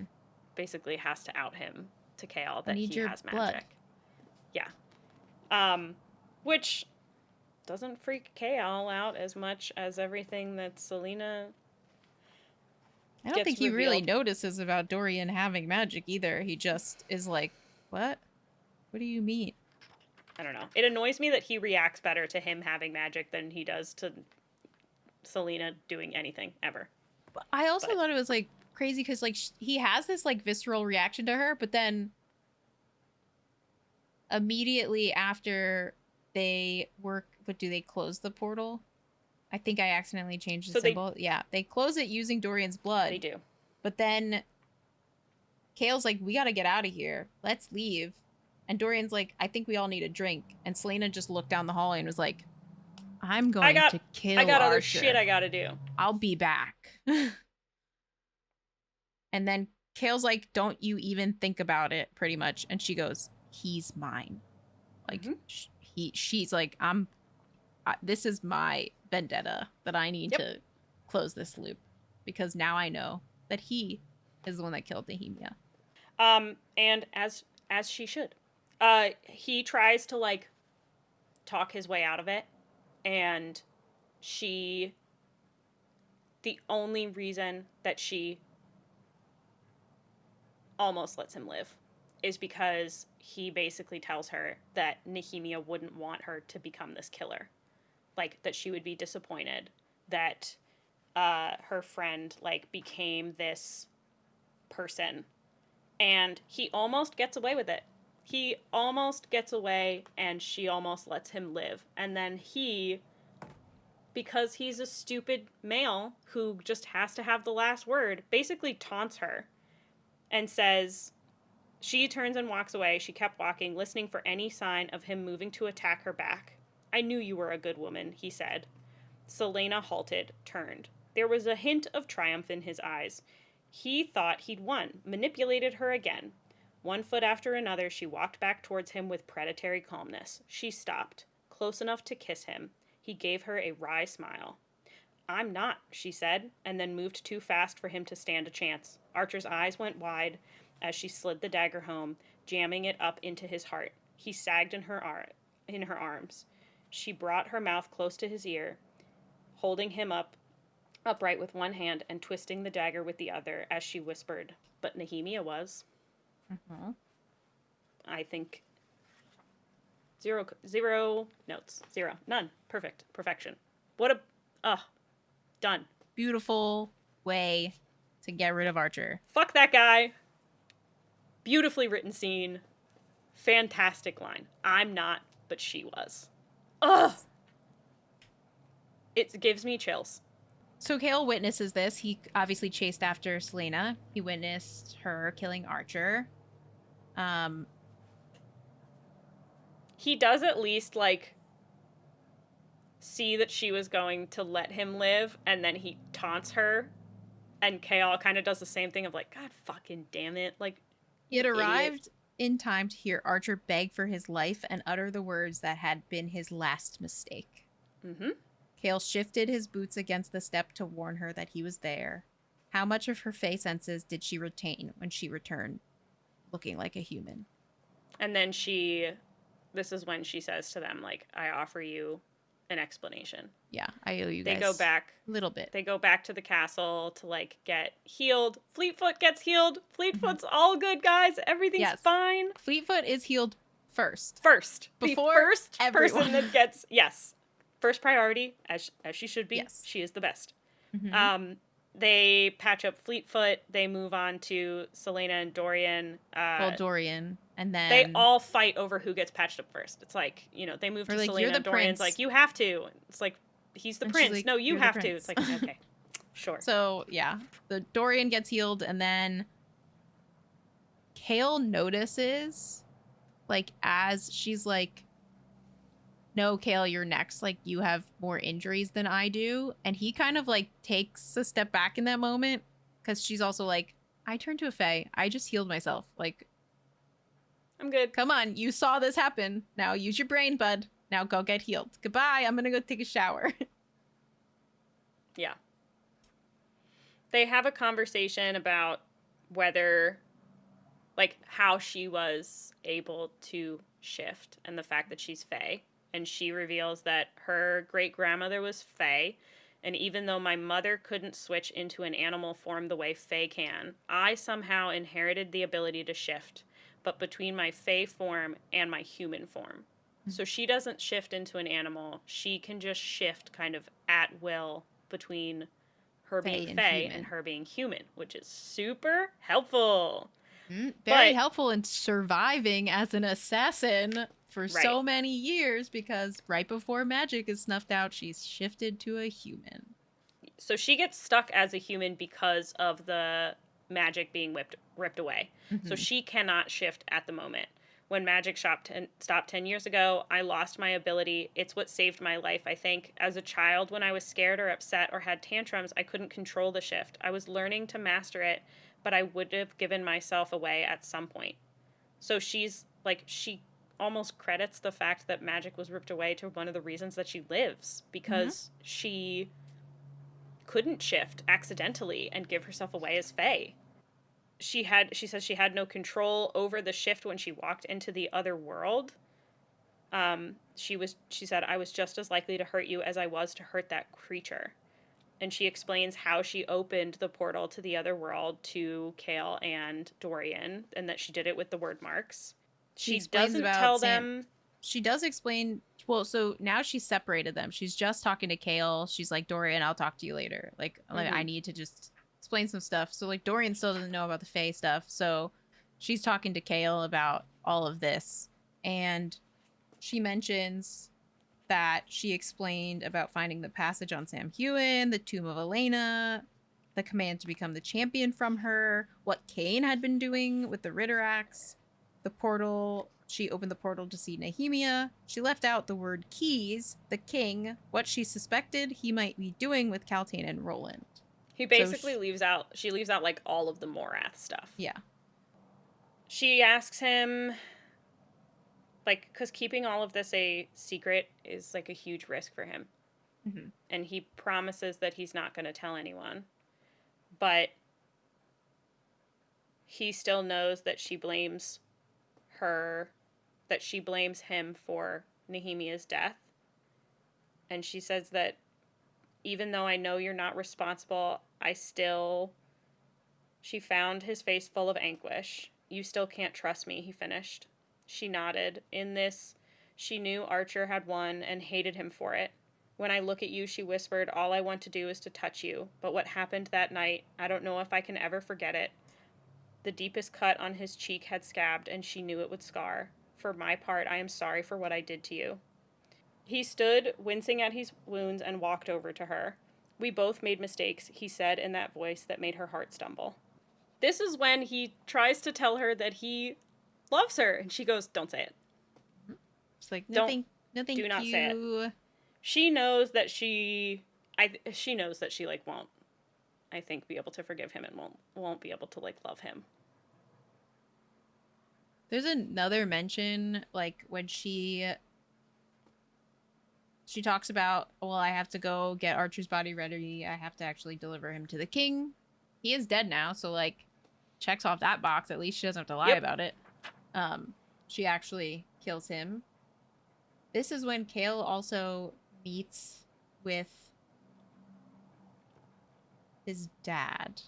basically has to out him to Kale I that need he your has blood. magic. Yeah. Which doesn't freak Kale out as much as everything that Celaena I don't gets think he really revealed. notices about Dorian having magic either. He just is like, "What? What do you mean?" I don't know. It annoys me that he reacts better to him having magic than he does to Celaena doing anything ever. I also But thought it was like crazy because like he has this like visceral reaction to her, but then immediately after they work, but do they close the portal? I think I accidentally changed the so they symbol. Yeah, they close it using Dorian's they blood, do. but then Kale's like, "We got to get out of here. Let's leave." And Dorian's like, "I think we all need a drink." And Celaena just looked down the hallway and was like, "I'm I going got to I kill got other shit Archer. I gotta do. I'll be back." And then Kale's like, "Don't you even think about it," pretty much. And she goes, "He's mine." Like Mm-hmm. she's like, this is my vendetta that I need Yep. to close this loop because now I know that he is the one that killed Nehemia. And as she should. He tries to like talk his way out of it, and she the only reason that she almost lets him live is because he basically tells her that Nehemia wouldn't want her to become this killer. Like, that she would be disappointed that her friend, like, became this person. And he almost gets away with it. He almost gets away, and she almost lets him live. And then he, because he's a stupid male who just has to have the last word, basically taunts her and says, she turns and walks away. She kept walking, listening for any sign of him moving to attack her back. I knew you were a good woman, he said. Celaena halted, turned. There was a hint of triumph in his eyes. He thought he'd won, manipulated her again. One foot after another, she walked back towards him with predatory calmness. She stopped, close enough to kiss him. He gave her a wry smile. I'm not, she said, and then moved too fast for him to stand a chance. Archer's eyes went wide as she slid the dagger home, jamming it up into his heart. He sagged in her arms. She brought her mouth close to his ear, holding him upright with one hand and twisting the dagger with the other as she whispered, "But Nehemia was." Uh-huh. I think zero notes. Zero. None. Perfect. Perfection. What a done. Beautiful way to get rid of Archer. Fuck that guy. Beautifully written scene. Fantastic line. I'm not, but she was. Ugh. It gives me chills. So Kale witnesses this. He obviously chased after Celaena. He witnessed her killing Archer. He does at least like see that she was going to let him live, and then he taunts her, and Kale kind of does the same thing of like, God fucking damn it, like, He had idiot. arrived in time to hear Archer beg for his life and utter the words that had been his last mistake. Mm-hmm. Kale shifted his boots against the step to warn her that he was there. How much of her fae senses did she retain when she returned, looking like a human? And then this is when she says to them, like, I offer you an explanation. Yeah, I owe you They guys go back. a little bit. They go back to the castle to, like, get healed. Fleetfoot gets healed. Fleetfoot's all good, guys. Everything's fine. Fleetfoot is healed first. First. Before the first everyone. person that gets, yes. First priority, as she should be. Yes. She is the best. Mm-hmm. They patch up Fleetfoot. They move on to Celaena and Dorian. Dorian. And They then all fight over who gets patched up first. It's like, they move we're to like, you're Celaena the and Dorian's prince. like, you have to. It's like, he's the And she's prince. like, No, you you're the have to. It's prince. like, okay, sure. So yeah, the Dorian gets healed, and then Kale notices, like, as she's like, no, Kale, you're next. Like, you have more injuries than I do. And he kind of like takes a step back in that moment because she's also like, I turned to a fae. I just healed myself. Like, I'm good. come on, you saw this happen. Now use your brain, bud. Now go get healed. Goodbye. I'm gonna go take a shower. Yeah. They have a conversation about whether, like, how she was able to shift and the fact that she's fae. And she reveals that her great grandmother was fae. And even though my mother couldn't switch into an animal form the way fae can, I somehow inherited the ability to shift, but between my fae form and my human form. So she doesn't shift into an animal. She can just shift kind of at will between her being Fae and fae human. and her being human, which is super helpful. Very But helpful in surviving as an assassin for right. so many years because right before magic is snuffed out, she's shifted to a human. So she gets stuck as a human because of the magic being ripped away. So Mm-hmm. she cannot shift at the moment. When magic stopped 10 years ago, I lost my ability. It's what saved my life, I think. As a child, when I was scared or upset or had tantrums, I couldn't control the shift. I was learning to master it, but I would have given myself away at some point. So she's like, she almost credits the fact that magic was ripped away to one of the reasons that she lives, Mm-hmm. because she couldn't shift accidentally and give herself away as fae. She says she had no control over the shift when she walked into the other world. She said, I was just as likely to hurt you as I was to hurt that creature. And she explains how she opened the portal to the other world to Kale and Dorian, and that she did it with the word marks. She She explains doesn't about tell Sam. them. She does explain. Well, so now she's separated them. She's just talking to Kale. She's like, Dorian, I'll talk to you later. Like I Mm-hmm. need to just explain some stuff. So like Dorian still doesn't know about the Fae stuff. So she's talking to Kale about all of this. And she mentions that she explained about finding the passage on Sam Hewen, the tomb of Elena, the command to become the champion from her, what Kane had been doing with the Ritter axe, the portal. She opened the portal to see Nehemia. She left out the word keys, the king, what she suspected he might be doing with Kaltain and Roland. He So, basically she leaves out like all of the Morath stuff. yeah. She asks him, like, because keeping all of this a secret is like a huge risk for him. Mm-hmm. And he promises that he's not going to tell anyone. But he still knows that she blames her, that she blames him for Nehemia's death. And she says that even though I know you're not responsible, she found his face full of anguish. You still can't trust me, he finished. She nodded. In this, she knew Archer had won and hated him for it. When I look at you, she whispered, all I want to do is to touch you. But what happened that night, I don't know if I can ever forget it. The deepest cut on his cheek had scabbed, and she knew it would scar. For my part, I am sorry for what I did to you. He stood, wincing at his wounds, and walked over to her. We both made mistakes, he said in that voice that made her heart stumble. This is when he tries to tell her that he loves her, and she goes, don't say it. It's like, Don't, no thank do not you. say it. She knows that she knows that she, like, won't, I think, be able to forgive him and won't be able to, like, love him. There's another mention, like, when she talks about, well, I have to go get Archer's body ready. I have to actually deliver him to the king. He is dead now, so like checks off that box. At least she doesn't have to lie about it. She actually kills him. This is when Kale also meets with his dad.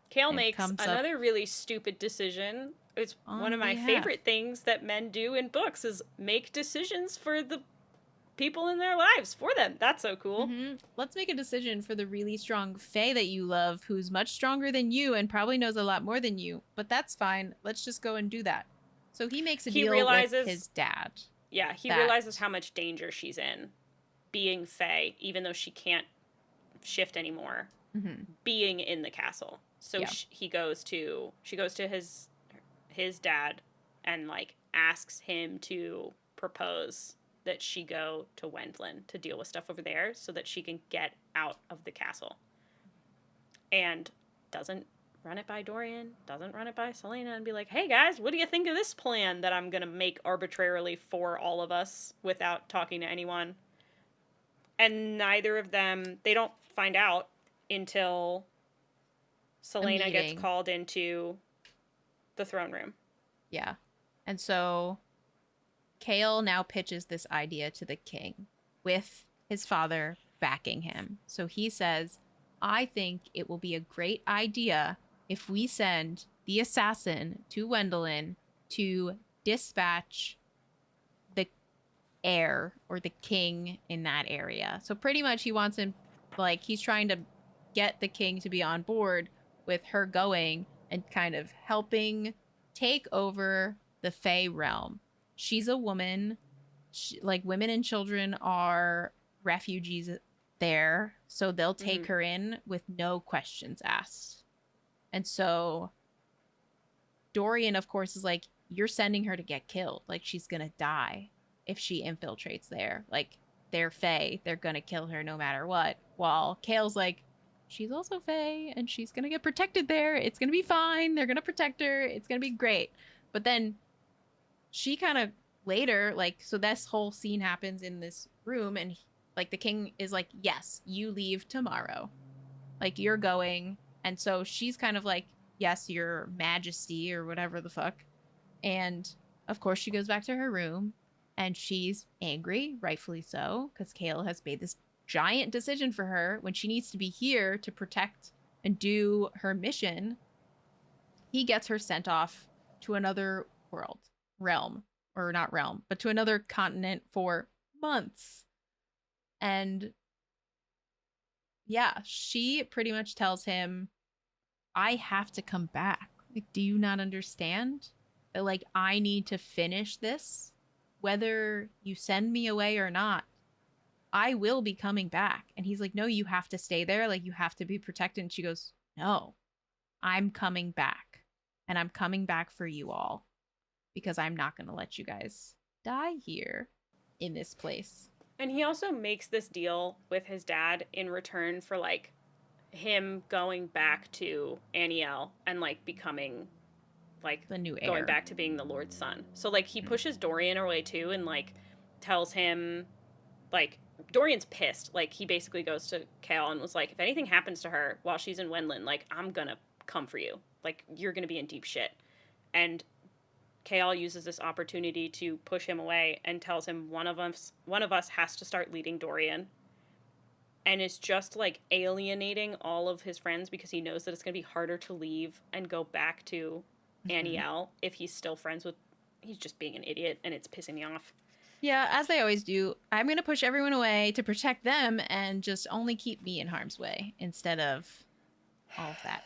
Kale And makes comes up another really stupid decision. It's one of on my behalf. favorite things that men do in books is make decisions for the people in their lives for them. That's so cool. Mm-hmm. Let's make a decision for the really strong Fae that you love, who's much stronger than you and probably knows a lot more than you. But that's fine. Let's just go and do that. So he makes a He deal with realizes, his dad yeah, he that realizes how much danger she's in being Fae, even though she can't shift anymore, mhm, being in the castle. So yeah. she goes to his dad and like asks him to propose that she go to Wendlin to deal with stuff over there so that she can get out of the castle. And doesn't run it by Dorian, doesn't run it by Celaena and be like, hey guys, what do you think of this plan that I'm gonna make arbitrarily for all of us without talking to anyone? And neither of them, they don't find out until A Celaena gets meeting. called into the throne room. Yeah. And so Kale now pitches this idea to the king with his father backing him. So he says, I think it will be a great idea if we send the assassin to Wendelin to dispatch the heir or the king in that area. So pretty much he wants him, like, he's trying to get the king to be on board with her going and kind of helping take over the Fey realm. She's a woman. Like, women and children are refugees there, so they'll Mm-hmm. take her in with no questions asked. And so Dorian, of course, is like, you're sending her to get killed. Like, she's going to die if she infiltrates there. Like, they're Fae. They're going to kill her no matter what. While Kale's like, she's also Fae and she's going to get protected there. It's going to be fine. They're going to protect her. It's going to be great. But then she kind of later, like, so this whole scene happens in this room, and like the king is like, yes, you leave tomorrow. Like, you're going. And so she's kind of like, yes, your majesty, or whatever the fuck. And of course, she goes back to her room and she's angry, rightfully so, because Kale has made this giant decision for her when she needs to be here to protect and do her mission. He gets her sent off to another world, realm, or not realm, but to another continent for months. And yeah, she pretty much tells him, I have to come back. Like, do you not understand that, like, I need to finish this? Whether you send me away or not, I will be coming back. And he's like, no, you have to stay there. Like, you have to be protected. And she goes, no, I'm coming back. And I'm coming back for you all because I'm not going to let you guys die here in this place. And he also makes this deal with his dad in return for like him going back to Aniel and like becoming like The new going heir. back to being the Lord's son. So like he pushes Dorian away too and like tells him like Dorian's pissed. Like he basically goes to Kale and was like, if anything happens to her while she's in Wendlin, like I'm gonna come for you. Like you're gonna be in deep shit. And Kale uses this opportunity to push him away and tells him one of us has to start leading Dorian, and is just like alienating all of his friends because he knows that it's going to be harder to leave and go back to Mm-hmm. Aniel if he's still friends with. He's just being an idiot, and it's pissing me off. Yeah, as they always do, I'm going to push everyone away to protect them and just only keep me in harm's way instead of all of that.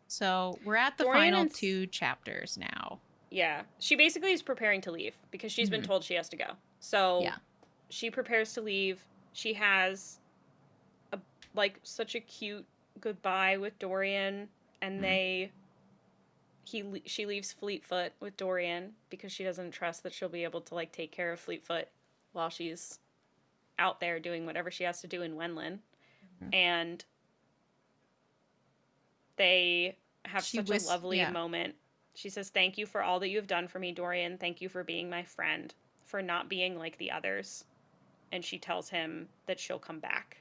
So we're at the Dorian final and two chapters now. yeah, she basically is preparing to leave because she's been Mm-hmm. told she has to go. So Yeah. she prepares to leave. She has a like such a cute goodbye with Dorian, and Mm-hmm. she leaves Fleetfoot with Dorian because she doesn't trust that she'll be able to like take care of Fleetfoot while she's out there doing whatever she has to do in Wenlin. And they have such a lovely Yeah. moment. She says, "Thank you for all that you have done for me, Dorian. Thank you for being my friend, for not being like the others." And she tells him that she'll come back.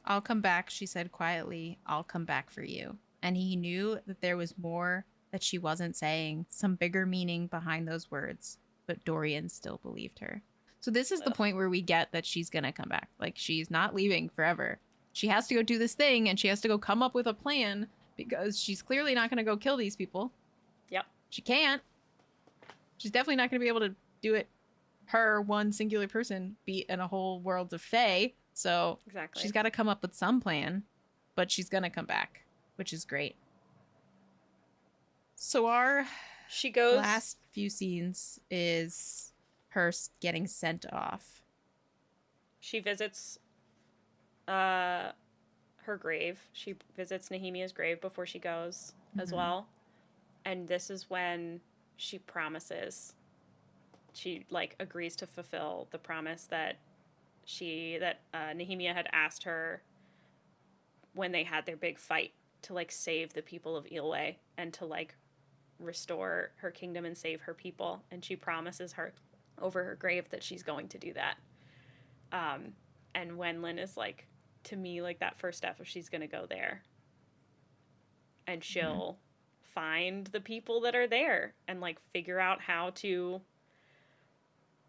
I'll come back, she said quietly. I'll come back for you. And he knew that there was more that she wasn't saying, some bigger meaning behind those words, but Dorian still believed her. So this is the Ugh. point where we get that she's going to come back. Like, she's not leaving forever. She has to go do this thing and she has to go come up with a plan because she's clearly not going to go kill these people. Yep. She can't. She's definitely not going to be able to do it, her, one singular person, beat in a whole world of Fae. So Exactly. she's got to come up with some plan, but she's going to come back, which is great. So our She goes, last few scenes is her getting sent off. she visits uh, her grave. She visits Nehemia's grave before she goes as Mm-hmm. well. And this is when she promises, she like agrees to fulfill the promise that Nehemia had asked her when they had their big fight to like save the people of Ilwe and to like restore her kingdom and save her people. And she promises her over her grave that she's going to do that. Um, and Wenlin is like, to me, like that first step if she's going to go there and Mm-hmm. she'll find the people that are there and like figure out how to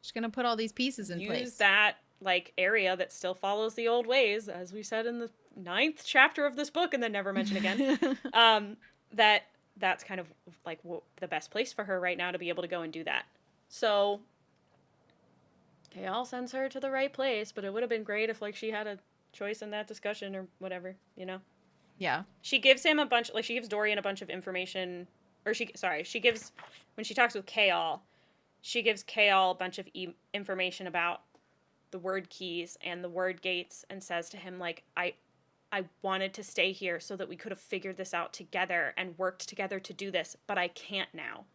She's gonna put all these pieces in use place. that like area that still follows the old ways, as we said in the ninth chapter of this book and then never mention again. um, that that's kind of like the best place for her right now to be able to go and do that. So Kale sends her to the right place, but it would have been great if like she had a choice in that discussion or whatever, you know. Yeah. She gives him a bunch, like she gives Dorian a bunch of information, or she gives when she talks with Kale, she gives Kale a bunch of information about the word keys and the word gates and says to him like I wanted to stay here so that we could have figured this out together and worked together to do this, but I can't now.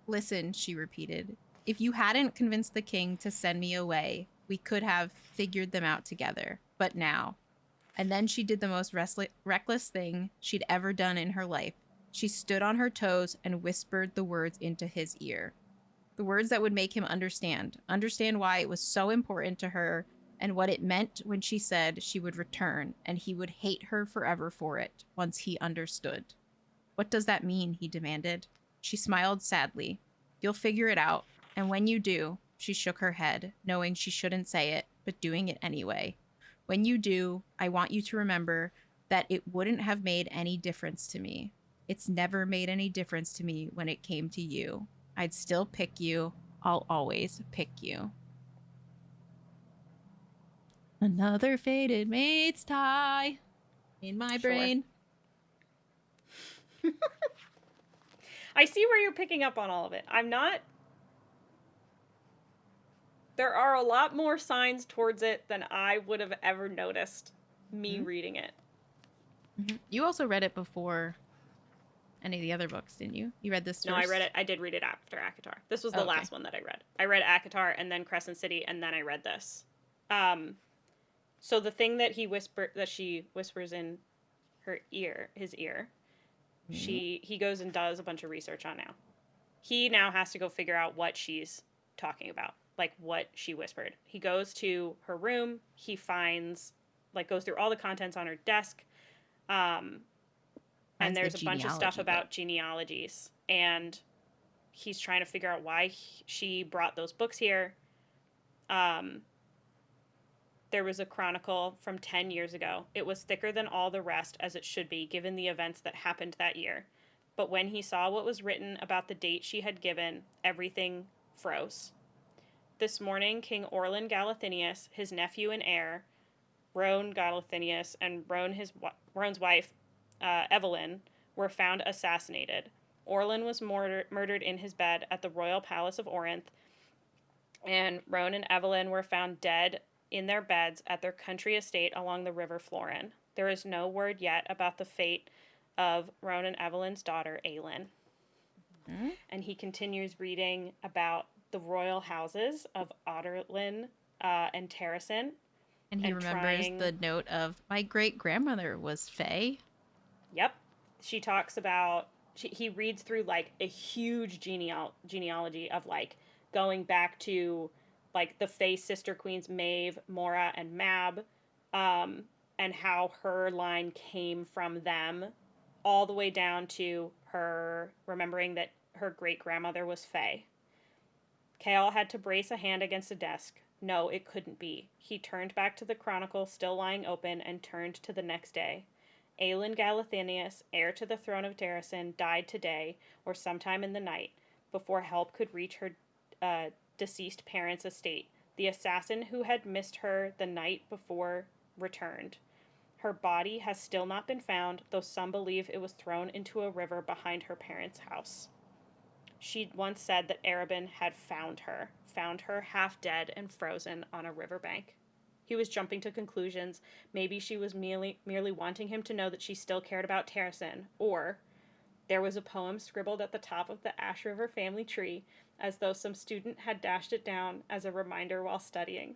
Listen, she repeated. If you hadn't convinced the king to send me away, we could have figured them out together. But now. And then she did the most reckless thing she'd ever done in her life. She stood on her toes and whispered the words into his ear. The words that would make him understand why it was so important to her and what it meant when she said she would return and he would hate her forever for it once he understood. What does that mean? He demanded. She smiled sadly. You'll figure it out. And when you do, she shook her head, knowing she shouldn't say it, but doing it anyway. When you do, I want you to remember that it wouldn't have made any difference to me. It's never made any difference to me when it came to you. I'd still pick you. I'll always pick you. Another faded mate's tie in my Sure. brain. I see where you're picking up on all of it. I'm not. There are a lot more signs towards it than I would have ever noticed me Mm-hmm. reading it. Mm-hmm. You also read it before any of the other books, didn't you? You read this No, I read first? it. I did read it after ACOTAR. This was Oh, the okay. last one that I read. I read ACOTAR and then Crescent City, and then I read this. Um, so the thing that she whispers in his ear, Mm-hmm. he goes and does a bunch of research on now. He now has to go figure out what she's talking about, like what she whispered. He goes to her room. He finds, like, goes through all the contents on her desk. Um, and Finds the there's a bunch of stuff genealogy book. about genealogies. And he's trying to figure out why she brought those books here. Um, there was a chronicle from 10 years ago. It was thicker than all the rest, as it should be, given the events that happened that year. But when he saw what was written about the date she had given, everything froze. This morning, King Orlin Galathinius, his nephew and heir, Roan Galathinius, and Roan's wife, Evelyn, were found assassinated. Orlin was murdered in his bed at the royal palace of Orinth, and Roan and Evelyn were found dead in their beds at their country estate along the river Florin. There is no word yet about the fate of Roan and Evelyn's daughter, Aelin. Mm-hmm. And he continues reading about the royal houses of Otterlin and Terrasen And he and remembers trying. the note of my great grandmother was Faye. Yep. She talks about. He reads through like a huge genealogy of like going back to like the Fae sister queens Maeve, Mora, and Mab, um, and how her line came from them, all the way down to her remembering that her great grandmother was Fae. Kale had to brace a hand against a desk. No, it couldn't be. He turned back to the chronicle still lying open and turned to the next day. Aelin Galathinius, heir to the throne of Terrasen, died today, or sometime in the night, before help could reach her deceased parents' estate. The assassin who had missed her the night before returned. Her body has still not been found, though some believe it was thrown into a river behind her parents' house. She'd once said that Arabin had found her half dead and frozen on a riverbank. He was jumping to conclusions. Maybe she was merely wanting him to know that she still cared about Terrasen, or there was a poem scribbled at the top of the Ash River family tree, as though some student had dashed it down as a reminder while studying.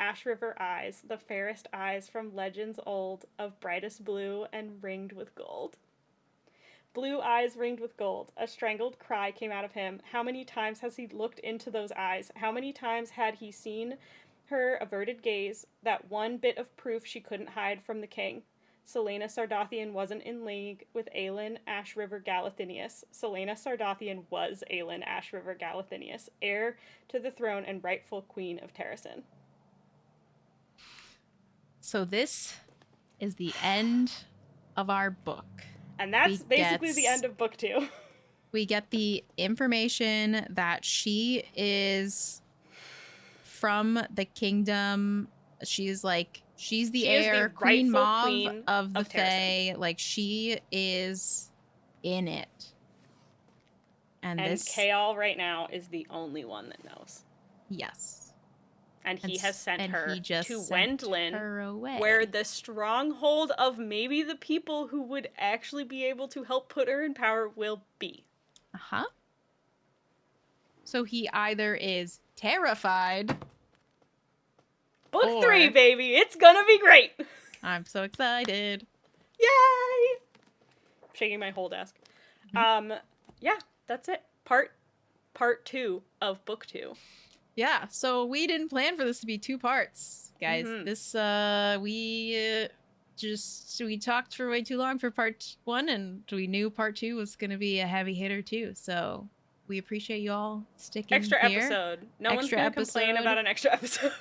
Ash River eyes, the fairest eyes from legends old, of brightest blue and ringed with gold. Blue eyes ringed with gold. A strangled cry came out of him. How many times has he looked into those eyes? How many times had he seen her averted gaze, that one bit of proof she couldn't hide from the king? Celaena Sardathian wasn't in league with Aelin Ash River Galathinius. Celaena Sardathian was Aelin Ash River Galathinius, heir to the throne and rightful queen of Terrasen. So this is the end of our book. And that's basically the end of book 2. We get the information that she is from the kingdom. She's the heir, queen mauve of the Fae. Like, she is in it. And Kael right now is the only one that knows. Yes. And he has sent her to Wendlin, where the stronghold of maybe the people who would actually be able to help put her in power will be. Uh-huh. So he either is terrified. Book 3, baby! It's gonna be great! I'm so excited. Yay! I'm shaking my whole desk. Mm-hmm. Yeah, that's it. Part 2 of book 2. Yeah, so we didn't plan for this to be 2 parts, guys. Mm-hmm. This, we talked for way too long for part 1, and we knew part 2 was going to be a heavy hitter too. So we appreciate you all sticking extra here. Episode. No one's going to complain about an extra episode.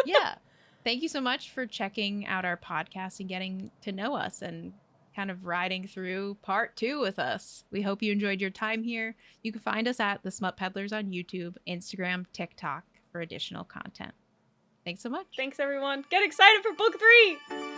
Yeah. Thank you so much for checking out our podcast and getting to know us and kind of riding through part 2 with us. We hope you enjoyed your time here. You can find us at the Smut Peddlers on YouTube, Instagram, TikTok for additional content. Thanks so much. Thanks, everyone. Get excited for book 3!